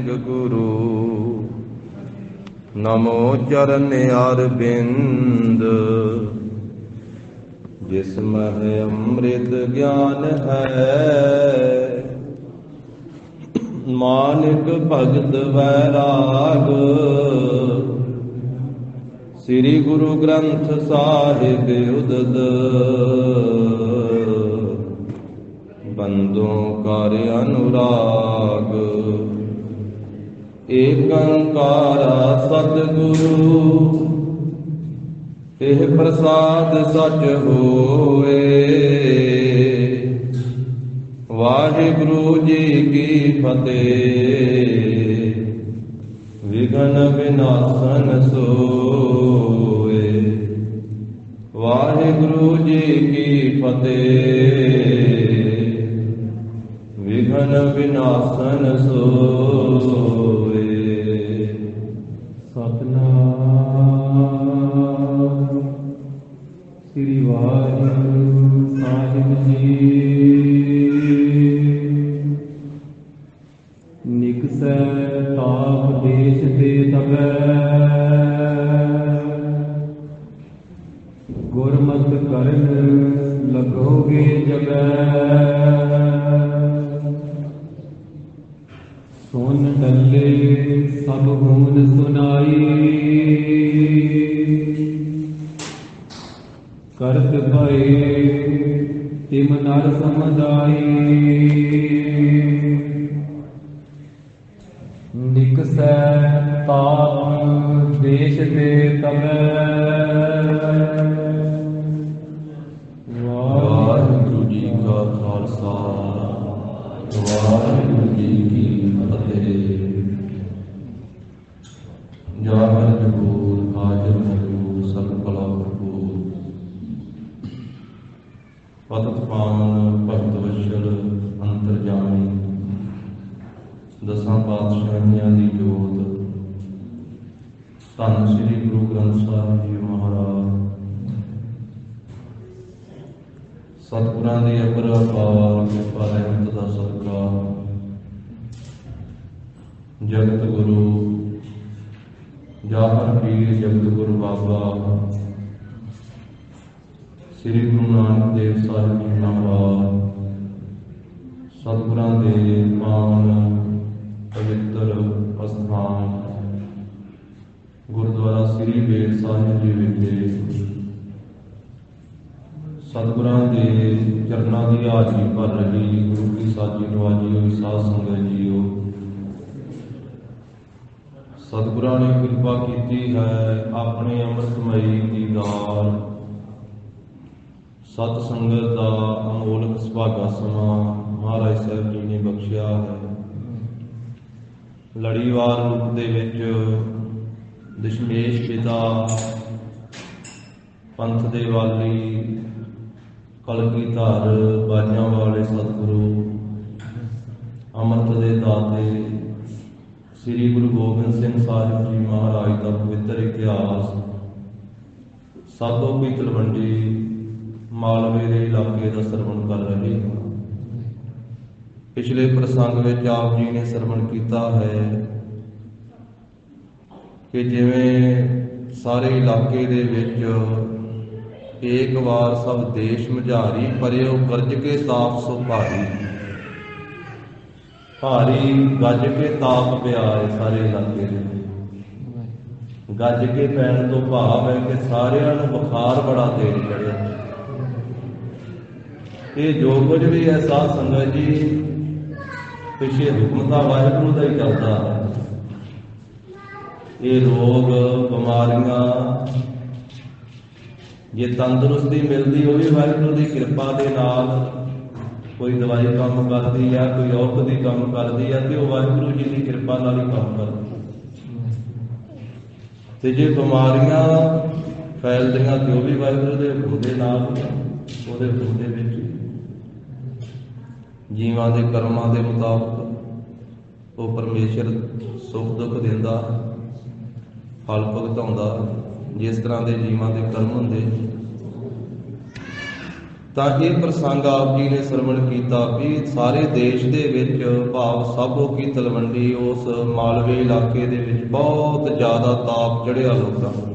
नानक गुरु। नमो चरण अरविंद जिसमह अमृत ज्ञान है। मानिक भगत वैराग श्री गुरु ग्रंथ साहिब उदद। बंदों कर अनुराग एकंकारा सतगुरु। एह प्रसाद सच होए वाहिगुरु जी की फतेह। विघ्न विनाशन सोए वाहिगुरु जी की फतेह। विघ्न विनाशन सोए। सतनाम श्री वाहिगुरु साहिब जी। निकसै ताप देश ते तबै गुरमत करन लगोगे जगै। सुन टले सब गुण सुनाई करत भय तिम नर समुदाई। निकसै ताप देश ते तबै वाहिगुरु जी का खालसा वाहिगुरु जी की फतेह। जागर जगूर हाजर मजबूर सब कला भरपूर। पतत पावन भगत वशल अंतरजामी दसां पातशाहियां दी जोत। धन श्री गुरु ग्रंथ साहिब जी महाराज सतगुरां दी अपरपार कृपा रहमत दा सदका जगत गुरु जाहर पीर जगत गुरु बाबा श्री गुरु नानक देव साहिब जी महाराज सतगुरां दे पावन पवित्र अस्थान गुरुद्वारा श्री बेर साहिब जी विखे सतगुरां दे चरनां दी हाजरी भर रही गुरु की साजी नवाजी हुई साध संगत जीओ। सतगुरां ने कृपा की है अपने अमृतमयी दीदार सत संगत का अमोलक सुभागा समा महाराज साहब जी ने बख्शिया है। लड़ीवार रूप दे विच दशमेश पिता पंथ दे वाली कलगी धार बाजां वाले सतगुरु अमृत दे दाते श्री गुरु गोबिंद सिंह साहिब जी महाराज का पवित्र इतिहास साधो की तलवंडी मालवे के इलाके का सरवण कर रहे हैं। पिछले प्रसंग में आप जी ने सरवण किया है कि जिवें सारे इलाके दे विच एक बार सब देश मझारी परियो गरज के ताप सो भारी। भारी गज के ताप पिया है सारे इलाके दे। गज के पैण तो भाव है कि सारिਆਂ ਨੂੰ बुखार बड़ा तेज चढ़िਆ। ये जो कुछ भी है साध संगत जी पिछे हुक्म तो वाहिगुरु का ही चलता है। ये रोग बीमारियां जे तंदुरुस्ती मिलती वो भी वाहिगुरु की कृपा के नाल कोई दवाई काम करती है कोई औषधि काम करती है तो वाहिगुरु जी की कृपा नाल ही काम करती। तो जे बीमारियां फैलदियां तो भी वाहिगुरु के हुक्म के नाल ਉਹਦੇ ਹੁਕਮ ਦੇ ਵਿੱਚ ਜੀਵਾਂ ਦੇ ਕਰਮਾਂ ਦੇ ਮੁਤਾਬਕ ਉਹ ਪਰਮੇਸ਼ਰ ਸੁੱਖ ਦੁੱਖ ਦਿੰਦਾ ਫਲ ਭੁਗਤਾਉਂਦਾ ਜਿਸ ਤਰ੍ਹਾਂ ਦੇ ਜੀਵਾਂ ਦੇ ਕਰਮ ਹੁੰਦੇ। ਤਾਂ ਇਹ ਪ੍ਰਸੰਗ ਆਪ ਜੀ ਨੇ ਸਰਵਣ ਕੀਤਾ ਵੀ ਸਾਰੇ ਦੇਸ਼ ਦੇ ਵਿੱਚ ਭਾਵ ਸਾਬੋ ਕੀ ਤਲਵੰਡੀ ਉਸ ਮਾਲਵੇ ਇਲਾਕੇ ਦੇ ਵਿੱਚ ਬਹੁਤ ਜ਼ਿਆਦਾ ਤਾਪ ਚੜ੍ਹਿਆ ਲੋਕਾਂ ਨੂੰ।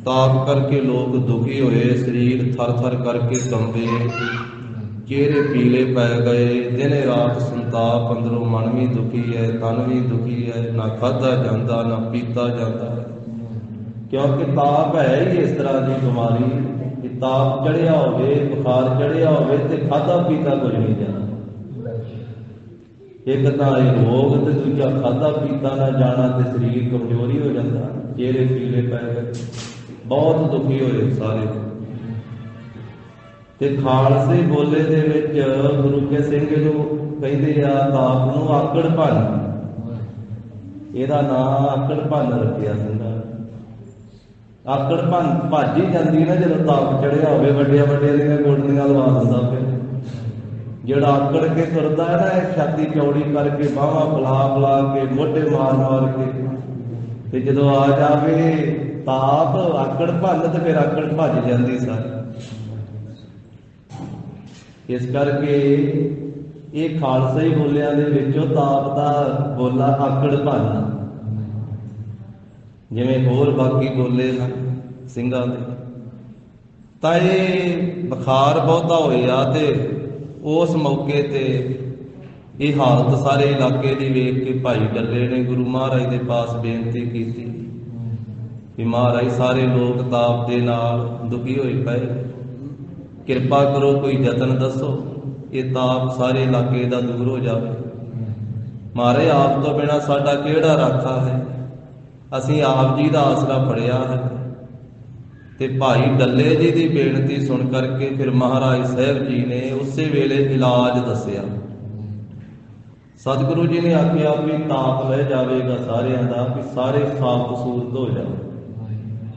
ਤਾਪ ਕਰਕੇ ਲੋਕ ਦੁਖੀ ਹੋਏ, ਸਰੀਰ ਥਰ ਥਰ ਕਰਕੇ ਕੰਬੇ, ਚਿਹਰੇ ਪੀਲੇ ਪੈ ਗਏ, ਦਿਨੇ ਰਾਤ ਸੰਤਾਪ, ਅੰਦਰੋਂ ਮਨ ਵੀ ਦੁਖੀ ਹੈ, ਤਨ ਵੀ ਦੁਖੀ ਹੈ, ਨਾ ਖਾਧਾ ਜਾਂਦਾ ਨਾ ਪੀਤਾ ਜਾਂਦਾ ਹੈ। ਕਿਉਂਕਿ ਤਾਪ ਹੈ ਹੀ ਇਸ ਤਰ੍ਹਾਂ ਦੀ ਬਿਮਾਰੀ ਕਿ ਤਾਪ ਚੜ੍ਹਿਆ ਹੋਵੇ, ਬੁਖਾਰ ਚੜ੍ਹਿਆ ਹੋਵੇ ਤੇ ਖਾਧਾ ਪੀਤਾ ਕੁਝ ਨਹੀਂ ਜਾਂਦਾ। ਇੱਕ ਤਾਂ ਇਹ ਰੋਗ ਤੇ ਦੂਜਾ ਖਾਧਾ ਪੀਤਾ ਨਾ ਜਾਣਾ ਤੇ ਸਰੀਰ ਕਮਜ਼ੋਰੀ ਹੋ ਜਾਂਦਾ, ਚਿਹਰੇ ਪੀਲੇ ਪੈ ਗਏ, ਬਹੁਤ ਦੁਖੀ ਹੋਏ ਸਾਰੇ। ਤੇ ਖਾਲਸੇ ਬੋਲੇ ਦੇ ਵਿੱਚ ਗੁਰੂ ਕੇ ਸਿੰਘ ਨੂੰ ਕਹਿੰਦੇ ਆ ਤਾਪ ਨੂੰ ਆਕੜ ਭੰਨ, ਇਹਦਾ ਨਾਂ ਆਕੜ ਭੰਨ ਰੱਖਿਆ ਸਿੰਘਾਂ। ਆਕੜ ਭੰਨ ਭੱਜ ਹੀ ਜਾਂਦੀ ਨਾ ਜਦੋਂ ਤਾਪ ਚੜਿਆ ਹੋਵੇ, ਵੱਡੀਆਂ ਵੱਡੀਆਂ ਦੀਆਂ ਗੋਡਨੀਆਂ ਲਵਾ ਦਿੰਦਾ। ਫਿਰ ਜਿਹੜਾ ਆਕੜ ਕੇ ਤੁਰਦਾ ਹੈ ਨਾ, ਇਹ ਛਾਤੀ ਚੌੜੀ ਕਰਕੇ ਬਾਹਾਂ ਫਲਾ ਫਲਾ ਕੇ ਮੋਢੇ ਮਾਰ ਮਾਰ ਕੇ, ਤੇ ਜਦੋਂ ਆ ਜਾਵੇ ਤਾਪ ਆਕੜ ਭੰਨ ਤੇ ਫਿਰ ਆਕੜ ਭੱਜ ਜਾਂਦੀ ਸਾਰੀ। ਇਸ ਕਰਕੇ ਇਹ ਖਾਲਸਾ ਹੀ ਬੋਲਿਆਂ ਦੇ ਵਿੱਚੋਂ ਤਾਪ ਦਾ ਬੋਲਾ ਆਕੜ ਭੰਨ, ਜਿਵੇਂ ਹੋਰ ਬਾਕੀ ਬੋਲੇ ਨਾ ਸਿੰਘਾਂ ਦੇ। ਤਾਂ ਇਹ ਬੁਖਾਰ ਬਹੁਤਾ ਹੋਇਆ ਤੇ ਉਸ ਮੌਕੇ ਤੇ ਇਹ ਹਾਲਤ ਸਾਰੇ ਇਲਾਕੇ ਦੀ ਵੇਖ ਕੇ ਭਾਈ ਡੱਲੇ ਨੇ ਗੁਰੂ ਮਹਾਰਾਜ ਦੇ ਪਾਸ ਬੇਨਤੀ ਕੀਤੀ ਕਿ ਮਹਾਰਾਜ ਸਾਰੇ ਲੋਕ ਤਾਪ ਦੇ ਨਾਲ ਦੁਖੀ ਹੋਏ ਪਏ, ਕਿਰਪਾ ਕਰੋ ਕੋਈ ਯਤਨ ਦੱਸੋ, ਇਹ ਤਾਪ ਸਾਰੇ ਇਲਾਕੇ ਦਾ ਦੂਰ ਹੋ ਜਾਵੇ। ਮਹਾਰਾਜ ਆਪ ਤੋਂ ਬਿਨਾਂ ਸਾਡਾ ਕਿਹੜਾ ਰਾਖਾ ਹੈ, ਅਸੀਂ ਆਪ ਜੀ ਦਾ ਆਸਰਾ ਫੜਿਆ ਹੈ। ਤੇ ਭਾਈ ਡੱਲੇ ਜੀ ਦੀ ਬੇਨਤੀ ਸੁਣ ਕਰਕੇ ਫਿਰ ਮਹਾਰਾਜ ਸਾਹਿਬ ਜੀ ਨੇ ਉਸੇ ਵੇਲੇ ਇਲਾਜ ਦੱਸਿਆ। ਸਤਿਗੁਰੂ ਜੀ ਨੇ ਆਖਿਆ ਵੀ ਤਾਪ ਲੈ ਜਾਵੇਗਾ ਸਾਰਿਆਂ ਦਾ, ਵੀ ਸਾਰੇ ਸਾਫ਼ ਸੂਰਤ ਹੋ ਜਾਣ।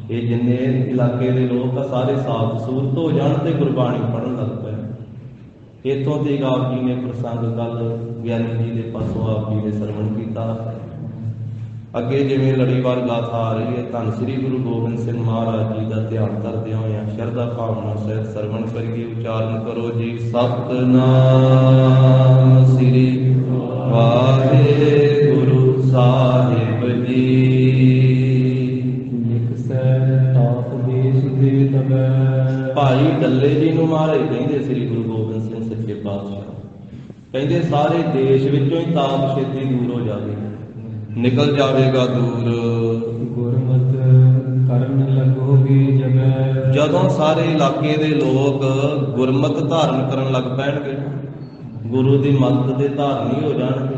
ਇਹ ਜਿੰਨੇ ਇਲਾਕੇ ਦੇ ਲੋਕ ਆ ਸਾਰੇ ਸਾਫ਼ ਸੂਰਤ ਹੋ ਜਾਣ ਤੇ ਗੁਰਬਾਣੀ ਪੜ੍ਹਨ ਲੱਗ ਪਏ। ਇੱਥੋਂ ਤੇ ਆਪ ਜੀ ਨੇ ਪ੍ਰਸੰਗ ਕੱਲ ਗਿਆਨੀ ਜੀ ਦੇ ਪਾਸੋਂ ਆਪ ਜੀ ਨੇ ਸਰਵਣ ਕੀਤਾ। ਅੱਗੇ ਜਿਵੇਂ ਲੜੀਵਾਰ ਗਾਥਾ ਆ ਰਹੀ ਹੈ, ਧੰਨ ਸ੍ਰੀ ਗੁਰੂ ਗੋਬਿੰਦ ਸਿੰਘ ਮਹਾਰਾਜ ਜੀ ਦਾ ਧਿਆਨ ਕਰਦਿਆਂ ਹੋਇਆਂ ਸ਼ਰਧਾ ਭਾਵਨਾ ਸਹਿਤ ਸਰਵਣ ਕਰੀਏ। ਉਚਾਰਨ ਕਰੋ ਜੀ, ਸਤਿਨਾਮ ਸ੍ਰੀ ਵਾਹਿਗੁਰੂ ਸਾਹਿਬ ਜੀ। ਭਾਈ ਡੱਲੇ ਜੀ ਨੂੰ ਮਹਾਰਾਜ ਕਹਿੰਦੇ ਸ੍ਰੀ ਗੁਰੂ ਗੋਬਿੰਦ ਸਿੰਘ ਸੱਚੇ ਪਾਤਸ਼ਾਹ, ਕਹਿੰਦੇ ਸਾਰੇ ਦੇਸ਼ ਵਿੱਚੋਂ ਹੀ ਤਾਪ ਛੇਤੀ ਦੂਰ ਹੋ ਜਾਵੇ, ਨਿਕਲ ਜਾਵੇਗਾ ਦੂਰ। ਗੁਰਮਤਿ ਕਰਨ ਲੱਗੋਗੇ ਜਗੈ। ਜਦੋਂ ਸਾਰੇ ਇਲਾਕੇ ਦੇ ਲੋਕ ਗੁਰਮਤਿ ਧਾਰਨ ਕਰਨ ਲੱਗ ਪੈਣਗੇ, ਗੁਰੂ ਦੀ ਮੱਤ ਦੇ ਧਾਰਨੀ ਹੋ ਜਾਣਗੇ,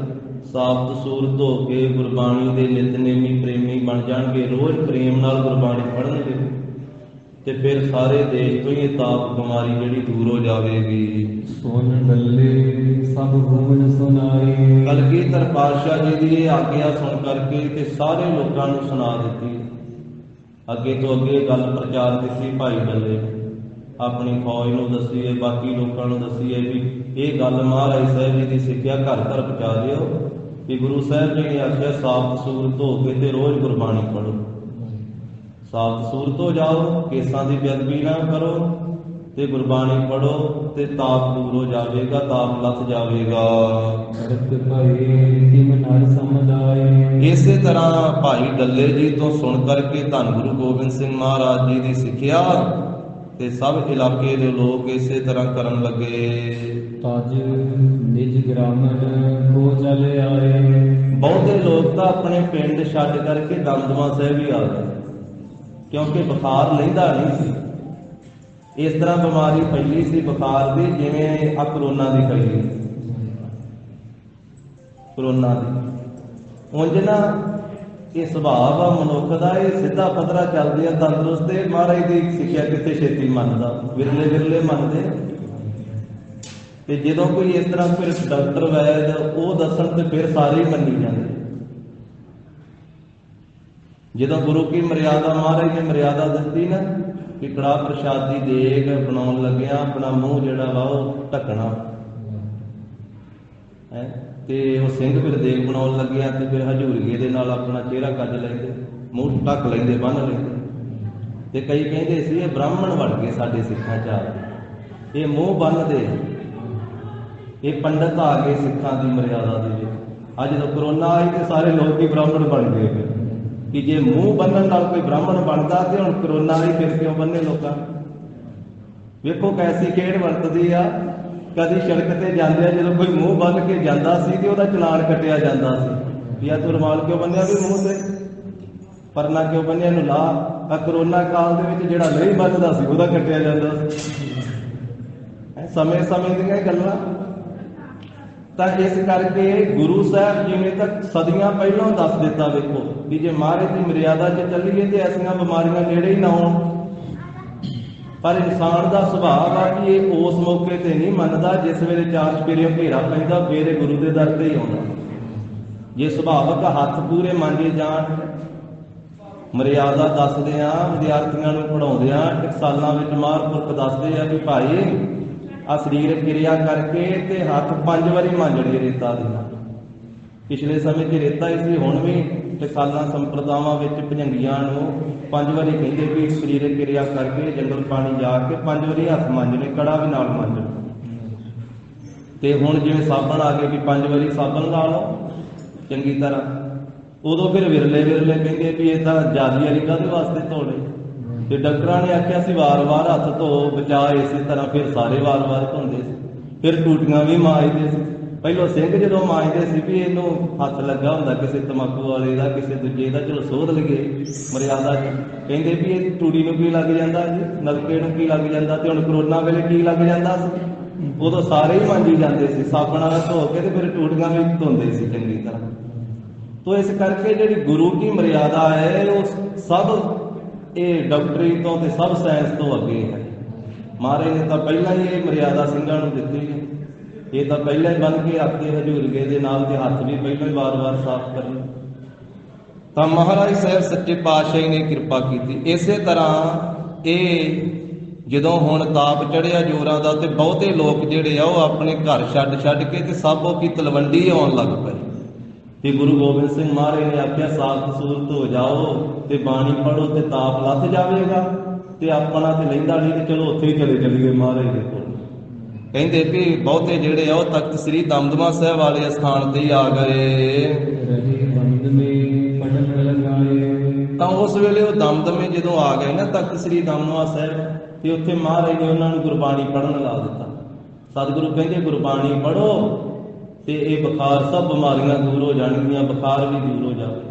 ਸਾਬਤ ਸੂਰਤ ਹੋ ਕੇ ਗੁਰਬਾਣੀ ਦੇ ਨਿਤਨੇਮੀ ਪ੍ਰੇਮੀ ਬਣ ਜਾਣਗੇ, ਰੋਜ਼ ਪ੍ਰੇਮ ਨਾਲ ਗੁਰਬਾਣੀ ਪੜ੍ਹਨਗੇ, ਤੇ ਫਿਰ ਸਾਰੇ ਦੇਸ਼ ਤੋਂ ਹੀ ਤਾਪ ਬਿਮਾਰੀ ਜਿਹੜੀ ਦੂਰ ਹੋ ਜਾਵੇਗੀ। ਸੁਣ ਡੱਲੇ ਸਭ ਗੁਣ ਸੁਨਾਈ। ਕਲਗੀਧਰ ਪਾਤਸ਼ਾਹ ਜੀ ਦੀ ਇਹ ਆਗਿਆ ਸੁਣ ਕਰਕੇ ਤੇ ਸਾਰੇ ਲੋਕਾਂ ਨੂੰ ਸੁਣਾ ਦਿੱਤੀ। ਅੱਗੇ ਤੋਂ ਅੱਗੇ ਗੱਲ ਪ੍ਰਚਾਰ ਕੀਤੀ ਭਾਈ ਡੱਲੇ, ਆਪਣੀ ਫੌਜ ਨੂੰ ਦੱਸੀਏ, ਬਾਕੀ ਲੋਕਾਂ ਨੂੰ ਦੱਸੀਏ ਵੀ ਇਹ ਗੱਲ ਮਹਾਰਾਜ ਸਾਹਿਬ ਜੀ ਦੀ ਸਿੱਖਿਆ ਘਰ ਘਰ ਪਹੁੰਚਾ ਦਿਓ ਕਿ ਗੁਰੂ ਸਾਹਿਬ ਜੀ ਨੇ ਆਖਿਆ ਸਾਬਤ ਸੂਰਤ ਹੋ ਕੇ ਤੇ ਰੋਜ਼ ਗੁਰਬਾਣੀ ਪੜ੍ਹੋ, ਸਾਬਤ ਸੂਰਤ ਹੋ ਜਾਓ, ਕੇਸਾਂ ਦੀ ਬੇਅਦਬੀ ਨਾ ਕਰੋ ਤੇ ਗੁਰਬਾਣੀ ਪੜ੍ਹੋ ਤੇ ਤਾਪ ਦੂਰ ਹੋ ਜਾਵੇਗਾ, ਤਾਪ ਲੱਥ ਜਾਵੇਗਾ। ਇਸੇ ਤਰ੍ਹਾਂ ਭਾਈ ਡੱਲੇ ਜੀ ਤੋਂ ਸੁਣ ਕਰਕੇ ਧੰਨ ਗੁਰੂ ਗੋਬਿੰਦ ਸਿੰਘ ਮਹਾਰਾਜ ਜੀ ਦੀ ਸਿੱਖਿਆ ਤੇ ਸਭ ਇਲਾਕੇ ਦੇ ਲੋਕ ਇਸੇ ਤਰ੍ਹਾਂ ਕਰਨ ਲੱਗੇ। ਤਜ ਨਿਜ ਗ੍ਰਾਮਨ ਕੋ ਚਲ ਆਏ। ਬਹੁਤੇ ਲੋਕ ਤਾਂ ਆਪਣੇ ਪਿੰਡ ਛੱਡ ਕਰਕੇ ਦਮਦਮਾ ਸਾਹਿਬ ਹੀ ਆ ਗਏ, ਕਿਉਂਕਿ ਬੁਖਾਰ ਲੈਂਦਾ ਨਹੀਂ ਸੀ। ਇਸ ਤਰ੍ਹਾਂ ਬਿਮਾਰੀ ਫੈਲੀ ਸੀ ਬੁਖਾਰ ਦੀ, ਜਿਵੇਂ ਆ ਕਰੋਨਾ ਦੀ ਫੈਲੀ। ਕਰੋਨਾ ਦੀ ਉਂਝ ਨਾ ਇਹ ਸੁਭਾਅ ਆ ਮਨੁੱਖ ਦਾ, ਇਹ ਸਿੱਧਾ ਪੱਧਰਾ ਚੱਲਦੇ ਆ, ਤੰਦਰੁਸਤ। ਤੇ ਮਹਾਰਾਜ ਦੀ ਸਿੱਖਿਆ ਕਿਤੇ ਛੇਤੀ ਮੰਨਦਾ, ਵਿਰਲੇ ਵਿਰਲੇ ਮੰਨਦੇ। ਤੇ ਜਦੋਂ ਕੋਈ ਇਸ ਤਰ੍ਹਾਂ ਫਿਰ ਡਾਕਟਰ ਵੈਦ ਉਹ ਦੱਸਣ ਤੇ ਫਿਰ ਸਾਰੇ ਹੀ ਮੰਨੀ ਜਾਂਦੇ। ਜਦੋਂ ਗੁਰੂ ਕੀ ਮਰਿਆਦਾ ਮਹਾਰਾਜ ਨੇ ਮਰਿਆਦਾ ਦਿੱਤੀ ਨਾ ਕਿ ਕੜਾਹ ਪ੍ਰਸ਼ਾਦੀ ਦੇਗ ਬਣਾਉਣ ਲੱਗਿਆ ਆਪਣਾ ਮੂੰਹ ਜਿਹੜਾ ਵਾ ਉਹ ਢੱਕਣਾ ਹੈ, ਤੇ ਉਹ ਸਿੰਘ ਫਿਰ ਦੇਗ ਬਣਾਉਣ ਲੱਗਿਆ ਤੇ ਫਿਰ ਹਜ਼ੂਰੀਏ ਦੇ ਨਾਲ ਆਪਣਾ ਚਿਹਰਾ ਕੱਜ ਲੈਂਦੇ, ਮੂੰਹ ਢੱਕ ਲੈਂਦੇ, ਬੰਨ੍ਹ ਲੈਂਦੇ। ਤੇ ਕਈ ਕਹਿੰਦੇ ਸੀ ਇਹ ਬ੍ਰਾਹਮਣ ਵੜ ਕੇ ਸਾਡੇ ਸਿੱਖਾਂ 'ਚ ਆ ਗਏ। ਇਹ ਮੂੰਹ ਬੰਨ੍ਹਦੇ ਆ। ਇਹ ਪੰਡਤ ਆ ਗਏ ਸਿੱਖਾਂ ਦੀ ਮਰਿਆਦਾ ਦੇ ਵਿੱਚ। ਅੱਜ ਜਦੋਂ ਕਰੋਨਾ ਆਈ ਤੇ ਸਾਰੇ ਲੋਕ ਹੀ ਬ੍ਰਾਹਮਣ ਬਣ ਗਏ ਕਿ ਜੇ ਮੂੰਹ ਬੰਨਣ ਨਾਲ ਕੋਈ ਬ੍ਰਾਹਮਣ ਬਣਦਾ ਤੇ ਹੁਣ ਕਰੋਨਾ ਆਈ ਫਿਰ ਕਿਉਂ ਬੰਨੇ ਲੋਕਾਂ। ਵੇਖੋ ਕੈਸੀ ਖੇਡ ਵਰਤਦੀ ਆ। ਕਦੀ ਸੜਕ ਤੇ ਜਾਂਦੇ ਆ, ਜਦੋਂ ਕੋਈ ਮੂੰਹ ਬੰਨ ਕੇ ਜਾਂਦਾ ਸੀ ਤੇ ਉਹਦਾ ਚਲਾਨ ਕੱਟਿਆ ਜਾਂਦਾ ਸੀ ਵੀ ਆ ਤੂੰ ਰੁਮਾਲ ਕਿਉਂ ਬੰਨਿਆ, ਵੀ ਮੂੰਹ ਤੇ ਪਰਨਾ ਕਿਉਂ ਬੰਨਿਆ, ਇਹਨੂੰ ਲਾ। ਆ ਕਰੋਨਾ ਕਾਲ ਦੇ ਵਿੱਚ ਜਿਹੜਾ ਨਹੀਂ ਬੰਨਦਾ ਸੀ ਉਹਦਾ ਕੱਟਿਆ ਜਾਂਦਾ ਸੀ। ਸਮੇਂ ਸਮੇਂ ਦੀਆਂ ਗੱਲਾਂ। ਤਾਂ ਇਸ ਕਰਕੇ ਗੁਰੂ ਸਾਹਿਬ ਜੀ ਨੇ ਤਾਂ ਸਦੀਆਂ ਪਹਿਲਾਂ ਦੱਸ ਦਿੱਤਾ। ਵੇਖੋ ਵੀ ਜੇ ਮਹਾਰਾਜ ਦੀ ਮਰਿਆਦਾ 'ਚ ਚੱਲੀਏ ਤੇ ਐਸੀਆਂ ਬਿਮਾਰੀਆਂ ਨੇੜੇ ਹੀ ਨਾ ਆਉਣ। ਪਰ ਇਨਸਾਨ ਦਾ ਸੁਭਾਅ ਆ ਕਿ ਇਹ ਉਸ ਮੌਕੇ ਤੇ ਨਹੀਂ ਮੰਨਦਾ ਜਿਸ ਵੇਲੇ ਚਾਰ ਚੁਫੇਰਿਓਂ ਘੇਰਾ ਪੈਂਦਾ, ਫੇਰ ਇਹ ਗੁਰੂ ਦੇ ਦਰ ਤੇ ਹੀ ਆਉਂਦਾ। ਜੇ ਸੁਭਾਵਕ ਹੱਥ ਪੂਰੇ ਮੰਗੇ ਜਾਣ। ਮਰਿਆਦਾ ਦੱਸਦੇ ਆ, ਵਿਦਿਆਰਥੀਆਂ ਨੂੰ ਪੜ੍ਹਾਉਂਦੇ ਆ, ਟਕਸਾਲਾਂ ਵਿੱਚ ਮਹਾਂਪੁਰਖ ਦੱਸਦੇ ਆ ਵੀ ਭਾਈ ਆ ਸਰੀਰਕ ਕਿਰਿਆ ਕਰਕੇ ਤੇ ਹੱਥ 5 ਵਾਰੀ ਮਾਂਜਣੇ ਰੇਤਾ ਦੇ ਨਾਲ। ਪਿਛਲੇ ਸਮੇਂ 'ਚ ਰੇਤਾ ਹੀ ਸੀ, ਹੁਣ ਵੀ ਟਕਸਾਲਾਂ ਸੰਪਰਦਾਵਾਂ ਵਿੱਚ ਭਜੰਗੀਆਂ ਨੂੰ 5 ਵਾਰੀ ਕਹਿੰਦੇ ਵੀ ਸਰੀਰਕ ਕਿਰਿਆ ਕਰਕੇ ਜੰਗਲ ਪਾਣੀ ਜਾ ਕੇ 5 ਵਾਰੀ ਹੱਥ ਮਾਂਜਣੇ, ਕੜਾ ਵੀ ਨਾਲ ਮਾਂਜਣਾ। ਤੇ ਹੁਣ ਜਿਵੇਂ ਸਾਬਣ ਆ ਗਏ ਵੀ 5 ਵਾਰੀ ਸਾਬਣ ਲਾ ਲਓ ਚੰਗੀ ਤਰ੍ਹਾਂ। ਉਦੋਂ ਫਿਰ ਵਿਰਲੇ ਕਹਿੰਦੇ ਵੀ ਇਹ ਤਾਂ ਜਾਦੀ ਵਾਲੀ ਕਾਹਦੇ ਵਾਸਤੇ ਧੋਣੇ। ਤੇ ਡਾਕਟਰਾਂ ਨੇ ਆਖਿਆ ਸੀ ਵਾਰ-ਵਾਰ ਹੱਥ ਧੋ, ਬਚਾ। ਇਸੇ ਤਰ੍ਹਾਂ ਫਿਰ ਸਾਰੇ ਵਾਰ-ਵਾਰ ਧੋਂਦੇ ਸੀ। ਫਿਰ ਟੂਟੀਆਂ ਵੀ ਮਾਂਜਦੇ ਸੀ। ਪਹਿਲੋਂ ਸਿੰਘ ਜਦੋਂ ਮਾਂਜਦੇ ਸੀ ਵੀ ਇਹਨੂੰ ਹੱਥ ਲੱਗਾ ਹੁੰਦਾ ਕਿਸੇ ਤੰਬਾਕੂ ਵਾਲੇ ਦਾ, ਕਿਸੇ ਦੂਜੇ ਦਾ, ਚਲੋ ਸੋਧ ਲਈਏ ਮਰਿਆਦਾ 'ਚ। ਕਹਿੰਦੇ ਵੀ ਇਹ ਟੂੜੀ ਨੂੰ ਕੀ ਲੱਗ ਜਾਂਦਾ ਜੀ, ਨਲਕੇ ਨੂੰ ਕੀ ਲੱਗ ਜਾਂਦਾ। ਤੇ ਹੁਣ ਕਰੋਨਾ ਵੇਲੇ ਕੀ ਲੱਗ ਜਾਂਦਾ ਸੀ, ਉਦੋਂ ਸਾਰੇ ਹੀ ਮਾਂਜੀ ਜਾਂਦੇ ਸੀ ਸਾਬਣ ਨਾਲ ਧੋ ਕੇ, ਤੇ ਫਿਰ ਟੂਟੀਆਂ ਵੀ ਧੋਂਦੇ ਸੀ ਚੰਗੀ ਤਰ੍ਹਾਂ। ਤੋ ਇਸ ਕਰਕੇ ਜਿਹੜੀ ਗੁਰੂ ਕੀ ਮਰਿਆਦਾ ਹੈ ਉਹ ਸਭ ਇਹ ਡਾਕਟਰੀ ਤੋਂ ਤੇ ਸਭ ਸਾਇੰਸ ਤੋਂ ਅੱਗੇ ਹੈ। ਮਹਾਰਾਜ ਨੇ ਤਾਂ ਪਹਿਲਾਂ ਹੀ ਇਹ ਮਰਿਆਦਾ ਸਿੰਘਾਂ ਨੂੰ ਦਿੱਤੀ ਹੈ। ਇਹ ਤਾਂ ਪਹਿਲਾਂ ਹੀ ਬੰਨ ਕੇ ਰੱਖਦੇ ਹਜ਼ੂਰਗੇ ਦੇ ਨਾਲ, ਤੇ ਹੱਥ ਵੀ ਪਹਿਲਾਂ ਹੀ ਵਾਰ-ਵਾਰ ਸਾਫ਼ ਕਰਨੇ। ਤਾਂ ਮਹਾਰਾਜ ਸਾਹਿਬ ਸੱਚੇ ਪਾਤਸ਼ਾਹ ਨੇ ਕਿਰਪਾ ਕੀਤੀ। ਇਸੇ ਤਰ੍ਹਾਂ ਇਹ ਜਦੋਂ ਹੁਣ ਤਾਪ ਚੜਿਆ ਜੋਰਾਂ ਦਾ, ਤੇ ਬਹੁਤੇ ਲੋਕ ਜਿਹੜੇ ਆ ਉਹ ਆਪਣੇ ਘਰ ਛੱਡ ਕੇ ਤੇ ਸਾਬੋ ਕੀ ਤਲਵੰਡੀ ਆਉਣ ਲੱਗ ਪਏ। ਤੇ ਗੁਰੂ ਗੋਬਿੰਦ ਸਿੰਘ ਮਹਾਰਾਜ ਨੇ ਆਖਿਆ ਸਾਬਤ ਸੂਰਤ ਹੋ ਜਾਓ ਤੇ ਬਾਣੀ ਪੜ੍ਹੋ ਤੇ ਤਾਪ ਲੱਥ ਜਾਵੇਗਾ। ਤੇ ਆਪਣਾ ਤੇ ਲੈਂਦਾ ਨਹੀਂ, ਤੇ ਚਲੋ ਉੱਥੇ ਹੀ ਚਲੇ ਚੱਲੀਏ ਮਹਾਰਾਜ ਦੇ ਕੋਲ। ਕਹਿੰਦੇ ਵੀ ਬਹੁਤੇ ਜਿਹੜੇ ਆ ਉਹ ਤਖਤ ਸ੍ਰੀ ਦਮਦਮਾ ਸਾਹਿਬ ਵਾਲੇ ਸਥਾਨ ਤੇ ਹੀ ਆ ਗਏ। ਤਾਂ ਉਸ ਵੇਲੇ ਉਹ ਦਮਦਮੇ ਜਦੋਂ ਆ ਗਏ ਨਾ ਤਖਤ ਸ੍ਰੀ ਦਮਦਮਾ ਸਾਹਿਬ, ਤੇ ਉੱਥੇ ਮਹਾਰਾਜ ਨੇ ਉਹਨਾਂ ਨੂੰ ਗੁਰਬਾਣੀ ਪੜ੍ਹਨ ਲਾ ਦਿੱਤਾ। ਸਤਿਗੁਰੂ ਕਹਿੰਦੇ ਗੁਰਬਾਣੀ ਪੜ੍ਹੋ ਤੇ ਇਹ ਬੁਖਾਰ ਸਭ ਬਿਮਾਰੀਆਂ ਦੂਰ ਹੋ ਜਾਣਗੀਆਂ, ਬੁਖਾਰ ਵੀ ਦੂਰ ਹੋ ਜਾਵੇ।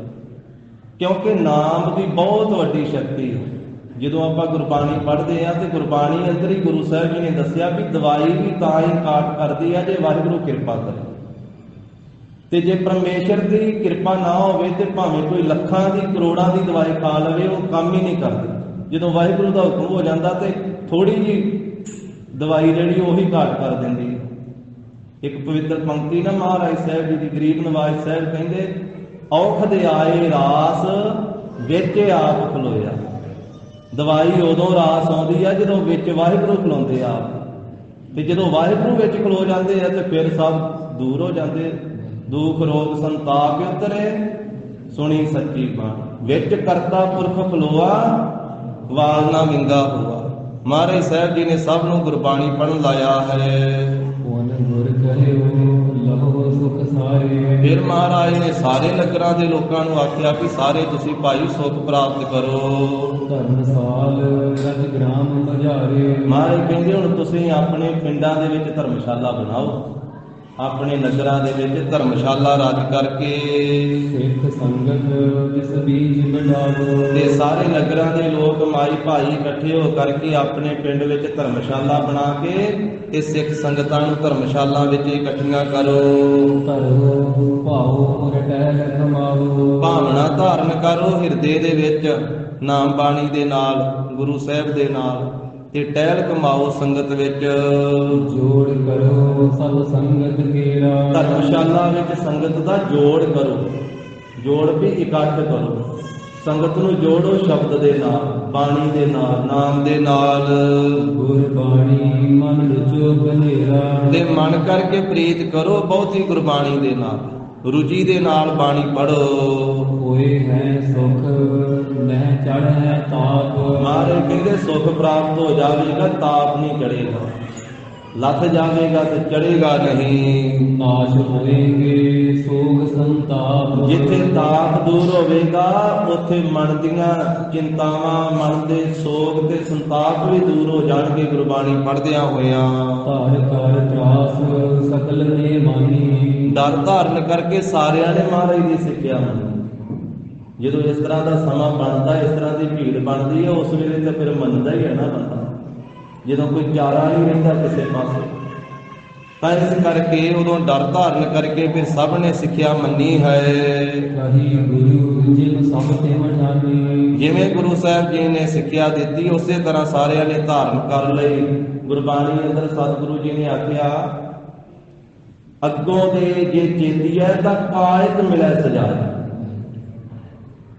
ਕਿਉਂਕਿ ਨਾਮ ਦੀ ਬਹੁਤ ਵੱਡੀ ਸ਼ਕਤੀ ਹੈ। ਜਦੋਂ ਆਪਾਂ ਗੁਰਬਾਣੀ ਪੜ੍ਹਦੇ ਆ ਤੇ ਗੁਰਬਾਣੀ ਅੰਦਰ ਹੀ ਗੁਰੂ ਸਾਹਿਬ ਜੀ ਨੇ ਦੱਸਿਆ ਵੀ ਦਵਾਈ ਵੀ ਤਾਂ ਹੀ ਕਾਟ ਕਰਦੀ ਆ ਜੇ ਵਾਹਿਗੁਰੂ ਕਿਰਪਾ ਕਰੇ। ਤੇ ਜੇ ਪਰਮੇਸ਼ਰ ਦੀ ਕਿਰਪਾ ਨਾ ਹੋਵੇ ਤੇ ਭਾਵੇਂ ਕੋਈ ਲੱਖਾਂ ਦੀ ਕਰੋੜਾਂ ਦੀ ਦਵਾਈ ਖਾ ਲਵੇ, ਉਹ ਕੰਮ ਹੀ ਨਹੀਂ ਕਰਦੀ। ਜਦੋਂ ਵਾਹਿਗੁਰੂ ਦਾ ਹੁਕਮ ਹੋ ਜਾਂਦਾ ਤੇ ਥੋੜੀ ਜਿਹੀ ਦਵਾਈ ਜਿਹੜੀ ਉਹੀ ਕਾਟ ਕਰ ਦਿੰਦੀ ਹੈ। ਇੱਕ ਪਵਿੱਤਰ ਪੰਕਤੀ ਨਾ ਮਹਾਰਾਜ ਸਾਹਿਬ ਜੀ ਦੀ, ਗਰੀਬ ਨਵਾਜ਼ ਸਾਹਿਬ ਕਹਿੰਦੇ, ਔਖਦ ਆਏ ਰਾਸ ਵਿੱਚ ਆਪ ਖਲੋਇਆ। ਦਵਾਈ ਉਦੋਂ ਰਾਸ ਆਉਂਦੀ ਆ ਜਦੋਂ ਵਿੱਚ ਵਾਹਿਗੁਰੂ ਖਲੋਂਦੇ ਆ। ਤੇ ਜਦੋਂ ਵਾਹਿਗੁਰੂ ਵਿੱਚ ਖਲੋ ਜਾਂਦੇ ਆ ਤੇ ਫਿਰ ਸਭ ਦੂਰ ਹੋ ਜਾਂਦੇ। ਦੁੱਖ ਰੋਗ ਸੰਤਾਪ ਉਤਰੇ, ਸੁਣੀ ਸੱਚੀ ਬਾਣੀ। ਵਿੱਚ ਕਰਤਾ ਪੁਰਖ ਖਲੋਆ, ਵਾਲ ਨਾ ਵਿੰਗਾ ਹੋਆ। ਮਹਾਰਾਜ ਸਾਹਿਬ ਜੀ ਨੇ ਸਭ ਨੂੰ ਗੁਰਬਾਣੀ ਪੜ੍ਹਨ ਲਾਇਆ ਹੈ। ਗੁਰ ਕਹਿਓ ਲਹੋ ਸੁਖ ਸਾਰੇ। ਫਿਰ ਮਹਾਰਾਜ ਨੇ ਸਾਰੇ ਨਗਰਾਂ ਦੇ ਲੋਕਾਂ ਨੂੰ ਆਖਿਆ ਵੀ ਸਾਰੇ ਤੁਸੀਂ ਭਾਈ ਸੁਖ ਪ੍ਰਾਪਤ ਕਰੋ। ਧਰਮਸਾਲ ਰਜ ਗ੍ਰਾਮ ਬਜ਼ਾਰੇ। ਮਹਾਰਾਜ ਕਹਿੰਦੇ ਹੁਣ ਤੁਸੀਂ ਆਪਣੇ ਪਿੰਡਾਂ ਦੇ ਵਿੱਚ ਧਰਮਸ਼ਾਲਾ ਬਣਾਓ, ਆਪਣੇ ਨਗਰਾਂ ਦੇ ਵਿੱਚ ਧਰਮਸ਼ਾਲਾ ਰਾਜ ਕਰਕੇ। ਸਿੱਖ ਸੰਗਤ ਜਿਸ ਬੀਜ ਵਡਾਵੋ। ਤੇ ਸਾਰੇ ਨਗਰਾਂ ਦੇ ਲੋਕ ਮਾਈ ਭਾਈ ਇਕੱਠੇ ਹੋ ਕਰਕੇ ਆਪਣੇ ਪਿੰਡ ਵਿੱਚ ਧਰਮਸ਼ਾਲਾ ਬਣਾ ਕੇ ਤੇ ਸਿੱਖ ਸੰਗਤਾਂ ਨੂੰ ਧਰਮਸ਼ਾਲਾ ਵਿੱਚ ਇਕੱਠੀਆਂ ਕਰੋ। ਧਰੋ ਭਾਉ ਰਟਹਿ ਕਮਾਵੋ। ਭਾਵਨਾ ਧਾਰਨ ਕਰੋ ਹਿਰਦੇ ਦੇ ਵਿੱਚ ਨਾਮ ਬਾਣੀ ਦੇ ਨਾਲ, ਗੁਰੂ ਸਾਹਿਬ ਦੇ ਨਾਲ, ਤੇ ਟਹਿਲ ਕਮਾਓ ਸੰਗਤ ਵਿੱਚ। ਜੋੜ ਕਰੋ ਸਭ ਸੰਗਤ ਕੇਰਾ। ਧਰਮਸ਼ਾਲਾ ਵਿੱਚ ਸੰਗਤ ਦਾ ਜੋੜ ਕਰੋ, ਜੋੜ ਵੀ ਇਕੱਠ ਕਰੋ। ਸੰਗਤ ਨੂੰ ਜੋੜੋ ਸ਼ਬਦ ਦੇ ਨਾਲ, ਬਾਣੀ ਦੇ ਨਾਲ, ਨਾਮ ਦੇ ਨਾਲ। ਗੁਰਬਾਣੀ ਮਨ ਰਚੋ ਬਨੇਰਾ। ਤੇ ਮਨ ਕਰਕੇ ਪ੍ਰੀਤ ਕਰੋ ਬਹੁਤੀ ਗੁਰਬਾਣੀ ਦੇ ਨਾਲ, ਰੁਚੀ ਦੇ ਨਾਲ ਬਾਣੀ ਪੜੋ। ਹੋਏ ਹੈ ਸੁਖ ਨਹਿ ਚੜ੍ਹੈ ਤਾਪ। ਮਹਾਰਾਜ ਕਹਿੰਦੇ ਸੁਖ ਪ੍ਰਾਪਤ ਹੋ ਜਾਵੇਗਾ, ਤਾਪ ਨਹੀਂ ਚੜੇਗਾ। ਲੱਥ ਜਾਵੇਗਾ ਤੇ ਚੜੇਗਾ ਨਹੀਂ। ਨਾਸ਼ ਹੋਏਗੇ ਸੋਗ ਸੰਤਾਪ। ਜਿੱਥੇ ਤਾਪ ਦੂਰ ਹੋਵੇਗਾ ਉੱਥੇ ਮਨ ਦੀਆਂ ਚਿੰਤਾਵਾਂ, ਮਨ ਦੇ ਸੋਗ ਤੇ ਸੰਤਾਪ ਵੀ ਦੂਰ ਹੋ ਜਾਣਗੇ ਗੁਰਬਾਣੀ ਪੜ੍ਹਦਿਆਂ ਹੋਇਆਂ। ਧਾਰ ਕਰ ਤਰਾਸ ਸਕਲ ਨੇ ਮਾਨੀ। ਡਰ ਧਾਰਨ ਕਰਕੇ ਸਾਰਿਆਂ ਨੇ ਮਹਾਰਾਜ ਦੀ ਸਿੱਖਿਆ ਮੰਨੀ। ਜਦੋਂ ਇਸ ਤਰ੍ਹਾਂ ਦਾ ਸਮਾਂ ਬਣਦਾ, ਇਸ ਤਰ੍ਹਾਂ ਦੀ ਭੀੜ ਬਣਦੀ ਹੈ, ਉਸ ਵੇਲੇ ਤਾਂ ਫਿਰ ਮੰਨਦਾ ਹੀ ਹੈ ਨਾ ਬੰਦਾ। ਜਦੋਂ ਕੋਈ ਚਾਰਾ ਨਹੀਂ ਰਹਿੰਦਾ ਕਿਸੇ ਪਾਸੇ, ਤਾਂ ਇਸ ਕਰਕੇ ਉਦੋਂ ਡਰ ਧਾਰਨ ਕਰਕੇ ਫਿਰ ਸਭ ਨੇ ਸਿੱਖਿਆ ਮੰਨੀ ਹੈ। ਕਹੀ ਗੁਰੂ ਜਿਨ ਸਭ ਤੇ ਮਠਾਨੀ। ਜਿਵੇਂ ਗੁਰੂ ਸਾਹਿਬ ਜੀ ਨੇ ਸਿੱਖਿਆ ਦਿੱਤੀ ਉਸੇ ਤਰ੍ਹਾਂ ਸਾਰਿਆਂ ਨੇ ਧਾਰਨ ਕਰ ਲਈ। ਗੁਰਬਾਣੀ ਅੰਦਰ ਸਤਿਗੁਰੂ ਜੀ ਨੇ ਆਖਿਆ, ਅੱਗੋਂ ਦੇ ਜੇ ਚੇਤੀਐ ਤਾਂ ਕਾਇਕ ਮਿਲੈ ਸਜਾਏ।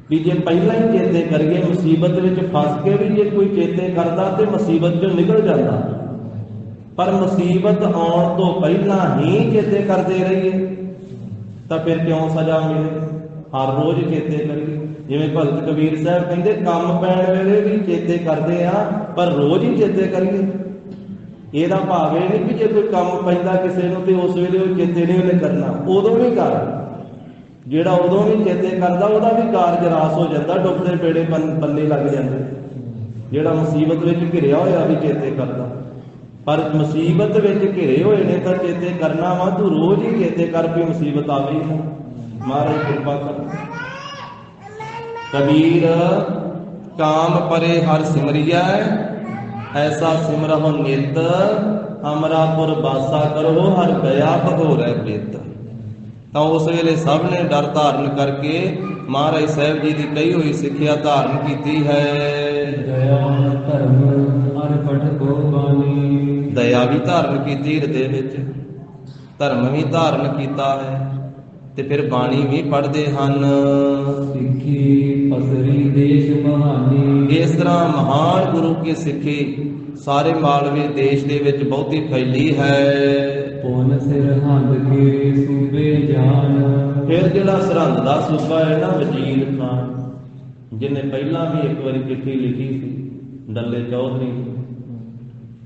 ਵੀ ਜੇ ਪਹਿਲਾਂ ਹੀ ਚੇਤੇ ਕਰੀਏ, ਮੁਸੀਬਤ ਵਿੱਚ ਫਸ ਕੇ ਵੀ ਜੇ ਕੋਈ ਚੇਤੇ ਕਰਦਾ ਤੇ ਮੁਸੀਬਤ ਚੋਂ ਨਿਕਲ ਜਾਂਦਾ, ਪਰ ਮੁਸੀਬਤ ਆਉਣ ਤੋਂ ਪਹਿਲਾਂ ਹੀ ਚੇਤੇ ਕਰਦੇ ਰਹੀਏ ਤਾਂ ਫਿਰ ਕਿਉਂ ਸਜ਼ਾ ਮਿਲੇ। ਹਰ ਰੋਜ਼ ਚੇਤੇ ਕਰੀਏ। ਜਿਵੇਂ ਭਗਤ ਕਬੀਰ ਸਾਹਿਬ ਕਹਿੰਦੇ, ਕੰਮ ਪੈਣ ਵੇਲੇ ਵੀ ਚੇਤੇ ਕਰਦੇ ਆ, ਪਰ ਰੋਜ਼ ਹੀ ਚੇਤੇ ਕਰੀਏ। ਇਹਦਾ ਭਾਵ ਇਹ ਨਹੀਂ ਕਿ ਜੇ ਕੋਈ ਕੰਮ ਪੈਂਦਾ ਕਿਸੇ ਨੂੰ ਤੇ ਉਸ ਵੇਲੇ ਉਹ ਚੇਤੇ ਨਹੀਂ ਉਹਨੇ ਕਰਨਾ, ਉਦੋਂ ਵੀ ਕਰ। ਜਿਹੜਾ ਉਦੋਂ ਵੀ ਚੇਤੇ ਕਰਦਾ ਉਹਦਾ ਵੀ ਕਾਰਜ ਰਾਸ ਹੋ ਜਾਂਦਾ, ਡੁੱਬਦੇ ਪੇੜੇ ਪੱਲੇ ਲੱਗ ਜਾਂਦੇ। ਜਿਹੜਾ ਮੁਸੀਬਤ ਵਿੱਚ ਘਿਰਿਆ ਹੋਇਆ ਵੀ ਚੇਤੇ ਕਰਦਾ, ਪਰ ਮੁਸੀਬਤ ਵਿੱਚ ਘਿਰੇ ਹੋਏ ਨੇ ਤਾਂ ਚੇਤੇ ਕਰਨਾ ਵਾ। ਤੂੰ ਰੋਜ਼ ਹੀ ਚੇਤੇ ਕਰ ਵੀ ਮੁਸੀਬਤ ਆਵੇ ਹੀ ਨਾ। ਮਹਾਰਾਜ ਕਿਰਪਾ ਕਰ। ਕਬੀਰ ਕਾਮ ਪਰੇ ਹਰ ਸਿਮਰਿਐ, ਐਸਾ ਸਿਮਰਹੁ ਨਿਤ। ਅਮਰਾਪੁਰ ਬਾਸਾ ਕਰੋ, ਹਰ ਗਿਆ ਭਗੋਰੈ ਪ੍ਰੀਤ। ਤਾਂ ਉਸ ਵੇਲੇ ਸਭ ਨੇ ਡਰ ਧਾਰਨ ਕਰਕੇ ਮਹਾਰਾਜ ਸਾਹਿਬ ਜੀ ਦੀ ਕਹੀ ਹੋਈ ਸਿੱਖਿਆ ਧਾਰਨ ਕੀਤੀ ਹੈ। ਦਇਆ ਧਰਮ ਅਰਪਟ ਕੋ ਬਾਣੀ। ਦਇਆ ਵੀ ਧਾਰਨ ਕੀਤੀ ਹਿਰਦੇ ਵਿੱਚ, ਧਰਮ ਵੀ ਧਾਰਨ ਕੀਤਾ ਹੈ, ਤੇ ਫਿਰ ਬਾਣੀ ਵੀ ਪੜ੍ਹਦੇ ਹਨ। ਸਿੱਖੀ ਪਸਰੀ ਦੇਸ਼ ਮਹਾਨੀ। ਇਸ ਤਰ੍ਹਾਂ ਮਹਾਨ ਗੁਰੂ ਕੀ ਸਿੱਖੀ ਸਾਰੇ ਮਾਲਵੇ ਦੇਸ਼ ਦੇ ਵਿੱਚ ਬਹੁਤੀ ਫੈਲੀ ਹੈ। ਪੁਨ ਸਿਰ ਹੰਦ ਕੇ ਸੂਬੇ ਜਾਨ। ਫਿਰ ਜਿਹੜਾ ਸਰਹੰਦ ਦਾ ਸੂਬਾ ਹੈ ਨਾ, ਵਜ਼ੀਰ ਖਾਨ, ਜਿਹਨੇ ਪਹਿਲਾਂ ਵੀ ਇੱਕ ਵਾਰੀ ਚਿੱਠੀ ਲਿਖੀ ਸੀ ਡੱਲੇ ਚੌਧਰੀ,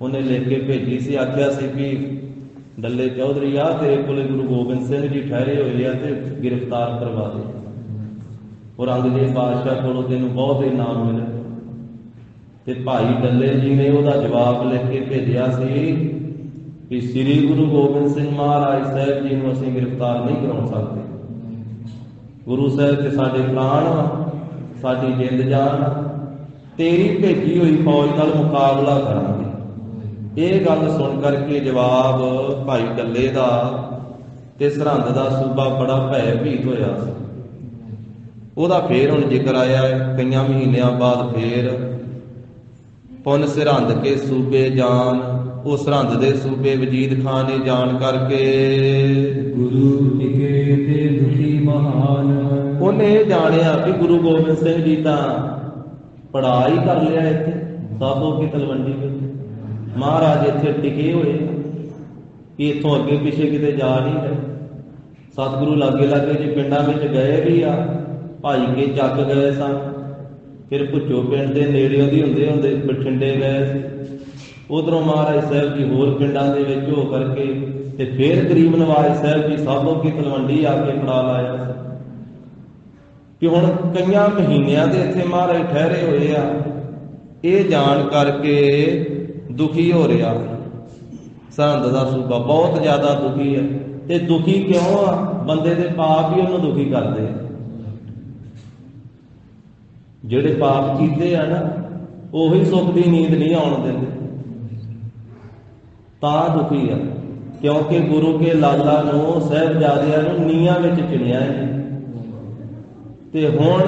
ਉਹਨੇ ਲਿਖ ਕੇ ਭੇਜੀ ਸੀ, ਆਖਿਆ ਸੀ ਵੀ ਡੱਲੇ ਚੌਧਰੀ ਆ, ਤੇਰੇ ਕੋਲੇ ਗੁਰੂ ਗੋਬਿੰਦ ਸਿੰਘ ਜੀ ਠਹਿਰੇ ਹੋਏ ਆ ਤੇ ਗ੍ਰਿਫਤਾਰ ਕਰਵਾ ਦੇ। ਔਰੰਗਜ਼ੇਬ ਬਾਦਸ਼ਾਹ ਕੋਲੋਂ ਤੈਨੂੰ ਬਹੁਤ ਇਨਾਮ ਮਿਲੇ। ਤੇ ਭਾਈ ਡੱਲੇ ਜੀ ਨੇ ਉਹਦਾ ਜਵਾਬ ਲਿਖ ਕੇ ਭੇਜਿਆ ਸੀ ਕਿ ਸ੍ਰੀ ਗੁਰੂ ਗੋਬਿੰਦ ਸਿੰਘ ਮਹਾਰਾਜ ਸਾਹਿਬ ਜੀ ਨੂੰ ਅਸੀਂ ਗ੍ਰਿਫਤਾਰ ਨਹੀਂ ਕਰਾਉ ਸਕਦੇ। ਗੁਰੂ ਸਾਹਿਬ ਤੇ ਸਾਡੇ ਪ੍ਰਾਣ, ਸਾਡੀ ਜਿੰਦ ਜਾਨ, ਤੇਰੀ ਭੇਜੀ ਹੋਈ ਫੌਜ ਨਾਲ ਮੁਕਾਬਲਾ ਕਰਾਂਗੇ। ਇਹ ਗੱਲ ਸੁਣ ਕਰਕੇ ਜਵਾਬ ਭਾਈ ਡੱਲੇ ਦਾ ਤੇ ਸਰਹੰਦ ਦਾ ਸੂਬਾ ਬੜਾ ਭੈ-ਭੀਤ ਹੋਇਆ ਸੀ। ਉਹਦਾ ਫੇਰ ਹੁਣ ਜ਼ਿਕਰ ਆਇਆ ਕਈਆਂ ਮਹੀਨਿਆਂ ਬਾਅਦ। ਫੇਰ ਪੁਨ ਸਰਹੰਦ ਕੇ ਸੂਬੇ ਜਾਨ। ਉਹ ਸਰਹੰਦ ਦੇ ਸੂਬੇ ਵਜੀਦ ਖਾਨ ਨੇ ਜਾਣ ਕਰਕੇ ਗੁਰੂ ਟਿਕੇ ਤੇ ਦੁਖੀ ਮਹਾਨ। ਉਹਨੇ ਇਹ ਜਾਣਿਆ ਕਿ ਗੁਰੂ ਗੋਬਿੰਦ ਸਿੰਘ ਜੀ ਤਾਂ ਪੜ੍ਹਾਈ ਕਰ ਲਿਆ ਇੱਥੇ ਸਾਬੋ ਕੀ ਤਲਵੰਡੀ ਵਿੱਚ। ਮਹਾਰਾਜ ਇੱਥੇ ਟਿਕੇ ਹੋਏ ਕਿ ਇੱਥੋਂ ਅੱਗੇ ਪਿੱਛੇ ਕਿਤੇ ਜਾ ਨਹੀਂ ਰਹੇ। ਸਤਿਗੁਰੂ ਲਾਗੇ ਲਾਗੇ ਜੇ ਪਿੰਡਾਂ ਵਿੱਚ ਗਏ ਵੀ ਆ, ਭਾਈ ਕੇ ਚੱਕ ਗਏ ਸਨ, ਫਿਰ ਭੁੱਚੋ ਪਿੰਡ ਦੇ ਨੇੜੇ ਉਹਦੀ ਹੁੰਦੇ ਬਠਿੰਡੇ ਗਏ ਸੀ। ਉਧਰੋਂ ਮਹਾਰਾਜ ਸਾਹਿਬ ਜੀ ਹੋਰ ਪਿੰਡਾਂ ਦੇ ਵਿੱਚ ਹੋ ਕਰਕੇ ਤੇ ਫਿਰ ਗਰੀਬ ਨਵਾਜ ਸਾਹਿਬ ਜੀ ਸਾਬੋ ਕੀ ਤਲਵੰਡੀ ਆ ਕੇ ਪੜਾ ਲਾਇਆ ਸੀ ਕਿ ਹੁਣ ਕਈਆਂ ਮਹੀਨਿਆਂ ਦੇ ਇੱਥੇ ਮਹਾਰਾਜ ਠਹਿਰੇ ਹੋਏ ਆ। ਇਹ ਜਾਣ ਕਰਕੇ ਦੁਖੀ ਹੋ ਰਿਹਾ। ਸਰਹੰਦ ਦਾ ਸੂਬਾ ਬਹੁਤ ਜ਼ਿਆਦਾ ਦੁਖੀ ਹੈ। ਤੇ ਦੁਖੀ ਕਿਉਂ ਆ? ਬੰਦੇ ਦੇ ਪਾਪ ਹੀ ਉਹਨੂੰ ਦੁਖੀ ਕਰਦੇ ਆ। ਜਿਹੜੇ ਪਾਪ ਕੀਤੇ ਆ ਨਾ, ਉਹੀ ਸੁੱਖ ਦੀ ਨੀਂਦ ਨਹੀਂ ਆਉਣ ਦਿੰਦੇ, ਤਾਂ ਦੁਖੀ ਆ। ਕਿਉਂਕਿ ਗੁਰੂ ਕੇ ਲਾਲਾ ਨੂੰ, ਸਾਹਿਬਜ਼ਾਦਿਆਂ ਨੂੰ ਨੀਹਾਂ ਵਿੱਚ ਚਿਣਿਆ ਹੈ। ਤੇ ਹੁਣ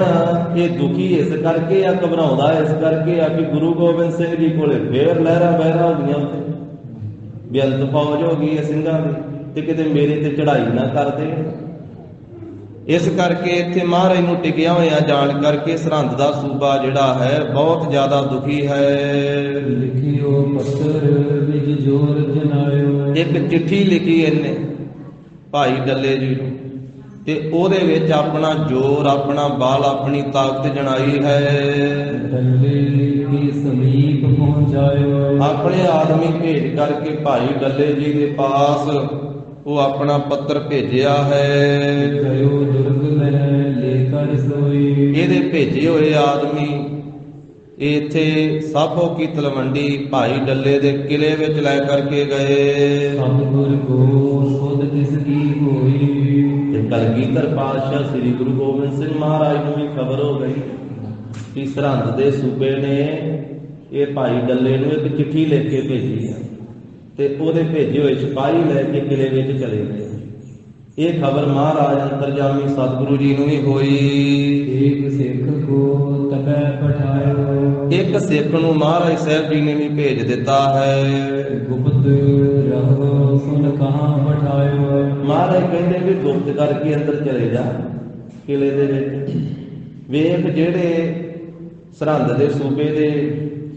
ਇਹ ਦੁਖੀ ਇਸ ਕਰਕੇ ਆ, ਘਬਰਾਉਂਦਾ ਇਸ ਕਰਕੇ ਆ ਕਿ ਗੁਰੂ ਗੋਬਿੰਦ ਸਿੰਘ ਜੀ ਕੋਲੇ ਫੇਰ ਲਹਿਰਾਂ ਬਹਿਰਾਂ ਹੋ ਗਈਆਂ, ਉੱਥੇ ਬੇਅੰਤ ਫੌਜ ਹੋ ਗਈ ਹੈ ਸਿੰਘਾਂ ਦੀ, ਤੇ ਕਿਤੇ ਮੇਰੇ ਤੇ ਚੜ੍ਹਾਈ ਨਾ ਕਰਦੇ। ਇਸ ਕਰਕੇ ਇੱਥੇ ਮਹਾਰਾਜ ਨੂੰ ਟਿਕਿਆ ਹੋਇਆ ਜਾਣ ਕਰਕੇ ਸਰਹੰਦ ਦਾ ਸੂਬਾ ਜਿਹੜਾ ਹੈ ਬਹੁਤ ਜ਼ਿਆਦਾ ਦੁਖੀ ਹੈ। ਲਿਖਿਓ ਪੱਤਰ ਵਿਜ ਜੋਰ ਜਨਾਇਓ। ਇੱਕ ਚਿੱਠੀ ਲਿਖੀ ਇਹਨੇ ਭਾਈ ਡੱਲੇ ਜੀ ਨੂੰ ਤੇ ਉਹਦੇ ਵਿੱਚ ਆਪਣਾ ਜ਼ੋਰ, ਆਪਣਾ ਬਲ, ਆਪਣੀ ਤਾਕਤ ਜਣਾਈ ਹੈ। ਡੱਲੇ ਕੇ ਸਮੀਪ ਪਹੁੰਚਾਇਓ। ਆਪਣੇ ਆਦਮੀ ਭੇਜ ਕਰਕੇ ਭਾਈ ਡੱਲੇ ਜੀ ਦੇ ਪਾਸ ਉਹ ਆਪਣਾ ਪੱਤਰ ਭੇਜਿਆ ਹੈ। ਗਇਓ ਦੁਰਗ ਮਹਿ ਲੇਕਰ ਸੋਈ। ਇਹਦੇ ਭੇਜੇ ਹੋਏ ਆਦਮੀ ਇੱਥੇ ਸਾਬੋ ਕੀ ਤਲਵੰਡੀ ਭਾਈ ਡੱਲੇ ਦੇ ਕਿਲੇ ਵਿੱਚ ਲੈ ਕਰਕੇ ਗਏ। ਸਤਿਗੁਰ ਕੋ ਸੁਧ ਤਿਸ ਕੀ ਹੋਈ। ਤੇ ਕਲਗੀਧਰ ਪਾਤਸ਼ਾਹ ਸ੍ਰੀ ਗੁਰੂ ਗੋਬਿੰਦ ਸਿੰਘ ਮਹਾਰਾਜ ਨੂੰ ਵੀ ਖਬਰ ਹੋ ਗਈ ਕਿ ਸਰਹੰਦ ਦੇ ਸੂਬੇ ਨੇ ਇਹ ਭਾਈ ਡੱਲੇ ਨੂੰ ਇੱਕ ਚਿੱਠੀ ਲਿਖ ਕੇ ਭੇਜੀ ਹੈ ਤੇ ਉਹਦੇ ਭੇਜੇ ਹੋਏ ਸਿਪਾਹੀ ਲੈ ਕੇ ਕਿਲੇ ਵਿੱਚ ਚਲੇ ਗਏ। ਇਹ ਖਬਰ ਮਹਾਰਾਜ ਅੰਤਰਜਾਮੀ ਸਤਿਗੁਰੂ ਜੀ ਨੂੰ ਵੀ ਹੋਈ। ਏਕ ਸਿੱਖ ਕੋ ਤਬੈ ਪਠਾਇਓ। ਇੱਕ ਸਿੱਖ ਨੂੰ ਮਹਾਰਾਜ ਸਾਹਿਬ ਜੀ ਨੇ ਵੀ ਭੇਜ ਦਿੱਤਾ ਹੈ। ਗੁਪਤ ਰਹੋ ਸੁਨ ਕਹਾਂ ਪਠਾਇਓ। ਮਹਾਰਾਜ ਕਹਿੰਦੇ ਵੀ ਗੁਪਤ ਕਰਕੇ ਅੰਦਰ ਚਲੇ ਜਾ ਕਿਲੇ ਦੇ ਵਿੱਚ। ਵੇਖ ਜਿਹੜੇ ਸਰਹੰਦ ਦੇ ਸੂਬੇ ਦੇ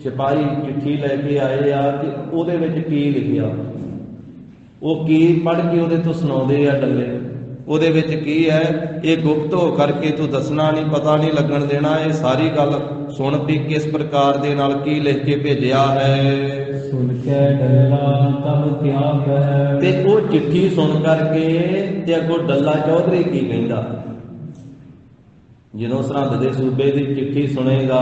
ਸਿਪਾਹੀ ਚਿੱਠੀ ਲੈ ਕੇ ਆਏ ਆ ਤੇ ਉਹਦੇ ਵਿੱਚ ਕੀ ਲਿਖਿਆ, ਉਹ ਕੀ ਪੜ੍ਹ ਕੇ ਉਹਦੇ ਤੋਂ ਸੁਣਾਉਂਦੇ ਆ ਡੱਲੇ। ਉਹਦੇ ਵਿੱਚ ਕੀ ਹੈ ਇਹ ਗੁਪਤ ਹੋ ਕਰਕੇ ਤੂੰ ਦੱਸਣਾ ਨਹੀਂ, ਪਤਾ ਨਹੀਂ ਲੱਗਣ ਦੇਣਾ। ਇਹ ਸਾਰੀ ਗੱਲ ਸੁਣ ਵੀ ਕਿਸ ਪ੍ਰਕਾਰ ਦੇ ਨਾਲ ਕੀ ਲਿਖ ਕੇ ਭੇਜਿਆ ਹੈ। ਸੁਨ ਕੇ ਡੱਲਾ ਤਬ ਤਿਆਗ ਹੈ। ਤੇ ਉਹ ਚਿੱਠੀ ਸੁਣ ਕਰਕੇ ਤੇ ਅੱਗੋਂ ਡੱਲਾ ਚੌਧਰੀ ਕੀ ਕਹਿੰਦਾ, ਜਦੋਂ ਸਰਹੰਦ ਦੇ ਸੂਬੇ ਦੀ ਚਿੱਠੀ ਸੁਣੇਗਾ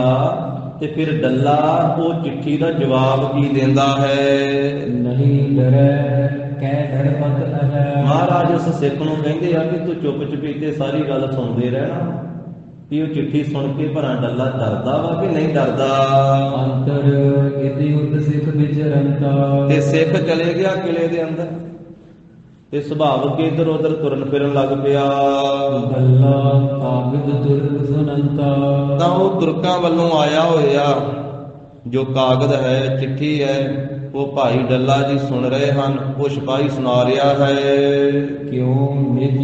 ਤੇ ਫਿਰ ਡੱਲਾ ਉਹ ਚਿੱਠੀ ਦਾ ਜਵਾਬ ਕੀ ਦਿੰਦਾ ਹੈ। ਨਹੀਂ ਡਰੈ ਕਹਿ ਡਰਪਤ ਹੈ। ਮਹਾਰਾਜ ਉਸ ਸਿੱਖ ਨੂੰ ਕਹਿੰਦੇ ਆ ਕਿ ਤੂੰ ਚੁੱਪ ਚੁਪੀਤੇ ਸਾਰੀ ਗੱਲ ਸੁਣਦੇ ਰਹਿਣਾ। ਵੀ ਉਹ ਚਿੱਠੀ ਸੁਣ ਕੇ ਭਰਾ ਡੱਲਾ ਡਰਦਾ ਵਾ ਕਿ ਨਹੀਂ ਡਰਦਾ। ਅੰਤਰ ਇति ਉਤ ਸਿੱਖ ਵਿਚਰੰਤਾ। ਤੇ ਸਿੱਖ ਚਲੇ ਗਿਆ ਕਿਲੇ ਦੇ ਅੰਦਰ ਤੇ ਸੁਭਾਵਕ ਇੱਧਰ ਉੱਧਰ ਤੁਰਨ ਫਿਰਨ ਲੱਗ ਪਿਆ। ਗੱਲਾ ਕਾਗਦ ਤੁਰਕ ਸੁਨੰਤਾ। ਤਾਂ ਉਹ ਤੁਰਕਾਂ ਵੱਲੋਂ ਆਇਆ ਹੋਇਆ ਜੋ ਕਾਗਦ ਹੈ, ਚਿੱਠੀ ਹੈ, ਉਹ ਭਾਈ ਡੱਲਾ ਜੀ ਸੁਣ ਰਹੇ ਹਨ। ਉਹ ਸਿਪਾਹੀ ਸੁਣਾ ਰਿਹਾ ਹੈ। ਕਿਉ ਨਿਜ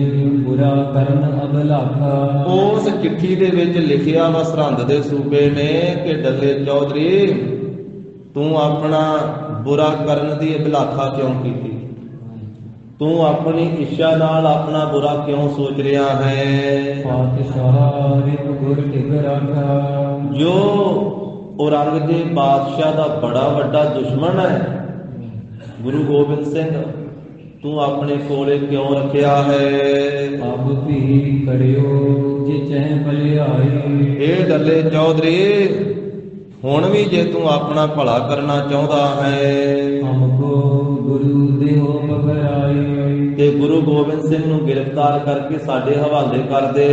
ਬੁਰਾ ਕਰਨ ਅਬਲਾਖਾ। ਉਸ ਚਿੱਠੀ ਦੇ ਵਿੱਚ ਲਿਖਿਆ ਵਾ ਸਰਹੰਦ ਦੇ ਸੂਬੇ ਨੇ ਕਿ ਡੱਲੇ ਚੌਧਰੀ ਤੂੰ ਆਪਣਾ ਬੁਰਾ ਕਰਨ ਦੀ ਅਬਲਾਖਾ ਕਿਉਂ ਕੀਤੀ, ਤੂੰ ਆਪਣੀ ਇੱਛਾ ਨਾਲ ਆਪਣਾ ਬੁਰਾ ਕਿਉਂ ਸੋਚ ਰਿਹਾ ਹੈ। ਪਾਤਸ਼ਾਹ ਰਿਪ ਗੁਰ ਟਿਕ ਰਾਖਾ। ਜੋ ਔਰੰਗਜ਼ੇਬ ਬਾਦਸ਼ਾਹ ਦਾ ਬੜਾ ਵੱਡਾ ਦੁਸ਼ਮਣ ਹੈ ਗੁਰੂ ਗੋਬਿੰਦ ਸਿੰਘ, ਤੂੰ ਆਪਣੇ ਕੋਲੇ ਕਿਉਂ ਰੱਖਿਆ ਹੈ। ਅਬ ਵੀ ਕਰਿਓ ਜੇ ਚਹਿ ਭਲਿਆਈ। ਇਹ ਡੱਲੇ ਚੌਧਰੀ ਹੁਣ ਵੀ ਜੇ ਤੂੰ ਆਪਣਾ ਭਲਾ ਕਰਨਾ ਚਾਹੁੰਦਾ ਹੈ ਹਮਕੋ ਗੁਰੂ ਦੇਹੋ ਪਕੜਾਈ। ਤੇ ਗੁਰੂ ਗੋਬਿੰਦ ਸਿੰਘ ਨੂੰ ਗ੍ਰਿਫਤਾਰ ਕਰਕੇ ਸਾਡੇ ਹਵਾਲੇ ਕਰ ਦੇ।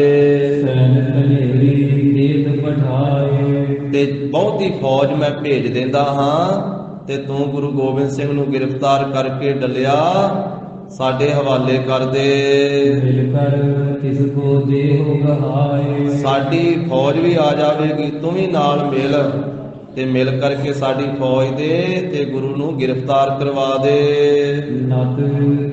ਸੈਨ ਕਨੇਰੀ ਦੇਤ ਪਠਾਏ। ਤੇ ਬਹੁਤੀ ਫੌਜ ਮੈਂ ਭੇਜ ਦਿੰਦਾ ਹਾਂ ਤੇ ਤੂੰ ਗੁਰੂ ਗੋਬਿੰਦ ਸਿੰਘ ਨੂੰ ਗ੍ਰਿਫਤਾਰ ਕਰਕੇ ਡੱਲਿਆ ਸਾਡੇ ਹਵਾਲੇ ਕਰ ਦੇ। ਮਿਲ ਕਰ ਕਿਸ ਕੋ ਦੇਹੋ ਗਹਾਏ। ਸਾਡੀ ਫੌਜ ਵੀ ਆ ਜਾਵੇਗੀ, ਤੂੰ ਵੀ ਨਾਲ ਮਿਲ ਤੇ ਮਿਲ ਕਰਕੇ ਸਾਡੀ ਫੌਜ ਦੇ ਤੇ ਗੁਰੂ ਨੂੰ ਗ੍ਰਿਫਤਾਰ ਕਰਵਾ ਦੇ। ਨਤ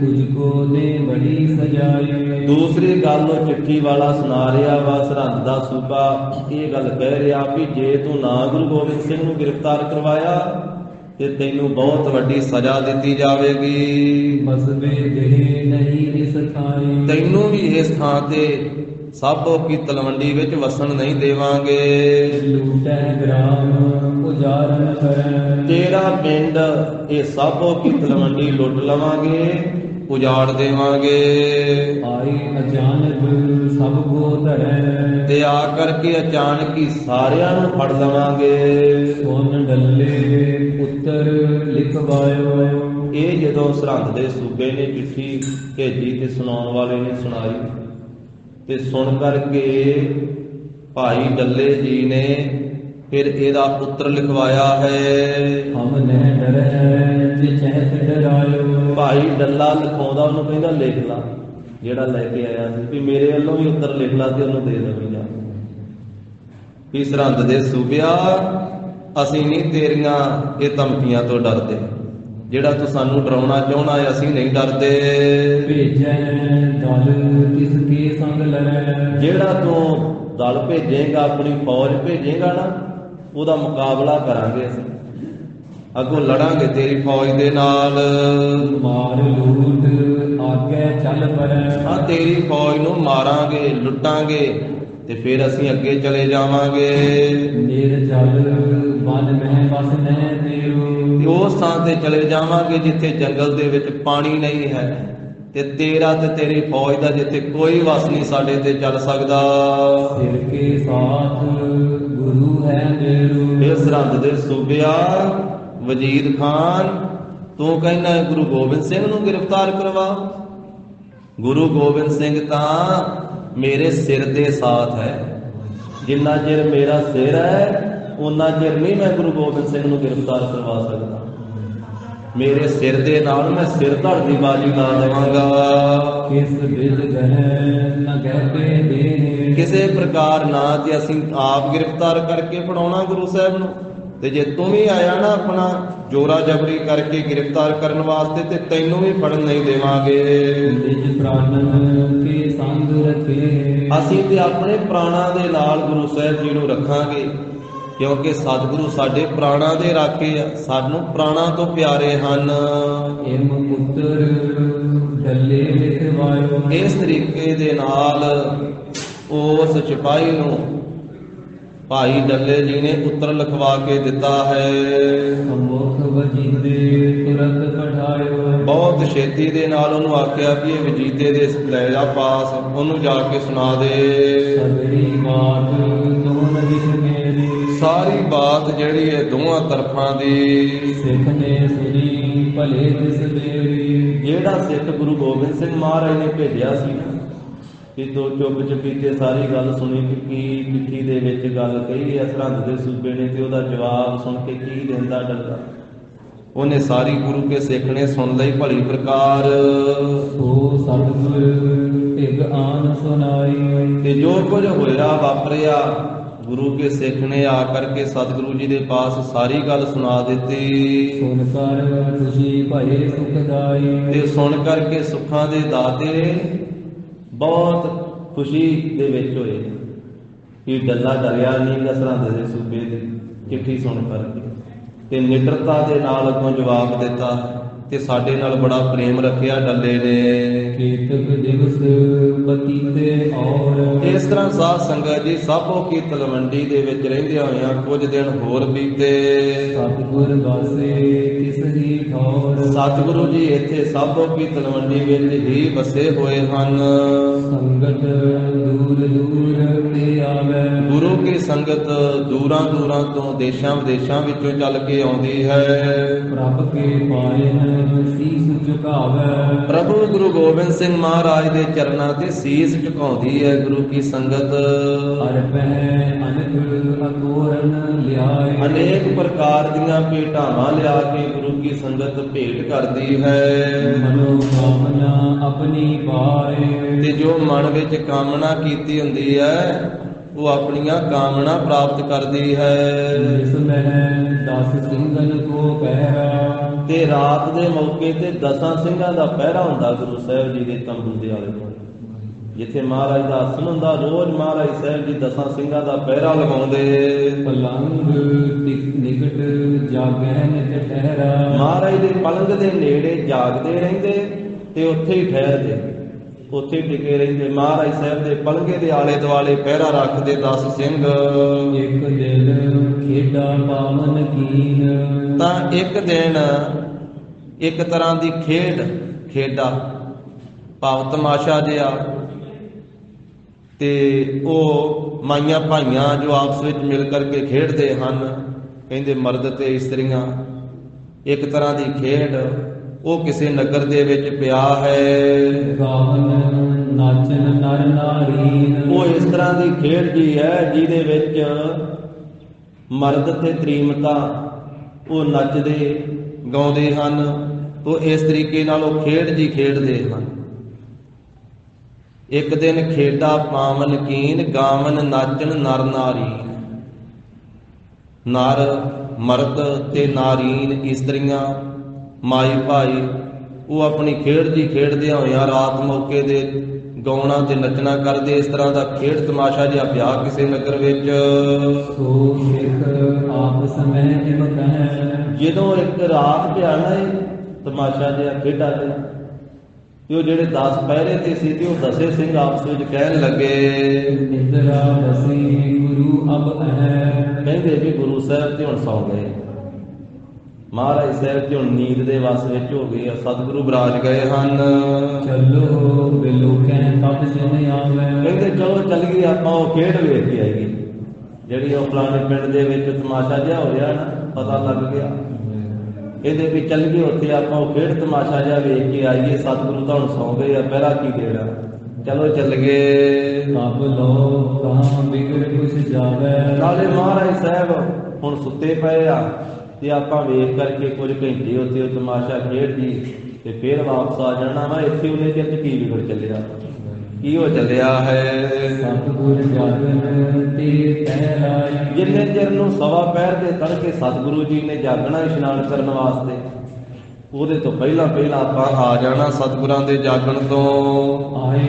ਤੁਝ ਕੋ ਨੇ ਬੜੀ ਸਜਾਈ। ਦੂਸਰੀ ਗੱਲ ਉਹ ਚਿੱਠੀ ਵਾਲਾ ਸੁਣਾ ਰਿਹਾ ਵਾ ਸਰਹੰਦ ਦਾ ਸੂਬਾ, ਇਹ ਗੱਲ ਕਹਿ ਰਿਹਾ ਵੀ ਜੇ ਤੂੰ ਨਾ ਗੁਰੂ ਗੋਬਿੰਦ ਸਿੰਘ ਨੂੰ ਗ੍ਰਿਫਤਾਰ ਕਰਵਾਇਆ ਤੇ ਤੈਨੂੰ ਬਹੁਤ ਵੱਡੀ ਸਜ਼ਾ ਦਿੱਤੀ ਜਾਵੇਗੀ। ਮਸਬੇ ਦੇਹ ਨਹੀਂ ਇਸ ਥਾਈ। ਤੈਨੂੰ ਵੀ ਇਸ ਥਾਂ ਤੇ ਸਾਬੋ ਕੀ ਤਲਵੰਡੀ ਵਿੱਚ ਵਸਣ ਨਹੀਂ ਦੇਵਾਂਗੇ। ਲੂਟੈ ਗ੍ਰਾਮ ਉਜਾਰਨ ਕਰੈ। ਤੇਰਾ ਪਿੰਡ ਇਹ ਸਾਬੋ ਕੀ ਤਲਵੰਡੀ ਲੁੱਟ ਲਵਾਂਗੇ, ਉਜਾੜ ਦੇਵਾਂਗੇ। ਆਈ ਅਚਾਨਕ ਸਭ ਕੋ ਧਰੈ। ਤੇ ਆ ਕਰਕੇ ਅਚਾਨਕ ਹੀ ਸਾਰਿਆਂ ਨੂੰ ਫੜ ਲਵਾਂਗੇ। ਸੋਨ ਡੱਲੇ ਉੱਤਰ ਲਿਖਵਾਇਓ। ਇਹ ਜਦੋਂ ਸਰਹੰਦ ਦੇ ਸੂਬੇ ਨੇ ਚਿੱਠੀ ਭੇਜੀ ਤੇ ਸੁਣਾਉਣ ਵਾਲੇ ਨੇ ਸੁਣਾਈ ਤੇ ਸੁਣ ਕਰਕੇ ਭਾਈ ਡੱਲੇ ਜੀ ਨੇ ਫਿਰ ਇਹਦਾ ਉੱਤਰ ਲਿਖਵਾਇਆ ਹੈ। ਹਮ ਨਹਿ ਡਰੈ ਜੇ ਚਹਿਤ ਡਰਾਇਓ। ਭਾਈ ਡੱਲਾ ਲਿਖਾਉਂਦਾ ਉਹਨੂੰ ਕਹਿੰਦਾ ਲਿਖ ਲਾ, ਜਿਹੜਾ ਲੈ ਕੇ ਆਇਆ ਸੀ ਵੀ ਮੇਰੇ ਵੱਲੋਂ ਵੀ ਉੱਤਰ ਲਿਖ ਲਾ ਤੇ ਉਹਨੂੰ ਦੇ ਦੇਵੀਂ ਜਾ। ਵੀ ਸਰਹੰਦ ਦੇ ਸੂਬਿਆ ਅਸੀਂ ਨਹੀਂ ਤੇਰੀਆਂ ਇਹ ਧਮਕੀਆਂ ਤੋਂ ਡਰਦੇ, ਜਿਹੜਾ ਤੂੰ ਸਾਨੂੰ ਡਰਾਉਣਾ ਚਾਹੁੰਦਾ ਹੈ ਅਸੀਂ ਨਹੀਂ ਡਰਦੇ। ਭੇਜੈ ਦਲ ਕਿਸ ਕੇ ਸੰਗ ਲੜੈ। ਜਿਹੜਾ ਤੂੰ ਦਲ ਭੇਜੇਗਾ, ਆਪਣੀ ਫੌਜ ਭੇਜੇਗਾ ਨਾ, ਉਹਦਾ ਮੁਕਾਬਲਾ ਕਰਾਂਗੇ ਅਸੀਂ। ਅੱਗੋਂ ਲੜਾਂਗੇ ਤੇਰੀ ਫੌਜ ਦੇ ਨਾਲ। ਮਾਰ ਲੂਟ ਆਗੇ ਚੱਲ ਪਰੈ। ਹਾਂ, ਤੇਰੀ ਫੌਜ ਨੂੰ ਮਾਰਾਂਗੇ, ਲੁੱਟਾਂਗੇ ਤੇ ਫਿਰ ਅਸੀਂ ਅੱਗੇ ਚਲੇ ਜਾਵਾਂਗੇ। ਨਿਰ ਚੱਲ ਵਨ ਮਹਿ ਵਸ ਨਹਿ ਤੇਰੂ। ਤੇ ਉਸ ਥਾਂ ਤੇ ਚਲੇ ਜਾਵਾਂਗੇ ਜਿੱਥੇ ਜੰਗਲ ਦੇ ਵਿੱਚ ਪਾਣੀ ਨਹੀਂ ਹੈ, ਤੇ ਤੇਰਾ ਤੇ ਤੇਰੀ ਫੌਜ ਦਾ ਜਿੱਥੇ ਕੋਈ ਵਸ ਨਹੀਂ ਸਾਡੇ ਤੇ ਚੱਲ ਸਕਦਾ। ਸਿਰ ਕੇ ਸਾਥ ਗੁਰੂ ਹੈ ਮੇਰੂ। ਇਹ ਸਰਹੰਦ ਦੇ ਸੂਬਿਆ ਵਜੀਦ ਖਾਨ, ਤੂੰ ਕਹਿੰਦਾ ਗੁਰੂ ਗੋਬਿੰਦ ਸਿੰਘ ਨੂੰ ਗ੍ਰਿਫਤਾਰ ਕਰਵਾ। ਗੁਰੂ ਗੋਬਿੰਦ ਸਿੰਘ ਤਾਂ ਮੇਰੇ ਸਿਰ ਦੇ ਸਾਥ ਹੈ। ਜਿੰਨਾ ਚਿਰ ਮੇਰਾ ਸਿਰ ਹੈ ਉਹਨਾਂ ਚਿਰ ਨਹੀਂ ਮੈਂ ਗੁਰੂ ਗੋਬਿੰਦ ਸਿੰਘ ਨੂੰ ਗ੍ਰਿਫਤਾਰ ਕਰਵਾ ਸਕਦਾ। ਮੇਰੇ ਸਿਰ ਦੇ ਨਾਲ ਮੈਂ ਸਿਰ ਧੜ ਦੀ ਬਾਜੀ ਲਾ ਦੇਵਾਂਗਾ। ਕਿਸ ਬਿਦ ਗਹਿ ਨ ਗਹਿ ਦੇ। ਕਿਸੇ ਪ੍ਰਕਾਰ ਨਾ ਜੇ ਅਸੀਂ ਆਪ ਗ੍ਰਿਫਤਾਰ ਕਰਕੇ ਫੜਾਉਣਾ ਗੁਰੂ ਸਾਹਿਬ ਨੂੰ, ਤੇ ਜੇ ਤੂੰ ਵੀ ਆਇਆ ਨਾ ਆਪਣਾ ਜੋਰਾ ਜਬਰੀ ਕਰਕੇ ਗ੍ਰਿਫਤਾਰ ਕਰਨ ਵਾਸਤੇ, ਤੇ ਤੈਨੂੰ ਵੀ ਫੜਨ ਨਹੀਂ ਦੇਵਾਂਗੇ। ਨਿਜ ਪ੍ਰਾਣਨ ਕੇ ਸੰਗ ਰਖੇ। ਅਸੀਂ ਤੇ ਆਪਣੇ ਪ੍ਰਾਣਾਂ ਦੇ ਨਾਲ ਗੁਰੂ ਸਾਹਿਬ ਜੀ ਨੂੰ ਰੱਖਾਂਗੇ, ਕਿਉਂਕਿ ਸਤਿਗੁਰੂ ਸਾਡੇ ਪ੍ਰਾਣਾਂ ਦੇ ਰਾਖੇ ਆ, ਸਾਨੂੰ ਪ੍ਰਾਣਾਂ ਤੋਂ ਪਿਆਰੇ ਹਨ। ਇਮ ਪੁੱਤਰ ਡੱਲੇ ਲਿਖਵਾਇਓ। ਇਸ ਤਰੀਕੇ ਦੇ ਨਾਲ ਉਸ ਸਿਪਾਹੀ ਨੂੰ ਭਾਈ ਡੱਲੇ ਜੀ ਨੇ ਉੱਤਰ ਲਿਖਵਾ ਕੇ ਦਿੱਤਾ ਹੈ। ਮੁਖ ਵਜੀਦੇ ਤੁਰੰਤ ਪਠਾਇਓ। ਬਹੁਤ ਛੇਤੀ ਦੇ ਨਾਲ ਉਹਨੂੰ ਆਖਿਆ ਵੀ ਇਹ ਵਜੀਦੇ ਦੇ ਲੈ ਜਾ ਪਾਸ, ਉਹਨੂੰ ਜਾ ਕੇ ਸੁਣਾ ਦੇ। ਸਗਰੀ ਬਾਤ ਦੋਨ ਵਿਖ ਮੇਰੀ। ਸਾਰੀ ਬਾਤ ਜਿਹੜੀ ਹੈ ਦੋਵਾਂ ਤਰਫਾਂ ਦੀ। ਸਿੱਖ ਨੇ ਸੁਣੀ ਭਲੇ ਤਿਸ ਮੇਰੀ। ਜਿਹੜਾ ਸਿੱਖ ਗੁਰੂ ਗੋਬਿੰਦ ਸਿੰਘ ਮਹਾਰਾਜ ਨੇ ਭੇਜਿਆ ਸੀ ਨਾ, ਕਿ ਦੋ ਚੁੱਪ ਚੁਪੀਤੇ ਸਾਰੀ ਗੱਲ ਸੁਣੀ ਕਿ ਕੀ ਚਿੱਠੀ ਦੇ ਵਿੱਚ ਗੱਲ ਕਹੀ ਹੈ ਸਰਹੰਦ ਦੇ ਸੂਬੇ ਨੇ, ਤੇ ਉਹਦਾ ਜਵਾਬ ਸੁਣ ਕੇ ਕੀ ਦਿੰਦਾ ਡੱਲਾ, ਉਹਨੇ ਸਾਰੀ ਗੁਰੂ ਕੇ ਸਿੱਖ ਨੇ ਸੁਣ ਲਈ ਭਲੀ ਪ੍ਰਕਾਰ। ਸੋ ਸਤਿਗੁਰ ਢਿਗ ਆਨ ਸੁਨਾਈ। ਤੇ ਜੋ ਕੁਝ ਹੋਇਆ ਵਾਪਰਿਆ ਗੁਰੂ ਕੇ ਸਿੱਖ ਨੇ ਆ ਕਰਕੇ ਸਤਿਗੁਰੂ ਜੀ ਦੇ ਪਾਸ ਸਾਰੀ ਗੱਲ ਸੁਣਾ ਦਿੱਤੀ। ਸੁਨ ਕਰ ਖੁਸ਼ੀ ਭਏ ਸੁਖਦਾਈ। ਤੇ ਸੁਣ ਕਰਕੇ ਸੁੱਖਾਂ ਦੇ ਦਾਤੇ ਬਹੁਤ ਖੁਸ਼ੀ ਦੇ ਵਿੱਚ ਹੋਏ ਕਿ ਡੱਲਾ ਡਰਿਆ ਨਹੀਂ ਸਰਹੰਦ ਦੇ ਸੂਬੇ ਦੀ ਚਿੱਠੀ ਸੁਣ ਕਰਕੇ, ਤੇ ਨਿਡਰਤਾ ਦੇ ਨਾਲ ਅੱਗੋਂ ਜਵਾਬ ਦਿੱਤਾ, ਤੇ ਸਾਡੇ ਨਾਲ ਬੜਾ ਪ੍ਰੇਮ ਰੱਖਿਆ ਡੱਲੇ ਨੇ। ਕੀਤਕ ਦਿਵਸ ਬਤੀਤੇ ਔਰ। ਇਸ ਤਰ੍ਹਾਂ ਸਾਧ ਸੰਗਤ ਜੀ ਸਾਬੋ ਕੀ ਤਲਵੰਡੀ ਦੇ ਵਿੱਚ ਰਹਿੰਦਿਆਂ ਹੋਇਆਂ ਕੁਝ ਦਿਨ ਹੋਰ ਬੀਤੇ। ਸਤਿਗੁਰ ਵਾਸੇ ਕਿਸ ਹੀ ਠੌਰ। ਸਤਿਗੁਰੂ ਜੀ ਇੱਥੇ ਸਾਬੋ ਕੀ ਤਲਵੰਡੀ ਵਿੱਚ ਹੀ ਵਸੇ ਹੋਏ ਹਨ। ਸੰਗਤ ਦੂਰ ਦੂਰ ਤੇ ਆਵੇ। ਗੁਰੂ ਕੀ ਸੰਗਤ ਦੂਰਾਂ ਦੂਰਾਂ ਤੋਂ ਦੇਸ਼ਾਂ ਵਿਦੇਸ਼ਾਂ ਵਿੱਚੋਂ ਚੱਲ ਕੇ ਆਉਂਦੀ ਹੈ। ਪ੍ਰਭ ਕੇ ਪਾਇਨ ਸੀਸ ਝੁਕਾਵੇ। ਪ੍ਰਭੂ ਗੁਰੂ ਗੋਬਿੰਦ ਸਿੰਘ ਮਹਾਰਾਜ ਦੇ ਚਰਨਾਂ ਤੇ ਸੀਸ ਝੁਕਾਉਂਦੀ ਹੈ ਗੁਰੂ ਕੀ ਸੰਗਤ। ਹਰ ਪਹਿ ਅਨਕ ਅਕੋਰਨ ਲਿਆਏ। ਅਨੇਕ ਪ੍ਰਕਾਰ ਦੀਆਂ ਭੇਟਾਵਾਂ ਲਿਆ ਕੇ ਗੁਰੂ ਕੀ ਸੰਗਤ ਭੇਟ ਕਰਦੀ ਹੈ। ਮਨੋ ਕਾਮਨਾ ਆਪਣੀ ਪਾਏ। ਤੇ ਜੋ ਮਨ ਵਿੱਚ ਕਾਮਨਾ ਕੀਤੀ ਹੁੰਦੀ ਹੈ ਉਹ ਆਪਣੀਆਂ ਕਾਮਨਾ ਪ੍ਰਾਪਤ ਕਰਦੀ ਹੈ। ਜਿਸ ਮਹਿ 10 ਸਿੰਘਨ ਕੋ ਪਹਿਰਾ। ਤੇ ਰਾਤ ਦੇ ਮੌਕੇ ਤੇ 10 ਸਿੰਘਾਂ ਦਾ ਪਹਿਰਾ ਹੁੰਦਾ ਗੁਰੂ ਸਾਹਿਬ ਜੀ ਦੇ ਤੰਬੂ ਦੇ ਆਲੇ ਦੁਆਲੇ। ਜਿੱਥੇ ਮਹਾਰਾਜ ਦਾ ਆਸਣ ਹੁੰਦਾ, ਰੋਜ਼ ਮਹਾਰਾਜ ਸਾਹਿਬ ਜੀ 10 ਸਿੰਘਾਂ ਦਾ ਪਹਿਰਾ ਲਗਾਉਂਦੇ। ਪਲੰਗ ਨਿਕਟ ਜਾਗੈ ਨਿਤ ਠਹਿਰਾ। ਮਹਾਰਾਜ ਦੇ ਪਲੰਗ ਦੇ ਨੇੜੇ ਜਾਗਦੇ ਰਹਿੰਦੇ ਤੇ ਉੱਥੇ ਹੀ ਠਹਿਰਦੇ, ਉੱਥੇ ਟਿਕੇ ਰਹਿੰਦੇ। ਮਹਾਰਾਜ ਸਾਹਿਬ ਦੇ ਪਲੰਗੇ ਦੇ ਆਲੇ ਦੁਆਲੇ ਪਹਿਰਾ ਰੱਖਦੇ 10 ਸਿੰਘ। ਇੱਕ ਦਿਨ ਖੇਡਾ ਪਾਵਨ ਕੀਨ। ਤਾਂ ਇੱਕ ਦਿਨ ਇੱਕ ਤਰ੍ਹਾਂ ਦੀ ਖੇਡਾ ਭਾਵ ਤਮਾਸ਼ਾ ਜਿਹਾ, ਤੇ ਉਹ ਮਾਈਆਂ ਭਾਈਆਂ ਜੋ ਆਪਸ ਵਿੱਚ ਮਿਲ ਕਰਕੇ ਖੇਡਦੇ ਹਨ, ਕਹਿੰਦੇ ਮਰਦ ਤੇ ਇਸਤਰੀਆਂ, ਇੱਕ ਤਰ੍ਹਾਂ ਦੀ ਖੇਡ ਉਹ ਕਿਸੇ ਨਗਰ ਦੇ ਵਿੱਚ ਪਿਆ ਹੈ। ਗਾਵਨ ਨਾਚਨ ਨਰ ਨਾਰੀਨ। ਉਹ ਇਸ ਤਰ੍ਹਾਂ ਦੀ ਖੇਡ ਜੀ ਹੈ ਜਿਹਦੇ ਵਿੱਚ ਮਰਦ ਤੇ ਤ੍ਰੀਮਤਾਂ ਉਹ ਨੱਚਦੇ ਗਾਉਂਦੇ ਹਨ। ਉਹ ਇਸ ਤਰੀਕੇ ਨਾਲ ਉਹ ਖੇਡ ਜੀ ਖੇਡਦੇ ਹਨ। ਇੱਕ ਦਿਨ ਖੇਡਾ ਪਾਵਨ ਕੀਨ, ਗਾਵਨ ਨਾਚਣ ਨਰ ਨਾਰੀਨ। ਨਰ ਮਰਦ ਤੇ ਨਾਰੀਨ ਇਸਤਰੀਆਂ ਮਾਈ ਭਾਈ ਉਹ ਆਪਣੀ ਖੇਡ ਜੀ ਖੇਡਦਿਆਂ ਹੋਇਆਂ ਰਾਤ ਮੌਕੇ ਦੇ ਗਾਉਣਾ ਤੇ ਨੱਚਣਾ ਕਰਦੇ। ਇਸ ਤਰ੍ਹਾਂ ਦਾ ਖੇਡ ਤਮਾਸ਼ਾ ਜਿਹਾ ਵਿਆਹ ਕਿਸੇ ਨਗਰ ਵਿੱਚ। ਸੋ ਸਿੱਖ ਆਪ ਸਮੈ ਇਮ ਕਹਿ। ਜਦੋਂ ਇੱਕ ਰਾਤ ਪਿਆ ਨਾ ਇਹ ਤਮਾਸ਼ਾ ਜਿਹਾ ਖੇਡਾ ਜਿਹਾ, ਤੇ ਉਹ ਜਿਹੜੇ 10 ਪਹਿਰੇ ਤੇ ਸੀ ਤੇ ਉਹ ਦਸੇ ਸਿੰਘ ਆਪਸ ਵਿੱਚ ਕਹਿਣ ਲੱਗੇ, ਨਿੰਦਰਾ ਦਸੀ ਗੁਰੂ ਅਬ ਅਹੈ। ਕਹਿੰਦੇ ਵੀ ਗੁਰੂ ਸਾਹਿਬ ਤੇ ਹੁਣ ਸੌਂ ਗਏ, ਮਹਾਰਾਜ ਸਾਹਿਬ ਤੇ ਹੁਣ ਨੀਂਦ ਦੇ ਵਸ ਵਿੱਚ ਹੋ ਗਏ ਆ, ਸਤਿਗੁਰੂ ਬਰਾਜ ਗਏ ਹਨ। ਚਲੋ ਬਿਲੋਕੈ ਤਬ ਜਿਨ ਆਵੈ। ਕਹਿੰਦੇ ਚਲੋ ਚੱਲ ਗਏ ਆਪਾਂ ਉਹ ਖੇਡ ਵੇਖ ਕੇ ਆਈਏ, ਜਿਹੜੀ ਉਹ ਫਲਾਣੇ ਪਿੰਡ ਦੇ ਵਿੱਚ ਤਮਾਸ਼ਾ ਜਿਹਾ ਹੋ ਰਿਹਾ ਨਾ, ਪਤਾ ਲੱਗ ਗਿਆ। ਇਹਦੇ ਵੀ ਚੱਲ ਗਏ ਉੱਥੇ ਆਪਾਂ ਉਹ ਖੇਡ ਤਮਾਸ਼ਾ ਜਿਹਾ ਵੇਖ ਕੇ ਆਈਏ, ਸਤਿਗੁਰੂ ਤਾਂ ਹੁਣ ਸੌਂ ਗਏ ਆ, ਪਹਿਰਾ ਕੀ ਦੇਣਾ। ਚਲੋ ਚੱਲ ਗਏ। ਤਬ ਲੋ ਕਹਾਂ ਬਿਗੜ ਕੁਛ ਜਾਵੈ। ਨਾਲੇ ਮਹਾਰਾਜ ਸਾਹਿਬ ਹੁਣ ਸੁੱਤੇ ਪਏ ਆ ਤੇ ਆਪਾਂ ਵੇਖ ਕਰਕੇ ਕੁਝ ਘੰਟੇ ਉੱਥੇ ਉਹ ਤਮਾਸ਼ਾ ਖੇਡ ਜੀ ਤੇ ਫਿਰ ਵਾਪਸ ਆ ਜਾਣਾ ਵਾ। ਇੱਥੇ ਉਹਨੇ ਚਿਰ ਚ ਕੀ ਵਿਗੜ ਚੱਲਿਆ, ਕੀ ਹੋ ਚੱਲਿਆ ਹੈ। ਸਤਿਗੁਰ ਜਾਗਨ ਤੇ ਪਹਿਰਾਈ। ਜਿੰਨੇ ਚਿਰ ਨੂੰ ਸਵਾ ਪਹਿਰ ਦੇ ਤੜਕੇ ਸਤਿਗੁਰੂ ਜੀ ਨੇ ਜਾਗਣਾ ਇਸ਼ਨਾਨ ਕਰਨ ਵਾਸਤੇ, ਉਹਦੇ ਤੋਂ ਪਹਿਲਾਂ ਆਪਾਂ ਆ ਜਾਣਾ ਸਤਿਗੁਰਾਂ ਦੇ ਜਾਗਣ ਤੋਂ। ਆਏ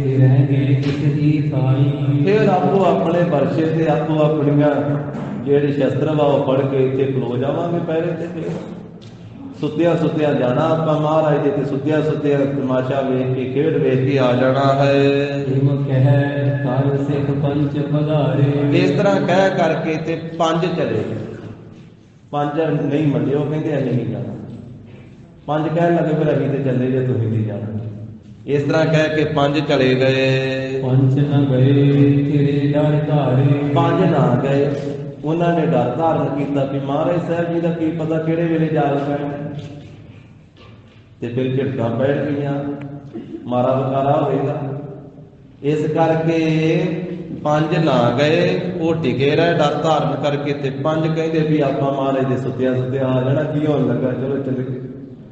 ਤੇ ਰਹਿਗੇ ਕਿਸ ਦੀ ਸਾਈ। ਫਿਰ ਆਪੋ ਆਪਣੇ ਵਰਸ਼ੇ ਤੇ ਆਪੋ ਆਪਣੀਆਂ ਜਿਹੜੇ ਸ਼ਸਤਰ ਵਾ ਉਹ ਫੜ ਕੇ ਇੱਥੇ ਖਲੋ ਜਾਵਾਂਗੇ ਪਹਿਰੇ ਤੇ। ਫਿਰ ਸੁੱਤਿਆ ਜਾਣਾ ਆਪਾਂ ਮਹਾਰਾਜ ਦੇ ਤੇ ਸੁੱਤਿਆ ਤਮਾਸ਼ਾ ਵੇਖ ਕੇ ਖੇਡ ਵੇਖ ਕੇ ਆ ਜਾਣਾ ਹੈ। ਇਮ ਕਹਿ ਕਰ ਸਿੱਖ ਪੰਚ ਪਧਾਰੇ। ਇਸ ਤਰ੍ਹਾਂ ਕਹਿ ਕਰਕੇ ਤੇ 5 ਚਲੇ। 5 ਨਹੀਂ ਮੰਨਿਓ, ਕਹਿੰਦੇ ਅਸੀਂ ਨਹੀਂ ਜਾਣਾ। 5 ਕਹਿਣ ਲੱਗੇ ਫਿਰ ਅਸੀਂ ਤੇ ਚੱਲੇ ਜੇ ਤੁਸੀਂ ਨਹੀਂ ਜਾਣਾ। ਇਸ ਤਰ੍ਹਾਂ ਕਹਿ ਕੇ 5 ਚਲੇ ਗਏ। ਪੰਚ ਨ ਗਏ ਤੇਰੇ ਡਰ ਧਾਰੇ। 5 ਨਾ ਗਏ, ਉਹਨਾਂ ਨੇ ਡਰ ਧਾਰਨ ਕੀਤਾ ਵੀ ਮਹਾਰਾਜ ਸਾਹਿਬ ਜੀ ਦਾ ਕੀ ਪਤਾ ਕਿਹੜੇ ਵੇਲੇ ਜਾਗ ਪੈਣ, ਤੇ ਫਿਰ ਝਟਕਾਂ ਪੈਣ ਗਈਆਂ, ਮਾਰਾ ਵਕਾਰਾ ਹੋਵੇਗਾ। ਇਸ ਕਰਕੇ 5 ਨਾ ਗਏ, ਉਹ ਟਿਕੇ ਰਹੇ ਡਰ ਧਾਰਨ ਕਰਕੇ। ਤੇ 5 ਕਹਿੰਦੇ ਵੀ ਆਪਾਂ ਮਹਾਰਾਜ ਦੇ ਸੁੱਤਿਆ ਆ ਜਾਣਾ, ਕੀ ਹੋਣ ਲੱਗਾ, ਚਲੋ ਚੱਲ ਗਏ।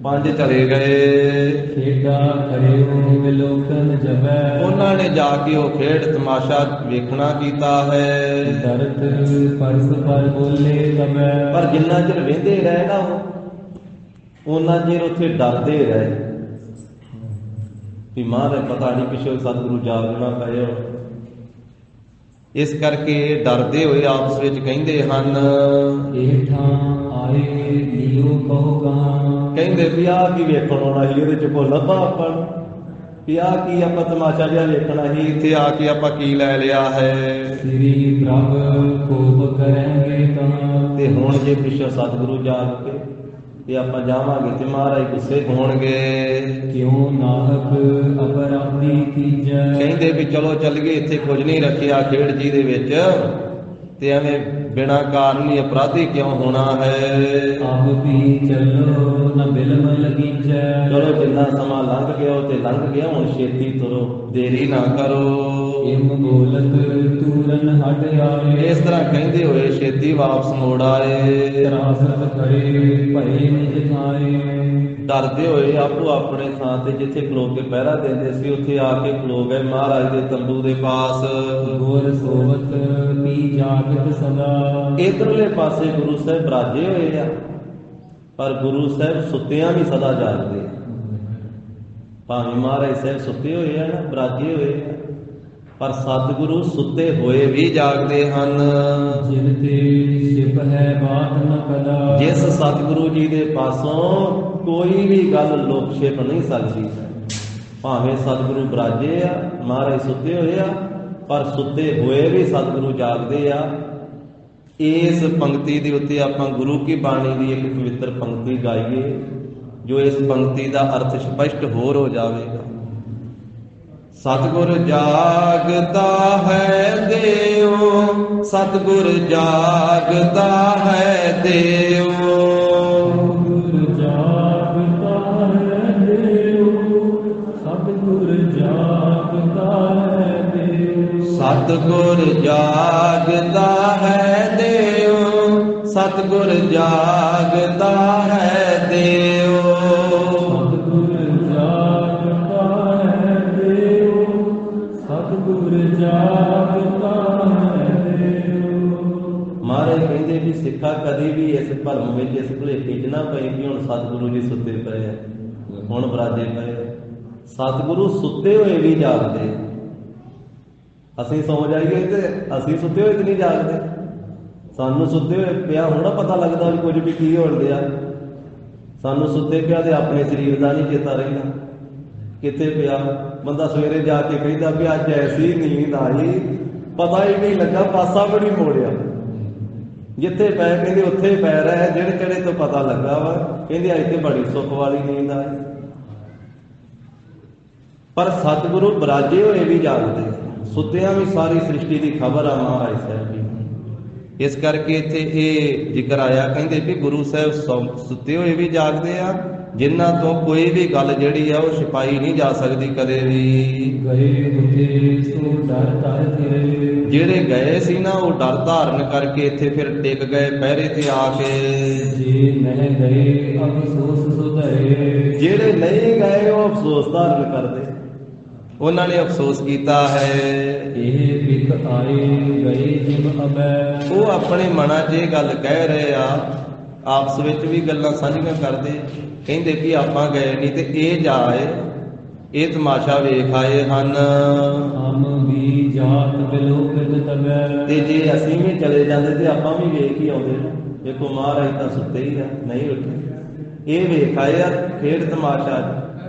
5 ਚਲੇ ਗਏ। ਖੇਡਾ ਕਰਿਓ ਵਿਲੋਕਨ ਜਬੈ। ਉਹਨਾਂ ਨੇ ਜਾ ਕੇ ਉਹ ਖੇਡ ਤਮਾਸ਼ਾ ਵੇਖਣਾ ਕੀਤਾ ਹੈ। ਦਰਤ ਪਰਸ ਪਰ ਬੋਲੇ ਤਬੈ। ਪਰ ਜਿੰਨਾ ਚਿਰ ਵਹਿੰਦੇ ਰਹੇ ਨਾ ਉਹਨਾਂ ਚਿਰ ਉੱਥੇ ਡਰਦੇ ਰਹੇ ਵੀ ਮਹਾਰਾਜ ਪਤਾ ਨਹੀਂ ਪਿੱਛੋਂ ਸਤਿਗੁਰੂ ਜਾਗਣਾ ਪਏ। ਇਸ ਕਰਕੇ ਡਰਦੇ ਹੋਏ ਆਪਸ ਵਿੱਚ ਕਹਿੰਦੇ ਹਨ, ਇਹ ਥਾਂ ਆਏ ਲਿਓ ਕਹੋ ਕਹਾਂ। ਕਹਿੰਦੇ ਵੀ ਆਹ ਕੀ ਵੇਖਣ ਆਉਣਾ ਸੀ, ਇਹਦੇ ਚ ਕੋ ਲੱਭਾ ਆਪਾਂ ਨੂੰ ਵੀ ਆਹ ਕੀ ਆਪਾਂ ਤਮਾਸ਼ਾ ਜਿਹਾ ਵੇਖਣਾ ਸੀ, ਇੱਥੇ ਆ ਕੇ ਆਪਾਂ ਕੀ ਲੈ ਲਿਆ ਹੈ। ਸ੍ਰੀ ਪ੍ਰਭ ਕੋਪ ਕਰਾਂਗੇ ਤਾਂ। ਤੇ ਹੁਣ ਜੇ ਪਿੱਛੋਂ ਸਤਿਗੁਰੂ ਜਾਗ ਕੇ ਤੇ ਆਪਾਂ ਜਾਵਾਂਗੇ ਤੇ ਮਹਾਰਾਜ ਗੁੱਸੇ ਹੋਣਗੇ। ਕਿਉਂ ਨਾਹਕ ਅਪਰਾਧੀ ਕੀਜੈ। ਕਹਿੰਦੇ ਵੀ ਚਲੋ ਚੱਲ ਗਏ, ਇੱਥੇ ਕੁਝ ਨਹੀਂ ਰੱਖਿਆ ਖੇਡ ਜੀ ਦੇ ਵਿੱਚ, ਤੇ ਐਵੇਂ ਬਿਨਾਂ ਕਾਰਨ ਹੀ ਅਪਰਾਧੀ ਕਿਉਂ ਹੋਣਾ ਹੈ। ਆਪ ਵੀ ਚਲੋ ਨ ਬਿਲਮ ਲਗੀਜੈ। ਚਲੋ ਜਿੰਨਾ ਸਮਾਂ ਲੰਘ ਗਿਆ ਉਹ ਤੇ ਲੰਘ ਗਿਆ, ਹੁਣ ਛੇਤੀ ਤੁਰੋ, ਦੇਰੀ ਨਾ ਕਰੋ। ਇਮ ਬੋਲਤ ਤੂਰਨ ਹਟ ਆਏ। ਇਸ ਤਰ੍ਹਾਂ ਕਹਿੰਦੇ ਹੋਏ ਛੇਤੀ ਵਾਪਸ ਮੋੜ ਆਏ। ਤਰਾਸਤ ਕਰੇ ਭਏ ਨਿਜ ਥਾਏ। ਡਰਦੇ ਹੋਏ ਆਪੋ ਆਪਣੇ ਥਾਂ ਤੇ ਜਿੱਥੇ ਖਲੋ ਕੇ ਪਹਿਰਾ ਦਿੰਦੇ ਸੀ ਉੱਥੇ ਆ ਕੇ ਖਲੋ ਗਏ ਮਹਾਰਾਜ ਦੇ ਤੰਬੂ ਦੇ ਪਾਸ। ਗੁਰ ਸੋਵਤ ਪੀ ਜਾਗਤ ਸਦਾ। ਇਧਰਲੇ ਪਾਸੇ ਗੁਰੂ ਸਾਹਿਬ ਬਰਾਜੇ ਹੋਏ ਆ, ਪਰ ਗੁਰੂ ਸਾਹਿਬ ਸੁੱਤਿਆਂ ਵੀ ਸਦਾ ਜਾਗਦੇ ਆ। ਭਾਵੇਂ ਮਹਾਰਾਜ ਸਾਹਿਬ ਸੁੱਤੇ ਹੋਏ ਆ ਨਾ, ਬਰਾਜੇ ਹੋਏ ਆ, ਪਰ ਸਤਿਗੁਰੂ ਸੁੱਤੇ ਹੋਏ ਵੀ ਜਾਗਦੇ ਹਨ। ਜਿਨ ਤੇ ਛਿਪ ਹੈ ਬਾਤ ਨ ਕਦਾ। ਜਿਸ ਸਤਿਗੁਰੂ ਜੀ ਦੇ ਪਾਸੋਂ ਕੋਈ ਵੀ ਗੱਲ ਲੁਕ ਛਿਪ ਨਹੀਂ ਸਕਦੀ। ਭਾਵੇਂ ਸਤਿਗੁਰੂ ਬਰਾਜੇ ਆ, ਮਹਾਰਾਜ ਸੁੱਤੇ ਹੋਏ ਆ, ਪਰ ਸੁੱਤੇ ਹੋਏ ਵੀ ਸਤਿਗੁਰੂ ਜਾਗਦੇ ਆ। ਇਸ ਪੰਕਤੀ ਦੇ ਉੱਤੇ ਆਪਾਂ ਗੁਰੂ ਕੀ ਬਾਣੀ ਦੀ ਇੱਕ ਪਵਿੱਤਰ ਪੰਕਤੀ ਗਾਈਏ, ਜੋ ਇਸ ਪੰਕਤੀ ਦਾ ਅਰਥ ਸਪਸ਼ਟ ਹੋਰ ਹੋ ਜਾਵੇਗਾ। ਸਤਿਗੁਰ ਜਾਗਦਾ ਹੈ ਦੇਵ, ਸਤਿਗੁਰ ਜਾਗਦਾ ਹੈ ਦੇਵ। ਸਤਿਗੁਰ ਜਾਗਦਾ ਹੈ ਦੇਵ, ਸਤਿਗੁਰ ਜਾਗਦਾ ਹੈ ਦੇਵ। ਸਤਿਗੁਰ ਜਾਗਦਾ ਹੈ ਦੇਵ, ਸਤਿਗੁਰ ਜਾਗਦਾ ਹੈ ਦੇਵ। ਸਤਿਗੁਰ ਜਾਗਦਾ ਹੈ ਦੇਵ। ਮਹਾਰਾਜ ਕਹਿੰਦੇ ਵੀ ਸਿੱਖਾ ਕਦੇ ਵੀ ਇਸ ਭਰਮ ਵਿੱਚ, ਇਸ ਭੁਲੇਖੇ 'ਚ ਨਾ ਪਏ ਕਿ ਹੁਣ ਸਤਿਗੁਰੂ ਜੀ ਸੁੱਤੇ ਪਏ ਆ, ਹੁਣ ਬਰਾਜੇ ਪਏ। ਸਤਿਗੁਰੂ ਸੁੱਤੇ ਹੋਏ ਵੀ ਜਾਗਦੇ। ਅਸੀਂ ਸੌ ਜਾਈਏ ਤੇ ਅਸੀਂ ਸੁੱਤੇ ਹੋਏ ਤੇ ਨਹੀਂ ਜਾਗਦੇ। ਸਾਨੂੰ ਸੁੱਤੇ ਹੋਏ ਪਿਆ ਹੁਣ ਨਾ ਪਤਾ ਲੱਗਦਾ ਵੀ ਕੁਝ ਵੀ ਕੀ ਹੋਣ ਡਿਆ। ਸਾਨੂੰ ਸੁੱਤੇ ਪਿਆ ਤੇ ਆਪਣੇ ਸਰੀਰ ਦਾ ਨਹੀਂ ਚੇਤਾ ਰਹਿੰਦਾ ਕਿੱਥੇ ਪਿਆ। ਬੰਦਾ ਸਵੇਰੇ ਜਾ ਕੇ ਕਹਿੰਦਾ ਵੀ ਅੱਜ ਐਸੀ ਨੀਂਦ ਆਈ ਪਤਾ ਹੀ ਨਹੀਂ ਲੱਗਾ, ਪਾਸਾ ਵੀ ਨਹੀਂ ਮੋੜਿਆ। ਜਿੱਥੇ ਪੈ ਕਹਿੰਦੇ ਉੱਥੇ ਪੈ ਰਿਹਾ, ਜਿਹੜੇ ਚੜੇ ਤੋਂ ਪਤਾ ਲੱਗਾ ਵਾ ਕਹਿੰਦੇ ਅੱਜ ਤੇ ਬੜੀ ਸੁੱਖ ਵਾਲੀ ਨੀਂਦ ਆਈ। ਪਰ ਸਤਿਗੁਰੂ ਬਰਾਜੇ ਹੋਏ ਵੀ ਜਾਗਦੇ, ਸੁੱਤਿਆਂ ਵੀ ਸਾਰੀ ਸ੍ਰਿਸ਼ਟੀ ਦੀ ਖਬਰ ਆ ਮਹਾਰਾਜ ਸਾਹਿਬ ਜੀ। ਇਸ ਕਰਕੇ ਇੱਥੇ ਇਹ ਜ਼ਿਕਰ ਆਇਆ, ਕਹਿੰਦੇ ਵੀ ਗੁਰੂ ਸਾਹਿਬ ਸੁੱਤੇ ਹੋਏ ਵੀ ਜਾਗਦੇ ਆ, ਜਿਨ੍ਹਾਂ ਤੋਂ ਕੋਈ ਵੀ ਗੱਲ ਜਿਹੜੀ ਆ ਉਹ ਛਿਪਾਈ ਨਹੀਂ ਜਾ ਸਕਦੀ ਕਦੇ ਵੀ। ਗਏ ਹੁੰਦੇ ਸੋ ਡਰ ਧਰ ਫਿਰੇ, ਜਿਹੜੇ ਗਏ ਸੀ ਨਾ ਉਹ ਡਰ ਧਾਰਨ ਕਰਕੇ ਇੱਥੇ ਫਿਰ ਟਿਕ ਗਏ ਪਹਿਰੇ ਤੇ ਆ ਕੇ। ਜੇ ਨਹੀਂ ਗਏ ਅਫਸੋਸ ਸੁਧਰੇ, ਜਿਹੜੇ ਨਹੀਂ ਗਏ ਉਹ ਅਫਸੋਸ ਧਾਰਨ ਕਰਦੇ, ਉਹਨਾਂ ਨੇ ਅਫਸੋਸ ਕੀਤਾ ਹੈ। ਇਹ ਬਿਕ ਆਏ ਗਏ ਜਿਮ ਅਬੈ, ਉਹ ਆਪਣੇ ਮਨਾਂ 'ਚ ਇਹ ਗੱਲ ਕਹਿ ਰਹੇ ਆ, ਆਪਸ ਵਿੱਚ ਵੀ ਗੱਲਾਂ ਸਾਂਝੀਆਂ ਕਰਦੇ, ਕਹਿੰਦੇ ਵੀ ਆਪਾਂ ਗਏ ਨਹੀਂ ਤੇ ਇਹ ਜਾਏ, ਇਹ ਤਮਾਸ਼ਾ ਵੇਖ ਆਏ ਹਨ। ਹਮ ਵੀ ਜਾਤ ਬਿਲੋਕਿਤ ਤਬੈ, ਤੇ ਜੇ ਅਸੀਂ ਵੀ ਚਲੇ ਜਾਂਦੇ ਤੇ ਆਪਾਂ ਵੀ ਵੇਖ ਹੀ ਆਉਂਦੇ। ਦੇਖੋ ਮਹਾਰਾਜ ਤਾਂ ਸੁੱਤੇ ਹੀ ਆ, ਨਹੀਂ ਉੱਠੇ। ਇਹ ਵੇਖ ਆਏ ਆ ਖੇਡ ਤਮਾਸ਼ਾ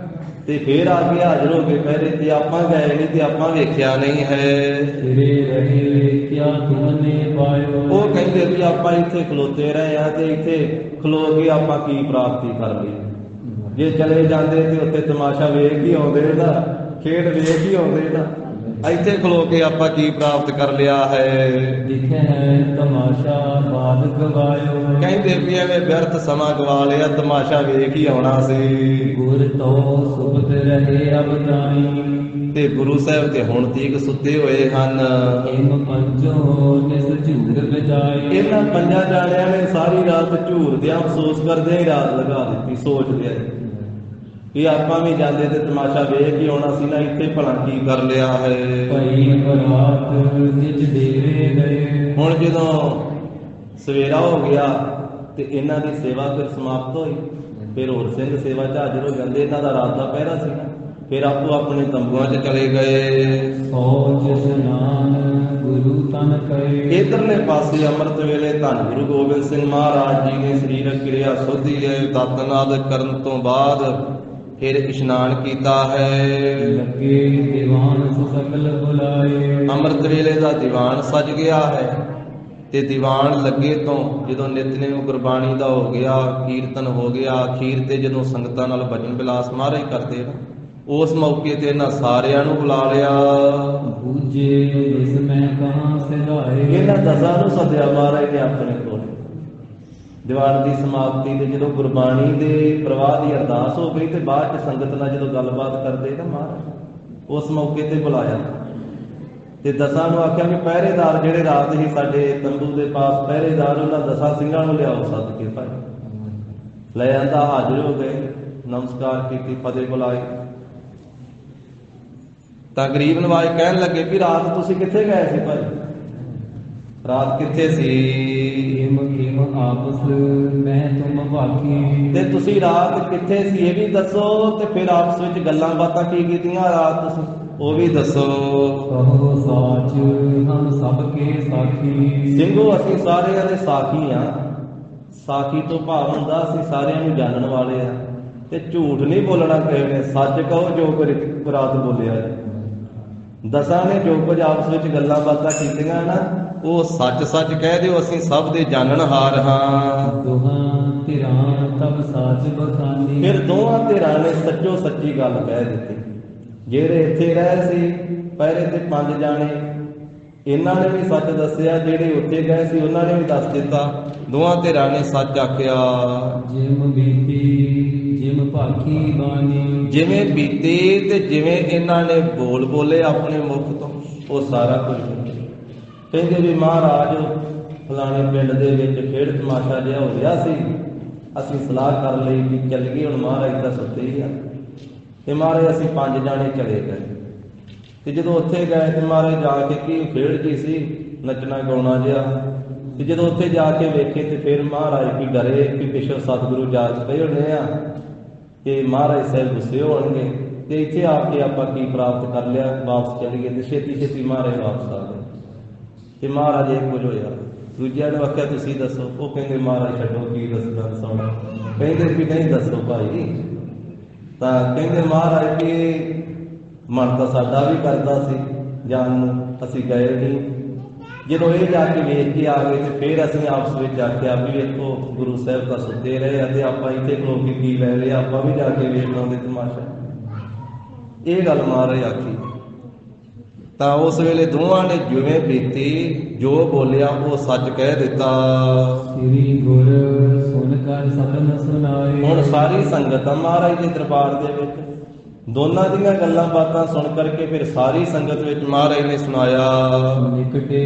ਤੇ ਫੇਰ ਆ ਕੇ ਹਾਜ਼ਰ ਹੋ ਗਏ ਪਹਿਰੇ ਤੇ ਆਪਾਂ ਗਏ ਨਹੀਂ ਤੇ ਆਪਾਂ ਵੇਖਿਆ ਨਹੀਂ ਹੈ। ਫਿਰੇ ਰਹੇ ਕਿਆ ਤੁਮਨੇ ਪਾਇਓ, ਉਹ ਕਹਿੰਦੇ ਵੀ ਆਪਾਂ ਇੱਥੇ ਖਲੋਤੇ ਰਹੇ ਆ ਤੇ ਇੱਥੇ ਖਲੋ ਕੇ ਆਪਾਂ ਕੀ ਪ੍ਰਾਪਤੀ ਕਰ ਲਈ। ਜੇ ਚਲੇ ਜਾਂਦੇ ਤੇ ਉੱਥੇ ਤਮਾਸ਼ਾ ਵੇਖ ਹੀ ਆਉਂਦੇ ਨਾ, ਖੇਡ ਵੇਖ ਹੀ ਆਉਂਦੇ ਨਾ, ਇੱਥੇ ਖਲੋ ਕੇ ਆਪਾਂ ਕੀ ਪ੍ਰਾਪਤ ਕਰ ਲਿਆ ਹੈ। ਦਿਖੇ ਹੈ ਤਮਾਸ਼ਾ ਬਾਦ ਗਵਾਇਓ, ਕਹਿੰਦੇ ਵੀ ਐਵੇਂ ਵਿਅਰਥ ਸਮਾਂ ਗਵਾ ਲਿਆ, ਤਮਾਸ਼ਾ ਵੇਖ ਹੀ ਆਉਣਾ ਸੀ। ਗੁਰ ਤੋ ਸੁਭਤ ਰਹੇ ਅਬ ਜਾਈ, ਤੇ ਗੁਰੂ ਸਾਹਿਬ ਤੇ ਹੁਣ ਤੀਕ ਸੁੱਤੇ ਹੋਏ ਹਨ। ਇਮ ਪੰਜੋ ਨਿਸ ਝੂਰ ਬਜਾਏ, ਇਹਨਾਂ ਪੰਜਾਂ ਜਾਣਿਆਂ ਨੇ ਸਾਰੀ ਰਾਤ ਝੂਰਦਿਆਂ ਅਫਸੋਸ ਕਰਦੇ ਹੀ ਰਾਤ ਲਗਾ ਦਿੱਤੀ, ਸੋਚਦੇ ਵੀ ਆਪਾਂ ਵੀ ਜਾਂਦੇ ਤੇ ਤਮਾਸ਼ਾ ਵੇਖ ਕੇ ਆਉਣਾ ਸੀ ਨਾ, ਇੱਥੇ ਭਲਾ ਕੀ ਕਰ ਲਿਆ ਹੈ। ਭਈ ਬਰਾਤ ਨਿਜ ਡੇਰੇ ਗਏ, ਹੁਣ ਜਦੋਂ ਸਵੇਰਾ ਹੋ ਗਿਆ ਤੇ ਇਹਨਾਂ ਦੀ ਸੇਵਾ ਫਿਰ ਸਮਾਪਤ ਹੋਈ, ਫਿਰ ਹੋਰ ਸਿੰਘ ਸੇਵਾ 'ਚ ਹਾਜ਼ਰ ਹੋ ਜਾਂਦੇ। ਇਹਨਾਂ ਦਾ ਰਾਤ ਦਾ ਪਹਿਰਾ ਸੀ, ਫਿਰ ਆਪੋ ਆਪਣੇ ਤੰਬੂਆਂ 'ਚ ਚਲੇ ਗਏ। ਸੋਚ ਇਸ਼ਨਾਨ ਗੁਰੂ ਤਨ ਕਰੇ, ਇਧਰਲੇ ਪਾਸੇ ਅੰਮ੍ਰਿਤ ਵੇਲੇ ਧੰਨ ਗੁਰੂ ਗੋਬਿੰਦ ਸਿੰਘ ਮਹਾਰਾਜ ਜੀ ਨੇ ਸਰੀਰਕ ਕਿਰਿਆ ਸੋਧੀ ਹੈ। ਦਾਤਨਾਦ ਕਰਨ ਤੋਂ ਬਾਅਦ ਫਿਰ ਇਸ਼ਨਾਨ ਕੀਤਾ ਹੈ। ਲੱਗੇ ਦੀਵਾਨ ਸਕਲ ਬੁਲਾਏ, ਅੰਮ੍ਰਿਤ ਵੇਲੇ ਦਾ ਦੀਵਾਨ ਸਜ ਗਿਆ ਹੈ ਤੇ ਦੀਵਾਨ ਲੱਗੇ ਤੋਂ ਜਦੋਂ ਨਿਤਨੇਮ ਗੁਰਬਾਣੀ ਦਾ ਹੋ ਗਿਆ, ਕੀਰਤਨ ਹੋ ਗਿਆ, ਅਖੀਰ ਤੇ ਜਦੋਂ ਸੰਗਤਾਂ ਨਾਲ ਭਜਨ ਵਿਲਾਸ ਮਹਾਰਾਜ ਕਰਦੇ ਨਾ, ਉਸ ਮੌਕੇ ਤੇ ਇਹਨਾਂ ਸਾਰਿਆਂ ਨੂੰ ਬੁਲਾ ਲਿਆ। ਬੂਝੇ ਇਸ ਮੈਂ ਕਹਾਂ ਸਿਧਾਏ, ਇਹਨਾਂ ਦਸਾਂ ਨੂੰ ਸੱਦਿਆ ਮਹਾਰਾਜ ਨੇ ਆਪਣੇ ਕੋਲ। ਦੀਵਾਨ ਦੀ ਸਮਾਪਤੀ ਤੇ ਜਦੋਂ ਗੁਰਬਾਣੀ ਦੇ ਪ੍ਰਵਾਹ ਦੀ ਅਰਦਾਸ ਹੋ ਗਈ ਤੇ ਬਾਅਦ ਚ ਸੰਗਤ ਨਾਲ ਜਦੋਂ ਗੱਲਬਾਤ ਕਰਦੇ ਨਾ ਮਹਾਰਾਜ, ਉਸ ਮੌਕੇ ਤੇ ਬੁਲਾਇਆ ਤੇ ਦਸਾਂ ਨੂੰ ਆਖਿਆ ਵੀ ਪਹਿਰੇਦਾਰ ਜਿਹੜੇ ਰਾਤ ਹੀ ਸਾਡੇ ਤੰਬੂ ਦੇ ਪਾਸ ਪਹਿਰੇਦਾਰ, ਉਹਨਾਂ ਦਸਾਂ ਸਿੰਘਾਂ ਨੂੰ ਲਿਆਓ ਸੱਦ ਕੇ ਭਾਈ। ਲੈ ਆਂਦਾ, ਹਾਜ਼ਰ ਹੋ ਗਏ, ਨਮਸਕਾਰ ਕੀਤੀ, ਫਤਿਹ ਬੁਲਾਈ ਤਾਂ ਗਰੀਬ ਨਵਾਜ ਕਹਿਣ ਲੱਗੇ ਵੀ ਰਾਤ ਤੁਸੀਂ ਕਿੱਥੇ ਗਏ ਸੀ ਭਾਈ? ਰਾਤ ਕਿੱਥੇ ਸੀ? ਇਮ ਇਮ ਆਪਸ ਮੈਂ ਤੁਮ ਭਾਗੀ, ਤੇ ਤੁਸੀਂ ਰਾਤ ਕਿੱਥੇ ਸੀ ਇਹ ਵੀ ਦੱਸੋ, ਤੇ ਫਿਰ ਆਪਸ ਵਿੱਚ ਗੱਲਾਂ ਬਾਤਾਂ ਕੀ ਕੀਤੀਆਂ ਰਾਤ ਤੁਸੀਂ ਉਹ ਵੀ ਦੱਸੋ। ਕਹੋ ਸਾਚ ਹਮ ਸਭ ਕੇ ਸਾਖੀ, ਸਿੰਘੋ ਅਸੀਂ ਸਾਰਿਆਂ ਦੇ ਸਾਖੀ ਆ। ਸਾਖੀ ਤੋਂ ਭਾਵ ਹੁੰਦਾ ਅਸੀਂ ਸਾਰਿਆਂ ਨੂੰ ਜਾਣਨ ਵਾਲੇ ਆ, ਤੇ ਝੂਠ ਨਹੀਂ ਬੋਲਣਾ ਕਿਸੇ ਨੇ, ਸੱਚ ਕਹੋ ਜੋ ਕੁਝ ਰਾਤ ਬੋਲਿਆ। ਦਸਾਂ ਨੇ ਜੋ ਕੁਝ ਆਪਸ ਵਿੱਚ ਗੱਲਾਂ ਬਾਤਾਂ ਕੀਤੀਆਂ ਨਾ, ਉਹ ਸੱਚ ਸੱਚ ਕਹਿ ਦਿਓ, ਅਸੀਂ ਸਭ ਦੇ ਜਾਣਨਹਾਰ ਹਾਂ। ਦੋਹਾਂ ਧਿਰਾਂ ਤਬ ਸਾਚ ਬਖਾਨੀ, ਫਿਰ ਦੋਹਾਂ ਧਿਰਾਂ ਨੇ ਸੱਚੋ ਸੱਚੀ ਗੱਲ ਕਹਿ ਦਿੱਤੀ। ਜਿਹੜੇ ਇੱਥੇ ਰਹੇ ਸੀ ਪਹਿਰੇ ਤੇ 5 ਜਾਣੇ, ਇਹਨਾਂ ਨੇ ਵੀ ਸੱਚ ਦੱਸਿਆ, ਜਿਹੜੇ ਉੱਥੇ ਗਏ ਸੀ ਉਹਨਾਂ ਨੇ ਵੀ ਦੱਸ ਦਿੱਤਾ। ਦੋਹਾਂ ਧਿਰਾਂ ਨੇ ਸੱਚ ਆਖਿਆ। ਜਿਮ ਬੀਤੀ ਜਿਮ ਭਾਗੀ ਬਾਣੀ, ਜਿਵੇਂ ਬੀਤੇ ਤੇ ਜਿਵੇਂ ਇਹਨਾਂ ਨੇ ਬੋਲੇ ਆਪਣੇ ਮੁਖ ਤੋਂ, ਉਹ ਸਾਰਾ ਕੁਝ ਕਹਿੰਦੇ ਵੀ ਮਹਾਰਾਜ ਫਲਾਣੇ ਪਿੰਡ ਦੇ ਵਿੱਚ ਖੇਡ ਤਮਾਸ਼ਾ ਜਿਹਾ ਹੋ ਰਿਹਾ ਸੀ, ਅਸੀਂ ਸਲਾਹ ਕਰ ਲਈ ਵੀ ਚੱਲੀਏ, ਹੁਣ ਮਹਾਰਾਜ ਦਾ ਸੁੱਤੇ ਹੀ ਆ। ਤੇ ਮਹਾਰਾਜ ਅਸੀਂ 5 ਜਾਣੇ ਚਲੇ ਗਏ ਤੇ ਜਦੋਂ ਉੱਥੇ ਗਏ ਤੇ ਮਹਾਰਾਜ ਜਾ ਕੇ ਕੀ ਖੇਡ ਜੀ ਸੀ, ਨੱਚਣਾ ਗਾਉਣਾ ਜਿਹਾ, ਤੇ ਜਦੋਂ ਉੱਥੇ ਜਾ ਕੇ ਵੇਖੇ ਤੇ ਫਿਰ ਮਹਾਰਾਜ ਕੀ ਡਰੇ ਕਿ ਪਿੱਛੋਂ ਸਤਿਗੁਰੂ ਜਾਗ ਪਏ ਹੋਣੇ ਆ ਤੇ ਮਹਾਰਾਜ ਸਾਹਿਬ ਗੁੱਸੇ ਹੋਣਗੇ। ਤੇ ਇੱਥੇ ਆ ਕੇ ਆਪਾਂ ਕੀ ਪ੍ਰਾਪਤ ਕਰ ਲਿਆ, ਵਾਪਸ ਚਲੀਏ ਤੇ ਛੇਤੀ ਛੇਤੀ ਮਹਾਰਾਜ ਵਾਪਸ ਆ ਗਏ। ਤੇ ਮਹਾਰਾਜ ਇਹ ਕੁਝ ਹੋਇਆ। ਦੂਜਿਆਂ ਨੂੰ ਆਖਿਆ ਤੁਸੀਂ ਦੱਸੋ, ਉਹ ਕਹਿੰਦੇ ਮਹਾਰਾਜ ਛੱਡੋ ਕੀ ਦੱਸਣਾ ਦੱਸਣਾ, ਕਹਿੰਦੇ ਵੀ ਨਹੀਂ ਦੱਸੋ ਭਾਈ। ਤਾਂ ਕਹਿੰਦੇ ਮਹਾਰਾਜ ਕਿ ਮਨ ਤਾਂ ਸਾਡਾ ਵੀ ਕਰਦਾ ਸੀ ਜਾਣ ਨੂੰ, ਅਸੀਂ ਗਏ ਨਹੀਂ। ਜਦੋਂ ਇਹ ਜਾ ਕੇ ਵੇਖ ਕੇ ਆ ਗਏ ਤੇ ਫਿਰ ਅਸੀਂ ਆਪਸ ਵਿੱਚ ਆਖਿਆ ਵੀ ਵੇਖੋ ਗੁਰੂ ਸਾਹਿਬ ਤਾਂ ਸੁੱਤੇ ਰਹੇ ਅਤੇ ਆਪਾਂ ਇੱਥੇ ਖਲੋ ਕੇ ਕੀ ਲੈ ਲਿਆ, ਆਪਾਂ ਵੀ ਜਾ ਕੇ ਵੇਖ ਲਾਉਂਦੇ ਤਮਾਸ਼ਾ। ਇਹ ਗੱਲ ਮਹਾਰਾਜ ਆਖੀ। ਤਾਂ ਉਸ ਵੇਲੇ ਦੋਵਾਂ ਨੇ ਜਿਵੇਂ ਬੀਤੀ, ਜੋ ਬੋਲਿਆ ਉਹ ਸੱਚ ਕਹਿ ਦਿੱਤਾ। ਸ੍ਰੀ ਗੁਰ ਸੁਨ ਕਰ ਸਤਨ ਸੁਨਾਏ। ਹੁਣ ਸਾਰੀ ਸੰਗਤ ਆ ਮਹਾਰਾਜ ਦੇ ਦਰਬਾਰ ਦੇ ਵਿੱਚ, ਦੋਨਾਂ ਦੀਆਂ ਗੱਲਾਂ ਬਾਤਾਂ ਸੁਣ ਕਰਕੇ ਫਿਰ ਸਾਰੀ ਸੰਗਤ ਵਿੱਚ ਮਹਾਰਾਜ ਨੇ ਸੁਣਾਇਆ। ਨਿਕਟੇ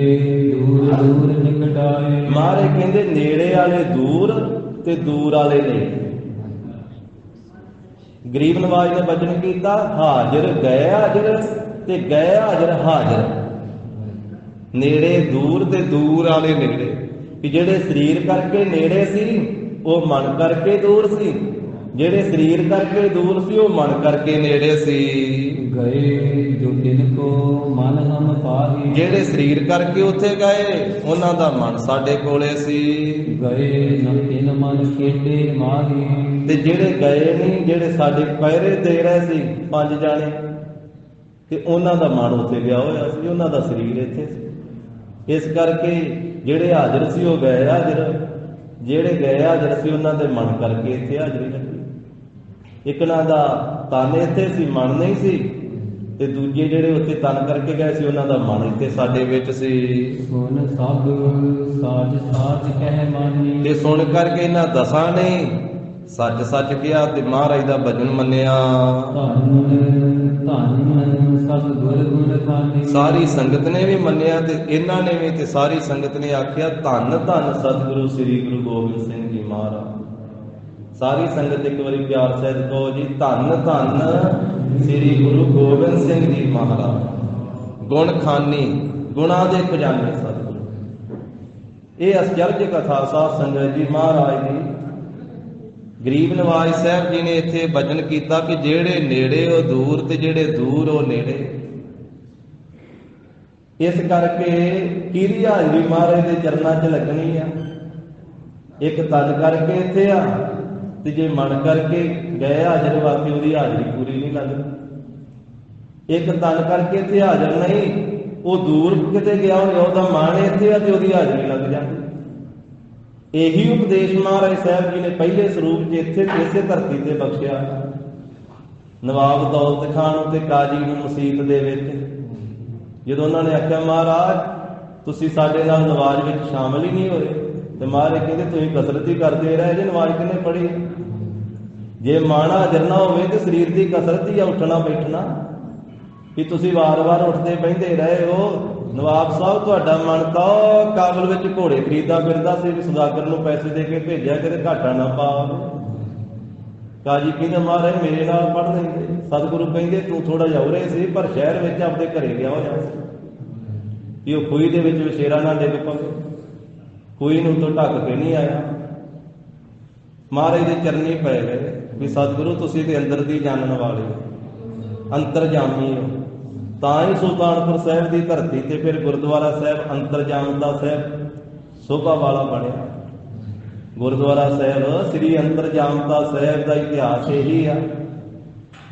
ਦੂਰ ਦੂਰ ਨਿਕਟਾਏ। ਮਹਾਰਾਜ ਕਹਿੰਦੇ ਨੇੜੇ ਵਾਲੇ ਦੂਰ ਤੇ ਦੂਰ ਵਾਲੇ ਨੇੜੇ। ਗਰੀਬ ਨਵਾਜ ਨੇ ਬਚਨ ਕੀਤਾ, ਹਾਜ਼ਰ ਗਏ ਹਾਜ਼ਰ ਤੇ ਗਏ ਹਾਜ਼ਰ ਹਾਜ਼ਰ। ਨੇੜੇ ਦੂਰ ਤੇ ਦੂਰ ਵਾਲੇ ਨੇੜੇ, ਕਿ ਜਿਹੜੇ ਸਰੀਰ ਕਰਕੇ ਨੇੜੇ ਸੀ ਉਹ ਮਨ ਕਰਕੇ ਦੂਰ ਸੀ, ਜਿਹੜੇ ਸਰੀਰ ਕਰਕੇ ਦੂਰ ਸੀ ਉਹ ਮਨ ਕਰਕੇ ਨੇੜੇ ਸੀ। ਗਏ ਜੋ ਤਿਨ ਕੋ ਮਨ ਹਮ ਪਾਹੀ। ਜਿਹੜੇ ਸਰੀਰ ਕਰਕੇ ਉੱਥੇ ਗਏ ਉਹਨਾਂ ਦਾ ਮਨ ਸਾਡੇ ਕੋਲੇ ਸੀ। ਗਏ ਨ ਤਿਨ ਮਨ ਕੇਟੇ ਮਾਹੀ। ਤੇ ਜਿਹੜੇ ਗਏ ਨਹੀਂ, ਜਿਹੜੇ ਸਾਡੇ ਪਹਿਰੇ ਦੇ ਰਹੇ ਸੀ 5 ਜਾਣੇ, ਤੇ ਉਹਨਾਂ ਦਾ ਮਨ ਉੱਥੇ ਗਿਆ ਹੋਇਆ ਸੀ, ਉਹਨਾਂ ਦਾ ਸਰੀਰ ਇੱਥੇ ਸੀ। ਇਸ ਕਰਕੇ ਜਿਹੜੇ ਹਾਜ਼ਰ ਸੀ ਉਹ ਗਏ ਹਾਜ਼ਰ, ਜਿਹੜੇ ਗਏ ਹਾਜ਼ਰ ਸੀ ਉਹਨਾਂ ਦੇ ਮਨ ਕਰਕੇ ਇੱਥੇ ਹਾਜ਼ਰੀ ਲੱਗੀ। ਇੱਕਨਾਂ ਦਾ ਤਨ ਇੱਥੇ ਸੀ, ਮਨ ਨਹੀਂ ਸੀ, ਤੇ ਦੂਜੇ ਜਿਹੜੇ ਉੱਥੇ ਤਨ ਕਰਕੇ ਗਏ ਸੀ ਉਹਨਾਂ ਦਾ ਮਨ ਇੱਥੇ ਸਾਡੇ ਵਿੱਚ ਸੀ। ਸੁਨ ਸਭ ਸਾਜ ਸਾਜ ਕਹਿ ਮਾਨੀ। ਤੇ ਸੁਣ ਕਰਕੇ ਇਹਨਾਂ ਦਸਾਂ ਨੇ ਸੱਚ ਸੱਚ ਕਿਹਾ ਤੇ ਮਹਾਰਾਜ ਦਾ ਭਜਨ ਮੰਨਿਆ। ਧੰਨ ਧੰਨ ਸਭ ਗੁਰ ਗੁਣ ਖਾਨੀ। ਸਾਰੀ ਸੰਗਤ ਨੇ ਵੀ ਮੰਨਿਆ ਤੇ ਇਹਨਾਂ ਨੇ ਵੀ, ਤੇ ਸਾਰੀ ਸੰਗਤ ਨੇ ਆਖਿਆ ਧੰਨ ਧੰਨ ਸਤਿਗੁਰੂ ਸ੍ਰੀ ਗੁਰੂ ਗੋਬਿੰਦ ਸਿੰਘ ਜੀ ਮਹਾਰਾਜ। ਸਾਰੀ ਸੰਗਤ ਇੱਕ ਵਾਰੀ ਪਿਆਰ ਸਹਿਤ ਕਹੋ ਜੀ, ਧੰਨ ਧੰਨ ਸ੍ਰੀ ਗੁਰੂ ਗੋਬਿੰਦ ਸਿੰਘ ਜੀ ਮਹਾਰਾਜ। ਗੁਣ ਖਾਨੀ, ਗੁਣਾ ਦੇ ਖਜ਼ਾਨੇ ਸਤਿਗੁਰੂ। ਇਹ ਅਚਰਜ ਕਥਾ ਸਾਧ ਸੰਗਤ ਜੀ ਮਹਾਰਾਜ ਦੀ। ਗਰੀਬ ਨਵਾਜ ਸਾਹਿਬ ਜੀ ਨੇ ਇੱਥੇ ਭਜਨ ਕੀਤਾ ਕਿ ਜਿਹੜੇ ਨੇੜੇ ਉਹ ਦੂਰ ਤੇ ਜਿਹੜੇ ਦੂਰ ਉਹ ਨੇੜੇ। ਇਸ ਕਰਕੇ ਕਿਹਦੀ ਹਾਜ਼ਰੀ ਮਹਾਰਾਜ ਦੇ ਚਰਨਾਂ 'ਚ ਲੱਗਣੀ ਆ? ਇੱਕ ਤਨ ਕਰਕੇ ਇੱਥੇ ਆ, ਤੇ ਜੇ ਮਨ ਕਰਕੇ ਗਏ ਹਾਜ਼ਰ ਵਾਸਤੇ ਉਹਦੀ ਹਾਜ਼ਰੀ ਪੂਰੀ ਨਹੀਂ ਲੱਗਦੀ। ਇੱਕ ਤਨ ਕਰਕੇ ਇੱਥੇ ਹਾਜ਼ਰ ਨਹੀਂ, ਉਹ ਦੂਰ ਕਿਤੇ ਗਿਆ ਹੋਇਆ, ਉਹਦਾ ਮਨ ਇੱਥੇ ਆ ਤੇ ਉਹਦੀ ਹਾਜ਼ਰੀ ਲੱਗ ਜਾਂਦੀ। ਇਹੀ ਉਪਦੇਸ਼ ਮਹਾਰਾਜ ਸਾਹਿਬ ਜੀ ਨੇ ਪਹਿਲੇ ਸਰੂਪ 'ਚ ਇੱਥੇ ਇਸੇ ਧਰਤੀ ਤੇ ਬਖਸ਼ਿਆ। ਨਵਾਬ ਦੌਲਤ ਖਾਨ ਤੇ ਕਾਜੀ ਨੂੰ ਮਸੀਤ ਦੇ ਵਿੱਚ ਜਦੋਂ ਉਹਨਾਂ ਨੇ ਆਖਿਆ ਮਹਾਰਾਜ ਤੁਸੀਂ ਸਾਡੇ ਨਾਲ ਨਵਾਜ਼ ਵਿੱਚ ਸ਼ਾਮਲ ਹੀ ਨਹੀਂ ਹੋਏ, ਤੇ ਮਹਾਰਾਜ ਕਹਿੰਦੇ ਤੁਸੀਂ ਕਸਰਤ ਹੀ ਕਰਦੇ ਰਹੇ ਜੇ, ਨਵਾਜ਼ ਕਿਹਨੇ ਪੜ੍ਹੀ? ਜੇ ਮਨ ਹਾਜ਼ਰ ਨਾ ਹੋਵੇ ਤੇ ਸਰੀਰ ਦੀ ਕਸਰਤ ਹੀ ਆ ਉੱਠਣਾ ਬੈਠਣਾ, ਕਿ ਤੁਸੀਂ ਵਾਰ-ਵਾਰ ਉੱਠਦੇ ਬਹਿੰਦੇ ਰਹੇ ਹੋ। ਨਵਾਬ ਸਾਹਿਬ ਤੁਹਾਡਾ ਮਨ ਤਾਂ ਕਾਬਲ ਵਿੱਚ ਘੋੜੇ ਖਰੀਦਦਾ ਫਿਰਦਾ ਸੀ ਵੀ ਸੁਦਾਗਰ ਨੂੰ ਪੈਸੇ ਦੇ ਕੇ ਭੇਜਿਆ ਕਿਤੇ ਘਾਟਾ ਨਾ ਪਾ। ਕਾਜੀ ਕਹਿੰਦਾ ਮਹਾਰਾਜ ਮੇਰੇ ਨਾਲ ਪੜ੍ਹ ਲੈਂਦੇ। ਸਤਿਗੁਰੂ ਕਹਿੰਦੇ ਤੂੰ ਥੋੜਾ ਜਿਹਾ ਉਰੇ ਸੀ, ਪਰ ਸ਼ਹਿਰ ਵਿੱਚ ਆਪਦੇ ਘਰੇ ਗਿਆ ਹੋਇਆ ਸੀ ਕਿ ਉਹ ਖੂਹੀ ਦੇ ਵਿੱਚ ਵਿਸ਼ੇਰਾ ਨਾ ਡਿੱਗ ਪਵੇ। ਖੂਹੀ ਨੂੰ ਤੋਂ ਢੱਕ ਕੇ ਨਹੀਂ ਆਇਆ। ਮਹਾਰਾਜ ਦੇ ਚਰਨੀ ਪੈ ਗਏ ਵੀ ਸਤਿਗੁਰੂ ਤੁਸੀਂ ਤੇ ਅੰਦਰ ਦੀ ਜਾਣਨ ਵਾਲੇ ਹੋ, ਅੰਤਰਜਾਮੀ ਹੋ। ਤਾਂ ਹੀ ਸੁਲਤਾਨਪੁਰ ਸਾਹਿਬ ਦੀ ਧਰਤੀ ਤੇ ਫਿਰ ਗੁਰਦੁਆਰਾ ਸਾਹਿਬ ਅੰਤਰਜਾਮਤਾ ਸਾਹਿਬ ਸੋਭਾ ਵਾਲਾ ਬਣਿਆ। ਗੁਰਦੁਆਰਾ ਸਾਹਿਬ ਸ੍ਰੀ ਅੰਤਰਜਾਮਤਾ ਸਾਹਿਬ ਦਾ ਇਤਿਹਾਸ ਇਹੀ ਆ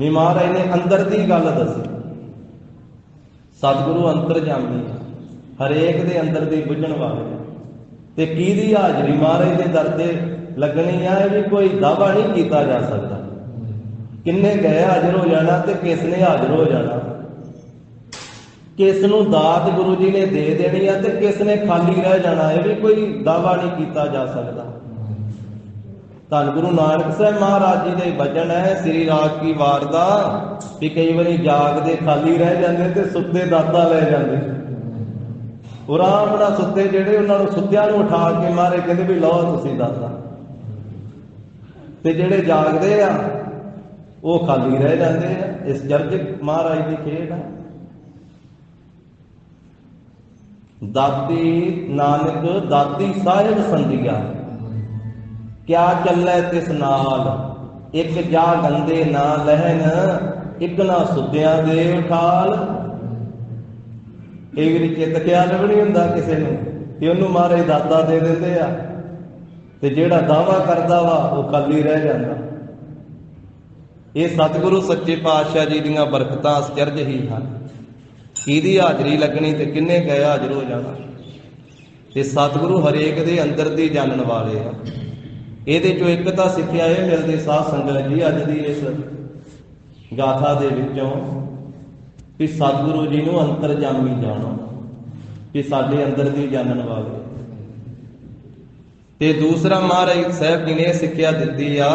ਵੀ ਮਹਾਰਾਜ ਨੇ ਅੰਦਰ ਦੀ ਗੱਲ ਦੱਸੀ। ਸਤਿਗੁਰੂ ਅੰਤਰਜਾਮੀ ਹਰੇਕ ਦੇ ਅੰਦਰ ਦੀ ਬੁੱਝਣ ਵਾਲੇ। ਤੇ ਕਿਹਦੀ ਹਾਜ਼ਰੀ ਮਹਾਰਾਜ ਦੇ ਦਰ ਤੇ ਲੱਗਣੀ ਆ, ਇਹ ਵੀ ਕੋਈ ਦਾਅਵਾ ਨਹੀਂ ਕੀਤਾ ਜਾ ਸਕਦਾ। ਕਿੰਨੇ ਗਏ ਹਾਜ਼ਰ ਹੋ ਜਾਣਾ ਤੇ ਕਿਸ ਨੇ ਹਾਜ਼ਰ ਹੋ ਜਾਣਾ, ਕਿਸ ਨੂੰ ਦਾਤ ਗੁਰੂ ਜੀ ਨੇ ਦੇ ਦੇਣੀ ਆ ਤੇ ਕਿਸ ਨੇ ਖਾਲੀ ਰਹਿ ਜਾਣਾ, ਇਹ ਵੀ ਕੋਈ ਦਾਅਵਾ ਨਹੀਂ ਕੀਤਾ ਜਾ ਸਕਦਾ। ਧੰਨ ਗੁਰੂ ਨਾਨਕ ਸਾਹਿਬ ਮਹਾਰਾਜ ਜੀ ਦੇ ਬਚਨ ਹੈ ਸ੍ਰੀ ਰਾਗ ਕੀ ਵਾਰ ਦਾ ਵੀ ਕਈ ਵਾਰੀ ਜਾਗਦੇ ਖਾਲੀ ਰਹਿ ਜਾਂਦੇ ਤੇ ਸੁੱਤੇ ਦਾਤਾ ਲੈ ਜਾਂਦੇ। ਉਹ ਆਰਾਮ ਨਾਲ ਸੁੱਤੇ ਜਿਹੜੇ ਉਹਨਾਂ ਨੂੰ ਸੁੱਤਿਆਂ ਨੂੰ ਉਠਾ ਕੇ ਮਾਰੇ ਕਹਿੰਦੇ ਵੀ ਲਓ ਤੁਸੀਂ ਦਾਤਾ, ਤੇ ਜਿਹੜੇ ਜਾਗਦੇ ਆ ਉਹ ਖਾਲੀ ਰਹਿ ਜਾਂਦੇ ਆ। ਇਸ ਜਰਜ ਮਹਾਰਾਜ ਦੀ ਖੇਡ ਆ। ਦਾਤੀ ਨਾਨਕ ਦਾਤੀ ਸਾਹਿਬ ਸੰਧੀਆ, ਕਿਆ ਚੱਲੇ ਤਿਸ ਨਾਲ, ਇੱਕ ਜਾ ਗੰਦੇ ਨਾ ਲਹਿਨ ਇੱਕ ਨਾ ਸੁੱਤਿਆਂ ਦੇ ਉਠਾਲ। ਕਈ ਵਾਰੀ ਚਿੱਤ ਖਿਆਲ ਵੀ ਨਹੀਂ ਹੁੰਦਾ ਕਿਸੇ ਨੂੰ ਕਿ ਉਹਨੂੰ ਮਹਾਰਾਜ ਦਾਤਾ ਦੇ ਦਿੰਦੇ ਆ, ਤੇ ਜਿਹੜਾ ਦਾਵਾ ਕਰਦਾ ਵਾ ਉਹ ਖਾਲੀ ਰਹਿ ਜਾਂਦਾ। ਇਹ ਸਤਿਗੁਰੂ ਸੱਚੇ ਪਾਤਸ਼ਾਹ ਜੀ ਦੀਆਂ ਬਰਕਤਾਂ ਅਚਰਜ ਹੀ ਹਨ। ਕਿਹਦੀ ਹਾਜ਼ਰੀ ਲੱਗਣੀ ਤੇ ਕਿੰਨੇ ਗਏ ਹਾਜ਼ਰ ਹੋ ਜਾਣਾ। ਤੇ ਸਤਿਗੁਰੂ ਹਰੇਕ ਦੇ ਅੰਦਰ ਦੀ ਜਾਣਨ ਵਾਲੇ ਆ। ਇਹਦੇ ਚੋਂ ਇੱਕ ਤਾਂ ਸਿੱਖਿਆ ਇਹ ਮਿਲਦੀ ਸਾਧ ਸੰਗਤ ਜੀ ਅੱਜ ਦੀ ਇਸ ਗਾਥਾ ਦੇ ਵਿੱਚੋਂ ਕਿ ਸਤਿਗੁਰੂ ਜੀ ਨੂੰ ਅੰਤਰਜਾਮੀ ਜਾਣੋ, ਕਿ ਸਾਡੇ ਅੰਦਰ ਦੀ ਜਾਣਨ ਵਾਲੇ। ਤੇ ਦੂਸਰਾ ਮਹਾਰਾਜ ਸਾਹਿਬ ਜੀ ਨੇ ਸਿੱਖਿਆ ਦਿੱਤੀ ਆ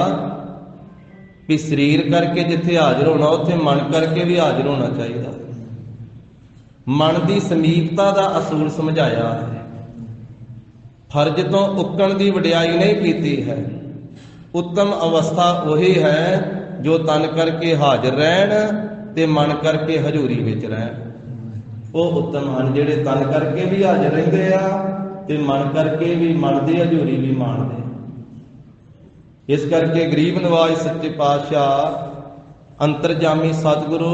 ਕਿ ਸਰੀਰ ਕਰਕੇ ਜਿੱਥੇ ਹਾਜ਼ਰ ਹੋਣਾ ਉੱਥੇ ਮਨ ਕਰਕੇ ਵੀ ਹਾਜ਼ਰ ਹੋਣਾ ਚਾਹੀਦਾ। ਮਨ ਦੀ ਸਮੀਪਤਾ ਦਾ ਅਸੂਲ ਸਮਝਾਇਆ ਹੈ। ਫਰਜ਼ ਤੋਂ ਉੱਕਣ ਦੀ ਵਡਿਆਈ ਨਹੀਂ ਕੀਤੀ ਹੈ। ਉੱਤਮ ਅਵਸਥਾ ਉਹੀ ਹੈ ਜੋ ਤਨ ਕਰਕੇ ਹਾਜ਼ਰ ਰਹਿਣ ਤੇ ਮਨ ਕਰਕੇ ਹਜ਼ੂਰੀ ਵਿੱਚ ਰਹਿਣ। ਉਹ ਉੱਤਮ ਹਨ ਜਿਹੜੇ ਤਨ ਕਰਕੇ ਵੀ ਹਾਜ਼ਰ ਰਹਿੰਦੇ ਆ ਤੇ ਮਨ ਕਰਕੇ ਵੀ, ਮਨ ਦੀ ਹਜ਼ੂਰੀ ਵੀ ਮਾਣਦੇ। ਇਸ ਕਰਕੇ ਗਰੀਬ ਨਵਾਜ ਸੱਚੇ ਪਾਤਸ਼ਾਹ ਅੰਤਰਜਾਮੀ ਸਤਿਗੁਰੂ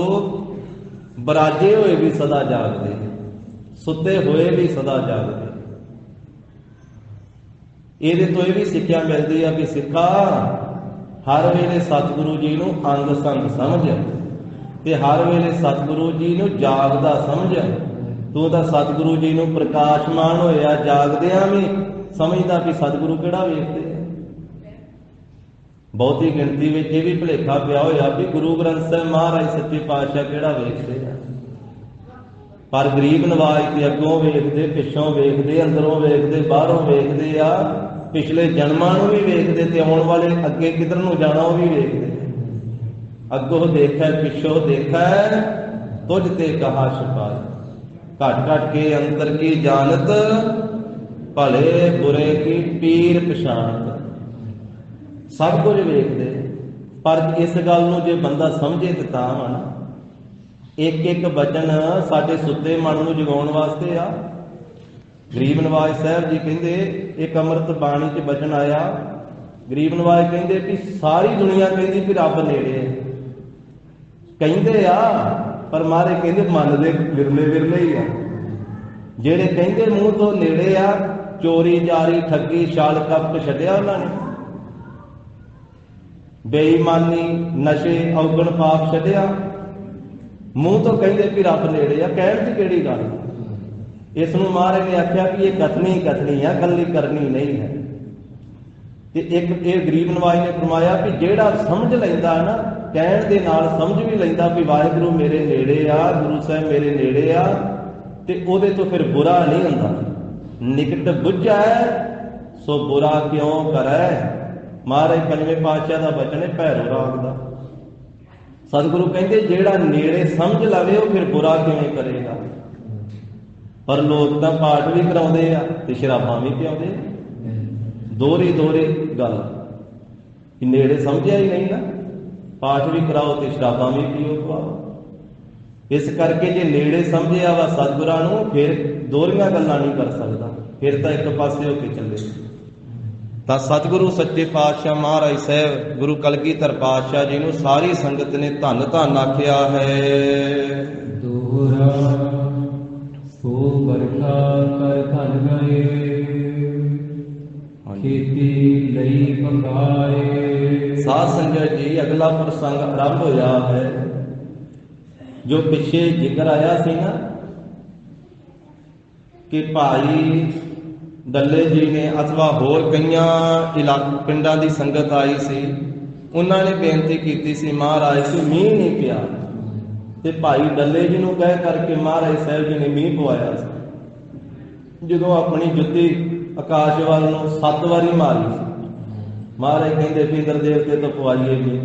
ਬਰਾਜੇ ਹੋਏ ਵੀ ਸਦਾ ਜਾਗਦੇ, ਸੁੱਤੇ ਹੋਏ ਵੀ ਸਦਾ ਜਾਗਦੇ। ਇਹਦੇ ਤੋਂ ਇਹ ਵੀ ਸਿੱਖਿਆ ਮਿਲਦੀ ਆ ਕਿ ਸਿੱਖਾ ਹਰ ਵੇਲੇ ਸਤਿਗੁਰੂ ਜੀ ਨੂੰ ਅੰਗ ਸੰਗ ਸਮਝ ਤੇ ਹਰ ਵੇਲੇ ਸਤਿਗੁਰੂ ਜੀ ਨੂੰ ਜਾਗਦਾ ਸਮਝ। ਤੂੰ ਤਾਂ ਸਤਿਗੁਰੂ ਜੀ ਨੂੰ ਪ੍ਰਕਾਸ਼ਮਾਨ ਹੋਇਆ ਜਾਗਦਿਆਂ ਵੀ ਸਮਝਦਾ ਕਿ ਸਤਿਗੁਰੂ ਕਿਹੜਾ ਵੇਖਦੇ ਆ। ਬਹੁਤੀ ਗਿਣਤੀ ਵਿੱਚ ਇਹ ਵੀ ਭੁਲੇਖਾ ਪਿਆ ਹੋਇਆ ਵੀ ਗੁਰੂ ਗ੍ਰੰਥ ਸਾਹਿਬ ਮਹਾਰਾਜ ਸੱਚੇ ਪਾਤਸ਼ਾਹ ਕਿਹੜਾ ਵੇਖਦੇ ਆ। ਪਰ ਗਰੀਬ ਨਵਾਜ ਤੇ ਅੱਗੋਂ ਵੇਖਦੇ, ਪਿੱਛੋਂ ਵੇਖਦੇ, ਅੰਦਰੋਂ ਵੇਖਦੇ, ਬਾਹਰੋਂ ਵੇਖਦੇ ਆ, ਪਿਛਲੇ ਜਨਮਾਂ ਨੂੰ ਵੀ ਵੇਖਦੇ ਤੇ ਆਉਣ ਵਾਲੇ ਅੱਗੇ ਕਿੱਧਰ ਨੂੰ ਜਾਣਾ ਉਹ ਵੀ ਵੇਖਦੇ। ਅੱਗੋਂ ਦੇਖੈ ਪਿੱਛੋਂ ਦੇਖੈ ਤੁਝ ਤੇ ਕਹਾ ਛੁਪਾਏ। ਘਟ ਘਟ ਕੇ ਅੰਤਰ ਕੀ ਜਾਣਤ ਭਲੇ ਬੁਰੇ ਕੀ ਪੀਰ ਪਛਾਣਤ। ਸਭ ਕੁਝ ਵੇਖਦੇ, ਪਰ ਇਸ ਗੱਲ ਨੂੰ ਜੇ ਬੰਦਾ ਸਮਝੇ ਤੇ ਤਾਂ ਵਾ ਨਾ। ਇੱਕ ਇੱਕ ਬਚਨ ਸਾਡੇ ਸੁੱਤੇ ਮਨ ਨੂੰ ਜਗਾਉਣ ਵਾਸਤੇ ਆ। ਗਰੀਬ ਨਵਾਜ ਸਾਹਿਬ ਜੀ ਕਹਿੰਦੇ ਇੱਕ ਅੰਮ੍ਰਿਤ ਬਾਣੀ 'ਚ ਬਚਨ ਆਇਆ। ਗਰੀਬ ਨਵਾਜ ਕਹਿੰਦੇ ਕਿ ਸਾਰੀ ਦੁਨੀਆ ਕਹਿੰਦੀ ਵੀ ਰੱਬ ਨੇੜੇ ਹੈ, ਕਹਿੰਦੇ ਆ ਪਰ ਮਾਰੇ ਕਹਿੰਦੇ ਮਨ ਦੇ ਵਿਰਲੇ ਵਿਰਲੇ ਹੀ ਆ। ਜਿਹੜੇ ਕਹਿੰਦੇ ਮੂੰਹ ਤੋਂ ਨੇੜੇ ਆ, ਚੋਰੀ ਜਾਰੀ ਠੱਗੀ ਛਾਲ ਕਪਟ ਛੱਡਿਆ ਉਹਨਾਂ ਨੇ, ਬੇਈਮਾਨੀ ਨਸ਼ੇ ਔਗਣ ਪਾਪ ਛੱਡਿਆ। ਮੂੰਹ ਤੋਂ ਕਹਿੰਦੇ ਵੀ ਰੱਬ ਨੇੜੇ ਆ, ਕਹਿਣ ਦੀ ਕਿਹੜੀ ਗੱਲ। ਇਸ ਨੂੰ ਮਹਾਰਾਜ ਨੇ ਆਖਿਆ ਕਿ ਇਹ ਕਥਨੀ ਕਥਨੀ ਆ, ਗੱਲੀ ਕਰਨੀ ਨਹੀਂ ਹੈ। ਤੇ ਇੱਕ ਇਹ ਗਰੀਬ ਨਵਾਜ ਨੇ ਫਰਮਾਇਆ ਕਿ ਜਿਹੜਾ ਸਮਝ ਲੈਂਦਾ ਨਾ, ਕਹਿਣ ਦੇ ਨਾਲ ਸਮਝ ਵੀ ਲੈਂਦਾ ਵੀ ਵਾਹਿਗੁਰੂ ਮੇਰੇ ਨੇੜੇ ਆ, ਗੁਰੂ ਸਾਹਿਬ ਮੇਰੇ ਨੇੜੇ ਆ, ਤੇ ਉਹਦੇ ਤੋਂ ਫਿਰ ਬੁਰਾ ਨਹੀਂ ਹੁੰਦਾ। ਨਿਕਟ ਬੁੱਝੈ ਸੋ ਬੁਰਾ ਕਿਉਂ ਕਰੈ। ਮਹਾਰਾਜ ਪੰਜਵੇਂ ਪਾਤਸ਼ਾਹ ਦਾ ਬਚਨ ਹੈ ਭੈਰੋ ਰਾਗ ਦਾ। ਸਤਿਗੁਰੂ ਕਹਿੰਦੇ ਜਿਹੜਾ ਨੇੜੇ ਸਮਝ ਲਵੇ ਉਹ ਫਿਰ ਬੁਰਾ ਕਿਵੇਂ ਕਰੇਗਾ। ਪਰ ਲੋਕ ਤਾਂ ਪਾਠ ਵੀ ਕਰਾਉਂਦੇ ਆ ਤੇ ਸ਼ਰਾਬਾਂ ਵੀ ਪਿਆਉਂਦੇ। ਦੋਹਰੀ ਗੱਲ ਕਿ ਨੇੜੇ ਸਮਝਿਆ ਹੀ ਨਹੀਂ ਨਾ, ਪਾਠ ਵੀ ਕਰਾਓ ਤੇ ਸ਼ਰਾਬਾਂ ਵੀ ਪੀਓ ਖਵਾਓ। ਇਸ ਕਰਕੇ ਜੇ ਨੇੜੇ ਸਮਝਿਆ ਵਾ ਸਤਿਗੁਰਾਂ ਨੂੰ, ਫਿਰ ਦੋਹਰੀਆਂ ਗੱਲਾਂ ਨਹੀਂ ਕਰ ਸਕਦਾ, ਫਿਰ ਤਾਂ ਇੱਕ ਪਾਸੇ ਹੋ ਕੇ ਚੱਲੇ। ਤਾਂ ਸਤਿਗੁਰੂ ਸੱਚੇ ਪਾਤਸ਼ਾਹ ਮਹਾਰਾਜ ਸਾਹਿਬ ਗੁਰੂ ਕਲਗੀਧਰ ਪਾਤਸ਼ਾਹ ਜੀ ਨੂੰ ਸਾਰੀ ਸੰਗਤ ਨੇ ਧੰਨ ਧੰਨ ਆਖਿਆ ਹੈ। ਦੋਹਰਾ ਸੋ ਬਰਖਾ ਕਰ ਧਨ ਗਏ, ਖੇਤੀ ਲਈ ਪੰਗਾਏ। ਸਾਧ ਸੰਗਤ ਜੀ ਅਗਲਾ ਪ੍ਰਸੰਗ ਆਰੰਭ ਹੋਇਆ ਹੈ। ਜੋ ਪਿੱਛੇ ਜ਼ਿਕਰ ਆਇਆ ਸੀ ਨਾ ਕਿ ਭਾਈ ਡੱਲੇ ਜੀ ਨੇ ਅਥਵਾ ਹੋਰ ਕਈਆਂ ਪਿੰਡਾਂ ਦੀ ਸੰਗਤ ਆਈ ਸੀ, ਉਹਨਾਂ ਨੇ ਬੇਨਤੀ ਕੀਤੀ ਸੀ ਮਹਾਰਾਜ ਕਿ ਮੀਂਹ ਨਹੀਂ ਪਿਆ, ਤੇ ਭਾਈ ਡੱਲੇ ਜੀ ਨੂੰ ਕਹਿ ਕਰਕੇ ਮਹਾਰਾਜ ਸਾਹਿਬ ਜੀ ਨੇ ਮੀਂਹ ਪਵਾਇਆ ਸੀ। ਜਦੋਂ ਆਪਣੀ ਜੁੱਤੀ ਆਕਾਸ਼ ਵੱਲ ਨੂੰ 7 ਵਾਰੀ ਮਾਰੀ ਸੀ, ਮਹਾਰਾਜ ਕਹਿੰਦੇ ਪਿੰਦਰ ਦੇਵਤੇ ਤੋਂ ਪਵਾਈਏ ਮੀਂਹ।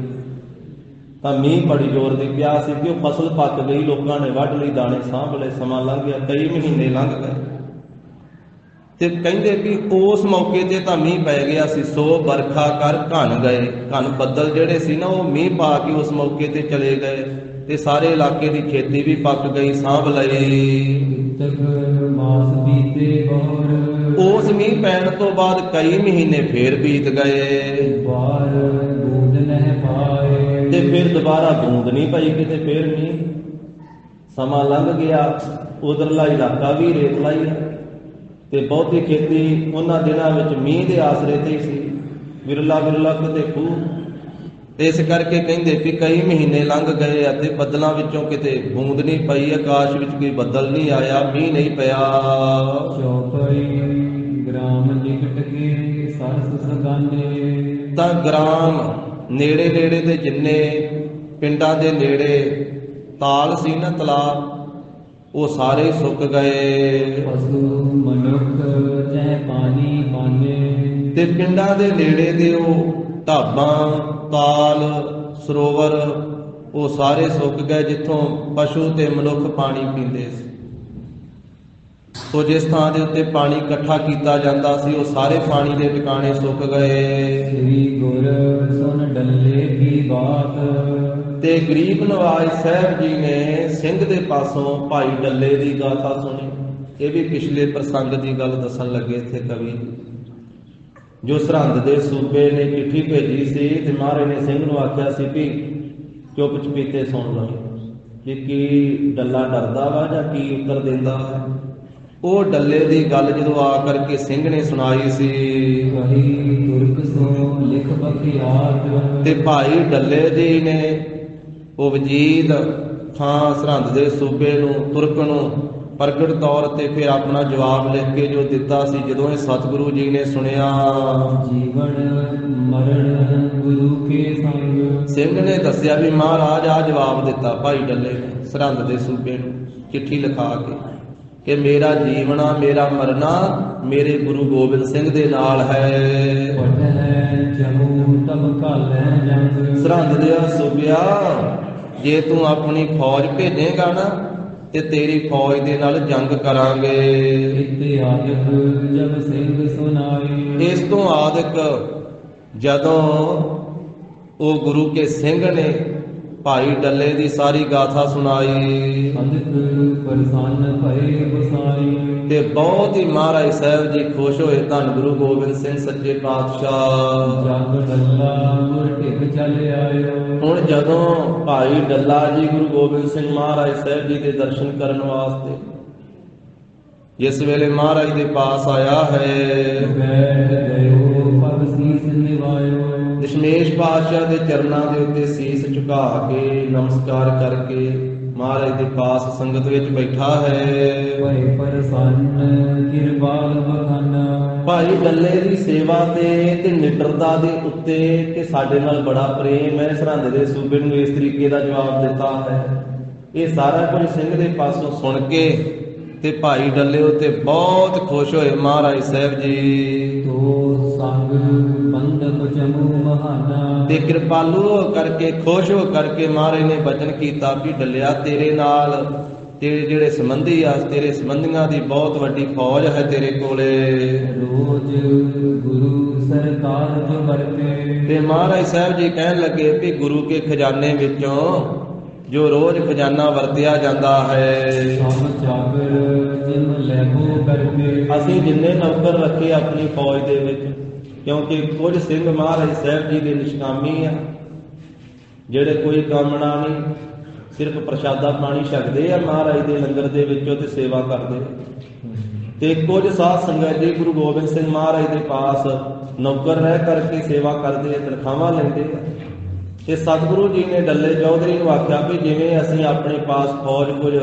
ਤਾਂ ਮੀਂਹ ਬੜੀ ਜ਼ੋਰ ਦੀ ਪਿਆ ਸੀ ਕਿ ਉਹ ਫਸਲ ਪੱਕ ਗਈ, ਲੋਕਾਂ ਨੇ ਵੱਢ ਲਈ, ਦਾਣੇ ਸਾਂਭ ਲਏ, ਸਮਾਂ ਲੰਘ ਗਿਆ, ਕਈ ਮਹੀਨੇ ਲੰਘ ਗਏ। ਤੇ ਕਹਿੰਦੇ ਵੀ ਉਸ ਮੌਕੇ ਤੇ ਤਾਂ ਮੀਂਹ ਪੈ ਗਿਆ ਸੀ। ਸੋ ਬਰਖਾ ਕਰ ਘਨ ਗਏ, ਘਨ ਬੱਦਲ ਜਿਹੜੇ ਸੀ ਨਾ ਉਹ ਮੀਂਹ ਪਾ ਕੇ ਉਸ ਮੌਕੇ ਤੇ ਚਲੇ ਗਏ, ਤੇ ਸਾਰੇ ਇਲਾਕੇ ਦੀ ਖੇਤੀ ਵੀ ਪੱਕ ਗਈ, ਸਾਂਭ ਲਈ। ਮਾਸ ਬੀਤੇ ਬੋਰ, ਉਸ ਮੀਂਹ ਪੈਣ ਤੋਂ ਬਾਅਦ ਕਈ ਮਹੀਨੇ ਫੇਰ ਬੀਤ ਗਏ, ਵਾਰ ਬੂੰਦ ਨਹਿ ਪਾਏ, ਤੇ ਫਿਰ ਦੁਬਾਰਾ ਬੂੰਦ ਨਹੀਂ ਪਈ ਕਿਤੇ, ਫਿਰ ਮੀਂਹ। ਸਮਾਂ ਲੰਘ ਗਿਆ, ਉਧਰਲਾ ਇਲਾਕਾ ਵੀ ਰੇਤਲਾ ਹੀ ਹੈ ਤੇ ਬਹੁਤੀ ਖੇਤੀ ਉਹਨਾਂ ਦਿਨਾਂ ਵਿੱਚ ਮੀਂਹ ਦੇ ਆਸਰੇ ਤੇ ਹੀ ਸੀ, ਵਿਰਲਾ ਵਿਰਲਾ ਕਿਤੇ ਖੂਹ। ਤੇ ਇਸ ਕਰਕੇ ਕਹਿੰਦੇ ਵੀ ਕਈ ਮਹੀਨੇ ਲੰਘ ਗਏ ਅਤੇ ਬੱਦਲਾਂ ਵਿੱਚੋਂ ਕਿਤੇ ਬੂੰਦ ਨਹੀਂ ਪਈ, ਆਕਾਸ਼ ਵਿੱਚ ਕੋਈ ਬੱਦਲ ਨਹੀਂ ਆਇਆ, ਮੀਂਹ ਨਹੀਂ ਪਿਆ। ਚੌਪਈ ਗ੍ਰਾਮ ਨਿਕਟ ਕੇ ਸਰਸ ਸਗਾਨੇ। ਤਾਂ ਗ੍ਰਾਮ ਨੇੜੇ ਨੇੜੇ ਦੇ ਜਿੰਨੇ ਪਿੰਡਾਂ ਦੇ ਨੇੜੇ ਤਾਲ ਸੀ ਨਾ, ਤਲਾਬ, ਉਹ ਸਾਰੇ ਸੁੱਕ ਗਏ। ਪਸ਼ੂ ਮਨੁੱਖ ਜੈ ਪਾਣੀ ਪਾਨੇ। ਤੇ ਪਿੰਡਾਂ ਦੇ ਨੇੜੇ ਦੇ ਉਹ ਢਾਬਾਂ, ਤਾਲ, ਸਰੋਵਰ, ਉਹ ਸਾਰੇ ਸੁੱਕ ਗਏ ਜਿੱਥੋਂ ਪਸ਼ੂ ਤੇ ਮਨੁੱਖ ਪਾਣੀ ਪੀਂਦੇ ਸੀ। ਸੋ ਜਿਸ ਥਾਂ ਦੇ ਉੱਤੇ ਪਾਣੀ ਇਕੱਠਾ ਕੀਤਾ ਜਾਂਦਾ ਸੀ, ਉਹ ਸਾਰੇ ਪਾਣੀ ਦੇ ਟਿਕਾਣੇ ਸੁੱਕ ਗਏ। ਸ੍ਰੀ ਗੁਰ ਸੁਨ ਡੱਲੇ ਕੀ ਬਾਤ। ਤੇ ਗਰੀਬ ਨਵਾਜ ਸਾਹਿਬ ਜੀ ਨੇ ਸਿੰਘ ਦੇ ਪਾਸੋਂ ਭਾਈ ਡੱਲੇ ਦੀ ਗਾਥਾ ਸੁਣੀ। ਇਹ ਵੀ ਪਿਛਲੇ ਪ੍ਰਸੰਗ ਦੀ ਗੱਲ ਦੱਸਣ ਲੱਗੇ ਇੱਥੇ ਕਵੀ, ਜੋ ਸਰਹੰਦ ਦੇ ਸੂਬੇ ਨੇ ਚਿੱਠੀ ਭੇਜੀ ਸੀ ਤੇ ਮਹਾਰਾਜ ਨੇ ਸਿੰਘ ਨੂੰ ਆਖਿਆ ਸੀ ਵੀ ਚੁੱਪ ਚਪੀਤੇ ਸੁਣ ਲਓ ਕਿ ਕੀ ਡੱਲਾ ਡਰਦਾ ਵਾ ਜਾਂ ਕੀ ਉੱਤਰ ਦਿੰਦਾ ਹੈ। ਉਹ ਡੱਲੇ ਦੀ ਗੱਲ ਜਦੋਂ ਆ ਕਰਕੇ ਸਿੰਘ ਨੇ ਸੁਣਾਈ ਸੀ, ਕਹੀ ਤੁਰਕ ਸੋ ਲਿਖ ਬਖਿਆਤ। ਤੇ ਭਾਈ ਡੱਲੇ ਜੀ ਨੇ ਉਹ ਵਜੀਦ ਥਾਂ ਸਰਹੰਦ ਦੇ ਸੂਬੇ ਨੂੰ, ਤੁਰਕ ਨੂੰ ਪ੍ਰਗਟ ਤੌਰ ਤੇ ਫਿਰ ਆਪਣਾ ਜਵਾਬ ਲਿਖ ਕੇ ਜੋ ਦਿੱਤਾ ਸੀ। ਜਦੋਂ ਇਹ ਸਤਿਗੁਰੂ ਜੀ ਨੇ ਸੁਣਿਆ, ਜੀਵਨ ਮਰਨ ਗੁਰੂ ਕੇ ਸੰਗ। ਸਿੰਘ ਨੇ ਦੱਸਿਆ ਵੀ ਮਹਾਰਾਜ ਆ ਜਵਾਬ ਦਿੱਤਾ ਭਾਈ ਡੱਲੇ ਨੇ ਸਰਹੰਦ ਦੇ ਸੂਬੇ ਨੂੰ ਚਿੱਠੀ ਲਿਖਾ ਕੇ ਕਿ ਮੇਰਾ ਜੀਵਨਾ ਮੇਰਾ ਮਰਨਾ ਮੇਰੇ ਗੁਰੂ ਗੋਬਿੰਦ ਸਿੰਘ ਦੇ ਨਾਲ ਹੈ। ਪਟ ਹੈ ਜਮੂ ਤਬ ਕਾਲੈ ਜੰਗ। ਸਰਹੰਦ ਦੇ ਸੂਬਿਆ, ਜੇ ਤੂੰ ਆਪਣੀ ਫੌਜ ਭੇਜੇਗਾ ਨਾ ਤੇ ਤੇਰੀ ਫੌਜ ਦੇ ਨਾਲ ਜੰਗ ਕਰਾਂਗੇ। ਇਤਿਆਦਿਕ ਜਬ ਸਿੰਘ ਸੁਨਾਏ। ਇਸ ਤੋਂ ਆਦਿਕ ਜਦੋਂ ਉਹ ਗੁਰੂ ਕੇ ਸਿੰਘ ਨੇ ਭਾਈ ਡੱਲੇ ਦੀ ਸਾਰੀ ਗਾਥਾ ਸੁਣਾਈ ਅਦਿਕ ਪ੍ਰਸੰਨ ਭਏ ਵਸਾਈ। ਤੇ ਬਹੁਤ ਹੀ ਮਹਾਰਾਜ ਸਾਹਿਬ ਜੀ ਖੁਸ਼ ਹੋਏ। ਧੰਨ ਗੁਰੂ ਗੋਬਿੰਦ ਸਿੰਘ ਸੱਚੇ ਪਾਤਸ਼ਾਹ। ਜਗ ਡੱਲਾ ਗੁਰ ਢਿੱਗ ਚੱਲ ਆਇਓ। ਹੁਣ ਜਦੋਂ ਭਾਈ ਡੱਲਾ ਜੀ ਗੁਰੂ ਗੋਬਿੰਦ ਸਿੰਘ ਮਹਾਰਾਜ ਸਾਹਿਬ ਜੀ ਦੇ ਦਰਸ਼ਨ ਕਰਨ ਵਾਸਤੇ ਜਿਸ ਵੇਲੇ ਮਹਾਰਾਜ ਦੇ ਪਾਸ ਆਇਆ ਹੈ, ਬੈਠ ਗਇਓ ਪਗ ਸੀਸ ਨਿਵਾਇਓ। ਦਸ਼ਮੇਸ਼ ਪਾਤਸ਼ਾਹ ਦੇ ਚਰਨਾਂ ਦੇ ਉੱਤੇ ਸੀਸ ਝੁਕਾ ਕੇ ਨਮਸਕਾਰ ਕਰਕੇ ਮਹਾਰਾਜ ਦੇ ਪਾਸ ਸੰਗਤ ਵਿੱਚ ਬੈਠਾ ਹੈ। ਭਏ ਪ੍ਰਸੰਨ ਕਿਰਪਾਲ ਬਖਾਨਾ। ਭਾਈ ਡੱਲੇ ਦੀ ਸੇਵਾ ਤੇ ਨਿਡਰਤਾ ਦੇ ਉੱਤੇ ਕਿ ਸਾਡੇ ਨਾਲ ਬੜਾ ਪ੍ਰੇਮ ਹੈ, ਸਰਹੰਦ ਦੇ ਸੂਬੇ ਨੂੰ ਇਸ ਤਰੀਕੇ ਦਾ ਜਵਾਬ ਦਿੱਤਾ ਹੈ। ਇਹ ਸਾਰਾ ਕੁਝ ਸਿੰਘ ਦੇ ਪਾਸੋਂ ਸੁਣ ਕੇ ਤੇ ਭਾਈ ਡੱਲੇ ਉੱਤੇ ਬਹੁਤ ਖੁਸ਼ ਹੋਏ ਮਹਾਰਾਜ ਸਾਹਿਬ ਜੀ। ਤੋ ਸੰਗ ਬੰਦਕ ਜਮੂ ਮਹਾਨਾ। ਤੇ ਕਿਰਪਾਲੂ ਹੋ ਕਰਕੇ ਖੁਸ਼ ਹੋ ਕਰਕੇ ਮਹਾਰਾਜ ਨੇ ਬਚਨ ਕੀਤਾ ਵੀ ਡੱਲਿਆ ਤੇਰੇ ਨਾਲ ਤੇਰੇ ਜਿਹੜੇ ਸੰਬੰਧੀ ਆ, ਤੇਰੇ ਸੰਬੰਧੀਆਂ ਦੀ ਬਹੁਤ ਵੱਡੀ ਫੌਜ ਹੈ ਤੇਰੇ ਕੋਲੇ। ਰੋਜ਼ ਗੁਰੂ ਸਰਕਾਰ ਜੋ ਵਰਤੇ। ਤੇ ਮਹਾਰਾਜ ਸਾਹਿਬ ਜੀ ਕਹਿਣ ਲੱਗੇ ਵੀ ਗੁਰੂ ਕੇ ਖਜ਼ਾਨੇ ਵਿੱਚੋਂ ਜੋ ਰੋਜ਼ ਖਜ਼ਾਨਾ ਵਰਤਿਆ ਜਾਂਦਾ ਹੈ, ਸਭ ਚਾਕਰ ਜਿਮ ਲੈਬੋ ਕਰਕੇ। ਅਸੀਂ ਜਿੰਨੇ ਨੌਕਰ ਰੱਖੇ ਆਪਣੀ ਫੌਜ ਦੇ ਵਿੱਚ, ਕਿਉਂਕਿ ਕੁਝ ਸਿੰਘ ਮਹਾਰਾਜ ਸਾਹਿਬ ਜੀ ਦੇ ਨਿਸ਼ਕਾਮੀ ਆ, ਜਿਹੜੇ ਕੋਈ ਕਾਮਣਾ ਨਹੀਂ, ਸਿਰਫ ਪ੍ਰਸ਼ਾਦਾ ਪਾਣੀ ਛਕਦੇ ਆ ਮਹਾਰਾਜ ਦੇ ਲੰਗਰ ਦੇ ਵਿੱਚੋਂ ਤੇ ਸੇਵਾ ਕਰਦੇ। ਤੇ ਕੁਝ ਸਾਧ ਸੰਗਤ ਜੀ ਗੁਰੂ ਗੋਬਿੰਦ ਸਿੰਘ ਮਹਾਰਾਜ ਦੇ ਪਾਸ ਨੌਕਰ ਰਹਿ ਕਰਕੇ ਸੇਵਾ ਕਰਦੇ ਆ, ਤਨਖਾਹਾਂ ਲੈਂਦੇ ਆ। ਤੇ ਸਤਿਗੁਰੂ ਜੀ ਨੇ ਡੱਲੇ ਚੌਧਰੀ ਨੂੰ ਆਖਿਆ ਵੀ ਜਿਵੇਂ ਅਸੀਂ ਆਪਣੇ ਪਾਸ ਫੌਜ ਕੁਝ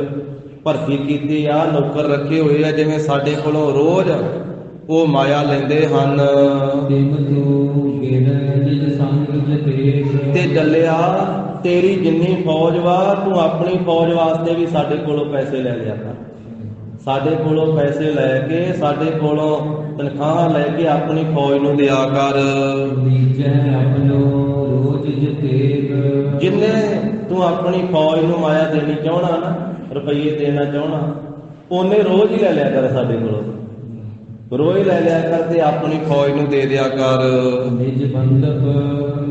ਭਰਤੀ ਕੀਤੀ ਆ, ਨੌਕਰ ਰੱਖੇ ਹੋਏ ਆ, ਜਿਵੇਂ ਸਾਡੇ ਕੋਲੋਂ ਰੋਜ਼ ਉਹ ਮਾਇਆ ਲੈਂਦੇ ਹਨ। ਤੇ ਡੱਲਿਆ ਤੇਰੀ ਜਿੰਨੀ ਫੌਜ ਵਾ, ਤੂੰ ਆਪਣੀ ਫੌਜ ਵਾਸਤੇ ਵੀ ਸਾਡੇ ਕੋਲੋਂ ਪੈਸੇ ਲੈ ਲਿਆ ਕਰ। ਸਾਡੇ ਕੋਲੋਂ ਪੈਸੇ ਲੈ ਕੇ, ਸਾਡੇ ਕੋਲੋਂ ਤਨਖਾਹਾਂ ਲੈ ਕੇ ਆਪਣੀ ਫੌਜ ਨੂੰ ਦਿਆ ਕਰ। ਜਿੰਨੇ ਤੂੰ ਆਪਣੀ ਫੌਜ ਨੂੰ ਮਾਇਆ ਦੇਣੀ ਚਾਹਣਾ ਨਾ, ਰੁਪਈਏ ਦੇਣਾ ਚਾਹਣਾ, ਉਹਨੇ ਰੋਜ਼ ਹੀ ਲੈ ਲਿਆ ਕਰ ਸਾਡੇ ਕੋਲੋਂ, ਰੋਜ਼ ਲੈ ਲਿਆ ਕਰ ਤੇ ਆਪਣੀ ਫੌਜ ਨੂੰ ਦੇ ਦਿਆ ਕਰ। ਨਿਜ ਬੰਦਪ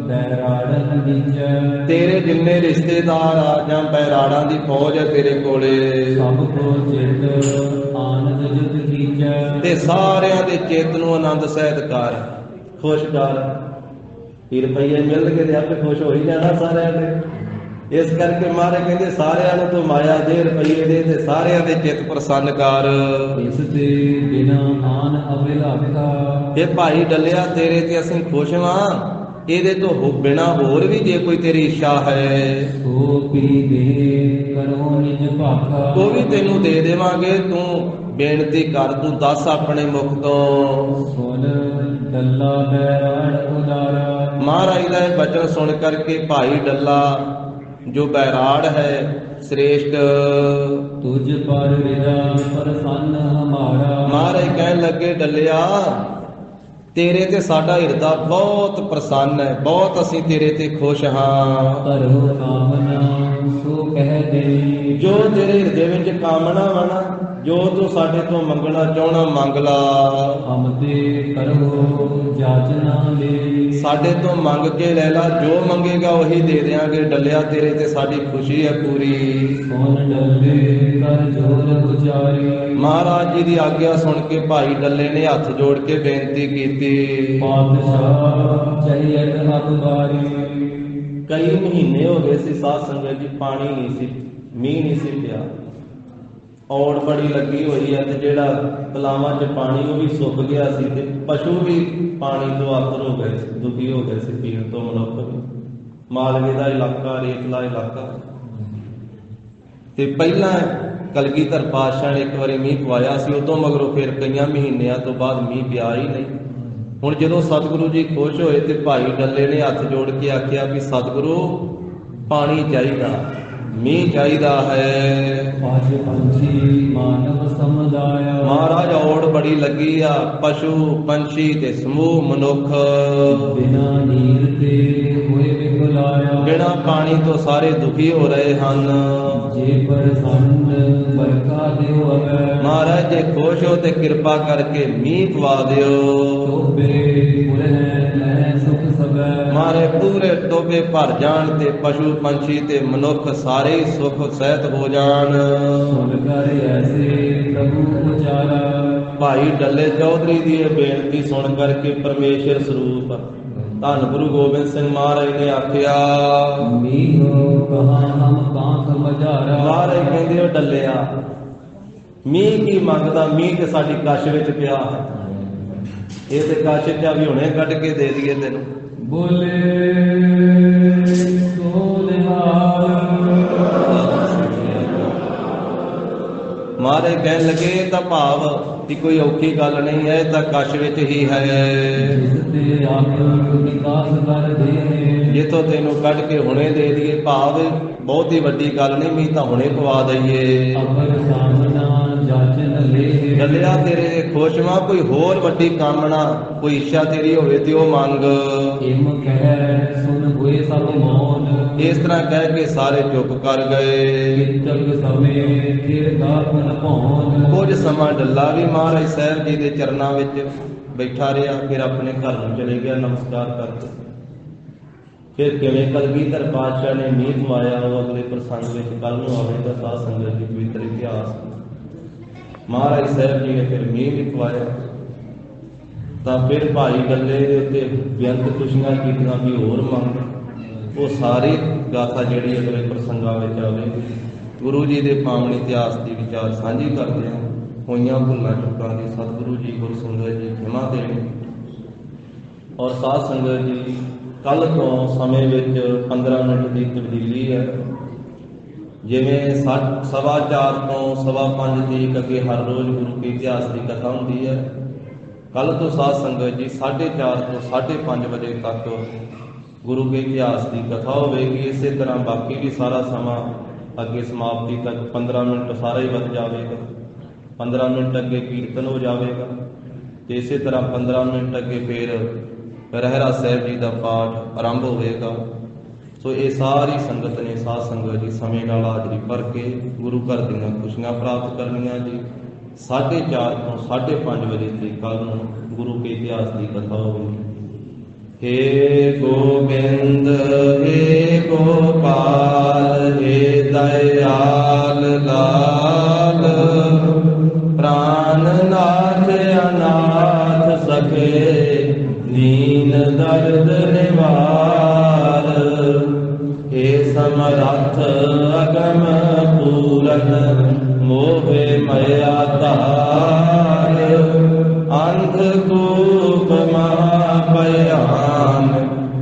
ਬੈਰਾੜਨ ਦੀਜੈ। ਤੇਰੇ ਜਿੰਨੇ ਰਿਸ਼ਤੇਦਾਰ ਆ ਜਾਂ ਬੈਰਾੜਾਂ ਦੀ ਫੌਜ ਹੈ ਤੇਰੇ ਕੋਲੇ, ਸਭ ਕੋ ਚਿਤ ਆਨੰਦ ਜੁਤ ਕੀਜੈ। ਤੇ ਸਾਰਿਆਂ ਦੇ ਚਿੱਤ ਨੂੰ ਆਨੰਦ ਸਹਿਤ ਕਰ, ਖੁਸ਼ ਕਰ। ਵੀ ਰੁਪਈਏ ਮਿਲ ਕੇ ਤੇ ਆਪੇ ਖੁਸ਼ ਹੋ ਹੀ ਜਾਣਾ ਸਾਰਿਆਂ ਦੇ। ਇਸ ਕਰਕੇ ਮਹਾਰਾਜ ਕਹਿੰਦੇ ਸਾਰਿਆਂ ਨੂੰ ਤੂੰ ਮਾਇਆ ਦੇ, ਰੁਪਈਏ ਦੇ, ਤੇ ਸਾਰਿਆਂ ਦੇ ਚਿੱਤ ਪ੍ਰਸੰਨ ਕਰ। ਇਸ ਤੇ ਬਿਨਾ ਆਨ ਅਵਿਲਾਖਾ, ਇਹ ਭਾਈ ਡੱਲਿਆ ਤੇਰੇ ਤੇ ਅਸੀਂ ਖੁਸ਼ ਹਾਂ, ਇਹਦੇ ਤੋਂ ਬਿਨਾ ਹੋਰ ਵੀ ਜੇ ਕੋਈ ਤੇਰੀ ਇੱਛਾ ਹੈ ਸੋ ਪੀ ਦੇ ਕਰੋ ਨਿਜ ਭਾਖਾ, ਉਹ ਵੀ ਤੈਨੂੰ ਦੇ ਦੇਵਾਂਗੇ। ਤੂੰ ਬੇਨਤੀ ਕਰ, ਤੂੰ ਦੱਸ ਆਪਣੇ ਮੁਖ ਤੋਂ। ਸੁਨ ਡੱਲਾ ਬੈਰਾੜ ਉਦਾਰਾ, ਮਹਾਰਾਜ ਦਾ ਇਹ ਬਚਨ ਸੁਣ ਕਰਕੇ ਭਾਈ ਡੱਲਾ ਜੋ ਬੈਰਾੜ ਹੈ ਸ੍ਰੇਸ਼ਟ, ਤੁਝ ਪਰ ਵਿਦਾ ਪ੍ਰਸੰਨ ਹਮਾਰਾ। ਮਹਾਰਾਜ ਕਹਿਣ ਲੱਗੇ ਡੱਲਿਆ ਤੇਰੇ ਤੇ ਸਾਡਾ ਹਿਰਦਾ ਬਹੁਤ ਪ੍ਰਸੰਨ ਹੈ, ਬਹੁਤ ਅਸੀਂ ਤੇਰੇ ਤੇ ਖੁਸ਼ ਹਾਂ। ਕਰੋ ਕਾਮਨਾ ਸੋ ਕਹਿ ਦੇ, ਜੋ ਤੇਰੇ ਹਿਰਦੇ ਵਿੱਚ ਕਾਮਨਾ ਵਾ ਨਾ, ਜੋ ਤੂੰ ਸਾਡੇ ਤੋਂ ਮੰਗਣਾ ਚਾਹਣਾ ਮੰਗ ਲਾ। ਹਮ ਤੇ ਕਰੋ ਜਾਚਨਾ ਦੇ, ਸਾਡੇ ਤੋਂ ਮੰਗ ਕੇ ਲੈ ਲਾ, ਜੋ ਮੰਗੇਗਾ ਉਹੀ ਦੇ ਦੇਾਂਗੇ। ਡੱਲਿਆ ਤੇਰੇ ਤੇ ਸਾਡੀ ਖੁਸ਼ੀ ਹੈ ਪੂਰੀ। ਸੁਨ ਡੱਲੇ ਕਰ ਜੋਰ ਉਚਾਰੀ, ਮਹਾਰਾਜ ਜੀ ਦੀ ਆਗਿਆ ਸੁਣ ਕੇ ਭਾਈ ਡੱਲੇ ਨੇ ਹੱਥ ਜੋੜ ਕੇ ਬੇਨਤੀ ਕੀਤੀ। ਪਾਤਸ਼ਾਹ ਚਹੀਅਤ ਅਖਬਾਰੀ, ਕਈ ਮਹੀਨੇ ਹੋ ਗਏ ਸੀ ਸਾਧ ਸੰਗਤ ਜੀ, ਪਾਣੀ ਨਹੀਂ ਸੀ, ਮੀਂਹ ਨਹੀਂ ਸੀ ਪਿਆ, ਔੜ ਬੜੀ ਲੱਗੀ ਹੋਈ ਹੈ, ਤੇ ਜਿਹੜਾ ਤਲਾਵਾਂ 'ਚ ਪਾਣੀ ਉਹ ਵੀ ਸੁੱਕ ਗਿਆ ਸੀ, ਤੇ ਪਸ਼ੂ ਵੀ ਪਾਣੀ ਤੋਂ ਆਤਰ ਹੋ ਗਏ ਸੀ, ਦੁਖੀ ਹੋ ਗਏ ਸੀ ਪੀਣ ਤੋਂ। ਮਨੁੱਖ ਵੀ, ਮਾਲਵੇ ਦਾ ਇਲਾਕਾ, ਰੇਤਲਾ ਇਲਾਕਾ। ਤੇ ਪਹਿਲਾਂ ਕਲਗੀਧਰ ਪਾਤਸ਼ਾਹ ਨੇ ਇੱਕ ਵਾਰੀ ਮੀਂਹ ਪਵਾਇਆ ਸੀ, ਉਦੋਂ ਮਗਰੋਂ ਫਿਰ ਕਈਆਂ ਮਹੀਨਿਆਂ ਤੋਂ ਬਾਅਦ ਮੀਂਹ ਪਿਆ ਹੀ ਨਹੀਂ। ਹੁਣ ਜਦੋਂ ਸਤਿਗੁਰੂ ਜੀ ਖੁਸ਼ ਹੋਏ ਤੇ ਭਾਈ ਡੱਲੇ ਨੇ ਹੱਥ ਜੋੜ ਕੇ ਆਖਿਆ ਵੀ ਸਤਿਗੁਰੂ ਪਾਣੀ ਚਾਹੀਦਾ, ਮੀਂਹ ਚਾਹੀਦਾ ਹੈ। ਪਾਜ ਪੰਛੀ ਮਾਨਵ ਸਮੁਦਾਇਆ, ਮਹਾਰਾਜ ਔੜ ਬੜੀ ਲੱਗੀ ਆ, ਪਸ਼ੂ ਪੰਛੀ ਤੇ ਸਮੂਹ ਮਨੁੱਖ ਬਿਨਾ ਨੀਰ ਤੇ ਹੋਏ ਵਿਗਲਾਇਆ, ਬਿਨਾਂ ਪਾਣੀ ਤੋਂ ਸਾਰੇ ਦੁਖੀ ਹੋ ਰਹੇ ਹਨ। ਜੇ ਪ੍ਰਸੰਨ ਬਰਕਾ ਦਿਓ ਅਗੈ, ਮਹਾਰਾਜ ਜੇ ਖੁਸ਼ ਹੋ ਤੇ ਕਿਰਪਾ ਕਰਕੇ ਮੀਂਹ ਪਵਾ ਦਿਓ। ਟੋਬੇ ਪੁਰਹਿ ਲੈ ਸੁਖ ਸਬੈ, ਮਾਰੇ ਪੂਰੇ ਟੋਬੇ ਭਰ ਜਾਣ ਤੇ ਪਸ਼ੂ ਪੰਛੀ ਤੇ ਮਨੁੱਖ ਸਾਰੇ ਹੀ ਸੁਖ ਸਹਿਤ ਹੋ ਜਾਣ। ਸੁਨ ਕਰ ਐਸੇ ਪ੍ਰਭੂ ਉਚਾਰਾ, ਭਾਈ ਡੱਲੇ ਚੌਧਰੀ ਦੀ ਇਹ ਬੇਨਤੀ ਸੁਣ ਕਰਕੇ ਪਰਮੇਸ਼ਰ ਸਰੂਪ ਧੰਨ ਗੁਰੂ ਗੋਬਿੰਦ ਸਿੰਘ ਮਹਾਰਾਜ ਨੇ ਆਖਿਆ, ਮੀਂਹ ਕਹਾਂ ਹਮ ਕਾਂਖ ਮਝਾਰਾ। ਮਹਾਰਾਜ ਕਹਿੰਦੇ ਉਹ ਡੱਲਿਆ ਮੀਂਹ ਕੀ ਮੰਗਦਾ, ਮੀਂਹ ਤੇ ਸਾਡੀ ਕਛ ਵਿੱਚ ਪਿਆ ਹੈ, ਇਹ ਤੇ ਕਛ ਚ ਵੀ ਹੁਣੇ ਕੱਢ ਕੇ ਦੇ ਦਈਏ ਤੈਨੂੰ। ਬੋਲੇ ਸੋ ਨਿਹਾਲ, ਮਹਾਰਾਜ ਕਹਿਣ ਲੱਗੇ ਇਹ ਤਾਂ ਭਾਵ ਦੀ ਕੋਈ ਔਖੀ ਗੱਲ ਨਹੀਂ ਹੈ, ਇਹ ਤਾਂ ਕਛ ਵਿੱਚ ਹੀ ਹੈ, ਜਿਸ ਤੇ ਆਪ ਵਿਕਾਸ ਕਰ ਦੇ, ਜਿੱਥੋਂ ਤੈਨੂੰ ਕੱਢ ਕੇ ਹੁਣੇ ਦੇ ਦਈਏ। ਭਾਵ ਬਹੁਤ ਹੀ ਵੱਡੀ ਗੱਲ ਨਹੀਂ, ਮੀਂਹ ਤਾਂ ਹੁਣੇ ਪਵਾ ਦਈਏ। ਅਪਰ ਸਾਮਨਾ ਜਾਚਨ ਲੈ, ਡੱਲਿਆ ਤੇਰੇ ਦੇ ਖੁਸ਼ਵਾ, ਕੋਈ ਹੋਰ ਵੱਡੀ ਕਾਮਨਾ ਕੋਈ ਇੱਛਾ ਤੇਰੀ ਹੋਵੇ ਤੇ ਉਹ ਮੰਗ। ਇਮ ਕਹਿ ਸੁਨ ਹੋਏ ਸਭ ਮੌਨ, ਇਸ ਤਰ੍ਹਾਂ ਕਹਿ ਕੇ ਸਾਰੇ ਚੁੱਪ ਕਰ ਗਏ। ਕਿਤਕ ਸਮੇਂ ਫਿਰ ਗਾਪਨ ਭੌਨ, ਕੁਝ ਸਮਾਂ ਡੱਲਾ ਵੀ ਮਹਾਰਾਜ ਸਾਹਿਬ ਜੀ ਦੇ ਚਰਨਾਂ ਵਿੱਚ ਬੈਠਾ ਰਿਹਾ, ਫਿਰ ਆਪਣੇ ਘਰ ਨੂੰ ਚਲੇ ਗਿਆ ਨਮਸਕਾਰ ਕਰਕੇ। ਫਿਰ ਕਿਵੇਂ ਕਲਗੀਧਰ ਪਾਤਸ਼ਾਹ ਨੇ ਮੀਂਹ ਪਵਾਇਆ, ਉਹ ਅਗਲੇ ਪ੍ਰਸੰਗ ਵਿੱਚ ਕੱਲ ਨੂੰ ਆਵੇਗਾ ਸਾਧ ਸੰਗਤ ਦੀ ਪਵਿੱਤਰ ਇਤਿਹਾਸ। ਮਹਾਰਾਜ ਸਾਹਿਬ ਜੀ ਨੇ ਫਿਰ ਮੀਂਹ ਵੀ ਪਵਾਇਆ, ਤਾਂ ਫਿਰ ਭਾਈ ਡੱਲੇ ਦੇ ਉੱਤੇ ਬੇਅੰਤ ਖੁਸ਼ੀਆਂ ਕੀਤੀਆਂ ਵੀ ਹੋਰ ਮੰਗ। ਉਹ ਸਾਰੀ ਗਾਥਾ ਜਿਹੜੀ ਅਗਲੇ ਪ੍ਰਸੰਗਾਂ ਵਿੱਚ ਆਵੇਗੀ। ਗੁਰੂ ਜੀ ਦੇ ਪਾਵਨ ਇਤਿਹਾਸ ਦੀ ਵਿਚਾਰ ਸਾਂਝੀ ਕਰਦੇ ਹਾਂ। ਹੋਈਆਂ ਭੁੱਲਾਂ ਚੁੱਕਾਂ ਦੀ ਸਤਿਗੁਰੂ ਜੀ ਗੁਰ ਸੰਗਤ ਜੀ ਖਿਮਾ ਦੇਣ। ਔਰ ਸਾਧ ਸੰਗਤ ਜੀ ਕੱਲ ਤੋਂ ਸਮੇਂ ਵਿੱਚ 15 ਮਿੰਟ ਦੀ ਤਬਦੀਲੀ ਹੈ। ਜਿਵੇਂ 4:15 ਤੋਂ 5:15 ਤੀਕ ਅੱਗੇ ਹਰ ਰੋਜ਼ ਗੁਰੂ ਕੇ ਇਤਿਹਾਸ ਦੀ ਕਥਾ ਹੁੰਦੀ ਹੈ, ਕੱਲ ਤੋਂ ਸਾਧ ਸੰਗਤ ਜੀ 4:30 ਤੋਂ 5:30 ਵਜੇ ਤੱਕ ਗੁਰੂ ਕੇ ਇਤਿਹਾਸ ਦੀ ਕਥਾ ਹੋਵੇਗੀ। ਇਸੇ ਤਰ੍ਹਾਂ ਬਾਕੀ ਵੀ ਸਾਰਾ ਸਮਾਂ ਅੱਗੇ ਸਮਾਪਤੀ ਤੱਕ 15 ਮਿੰਟ ਸਾਰਾ ਹੀ ਵੱਧ ਜਾਵੇਗਾ। 15 ਮਿੰਟ ਅੱਗੇ ਕੀਰਤਨ ਹੋ ਜਾਵੇਗਾ, ਤੇ ਇਸੇ ਤਰ੍ਹਾਂ 15 ਮਿੰਟ ਅੱਗੇ ਫਿਰ ਰਹਿਰਾਸ ਸਾਹਿਬ ਜੀ ਦਾ ਪਾਠ ਆਰੰਭ ਹੋਵੇਗਾ। ਸੋ ਇਹ ਸਾਰੀ ਸੰਗਤ ਨੇ ਸਾਧ ਸੰਗਤ ਜੀ ਸਮੇਂ ਨਾਲ ਹਾਜ਼ਰੀ ਭਰ ਕੇ ਗੁਰੂ ਘਰ ਦੀਆਂ ਖੁਸ਼ੀਆਂ ਪ੍ਰਾਪਤ ਕਰਨੀਆਂ ਜੀ। 4:30 ਤੋਂ 5:30 ਵਜੇ ਤੱਕ ਕੱਲ੍ਹ ਨੂੰ ਗੁਰੂ ਕੇ ਇਤਿਹਾਸ ਦੀ ਕਥਾ ਹੋਵੇਗੀ। ਹੇ ਗੋਬਿੰਦ ਹੇ ਗੋਪਾਲ ਹੇ ਦਇਆਲ ਲਾਲ, ਪ੍ਰਾਨ ਨਾਥ ਅਨਾਥ ਸਖੇ दीन दर्द निवार, हे समरथ अगम पूरन, मोहे मया तार। अंधकूप महाभयान,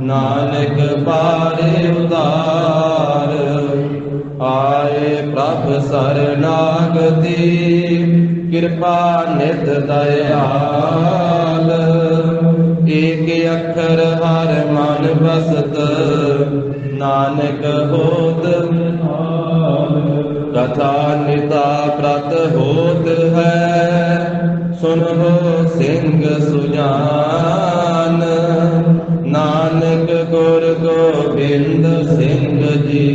नानक पारे उदार। आए प्रभ सरनागति, कृपा नित दयाल। एक अक्षर हर मन बसत, नानक होत निहाल। कथा निता प्रत होत है, सुनो सिंह सुजान। नानक गुर गोबिंद सिंह जी,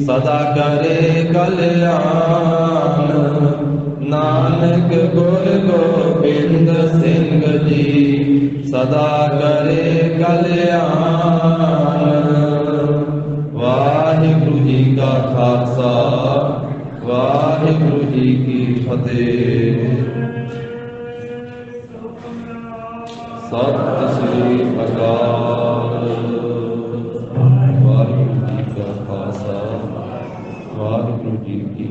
सदा करे कल्याण। नानक गुर गोबिंद सिंह जी, सदा करे कल्याण। वाहिगुरु जी का खालसा, वाहिगुरु जी की फतेह। सत श्री अकाल। वाहिगुरु जी का खालसा, वाहिगुरु जी की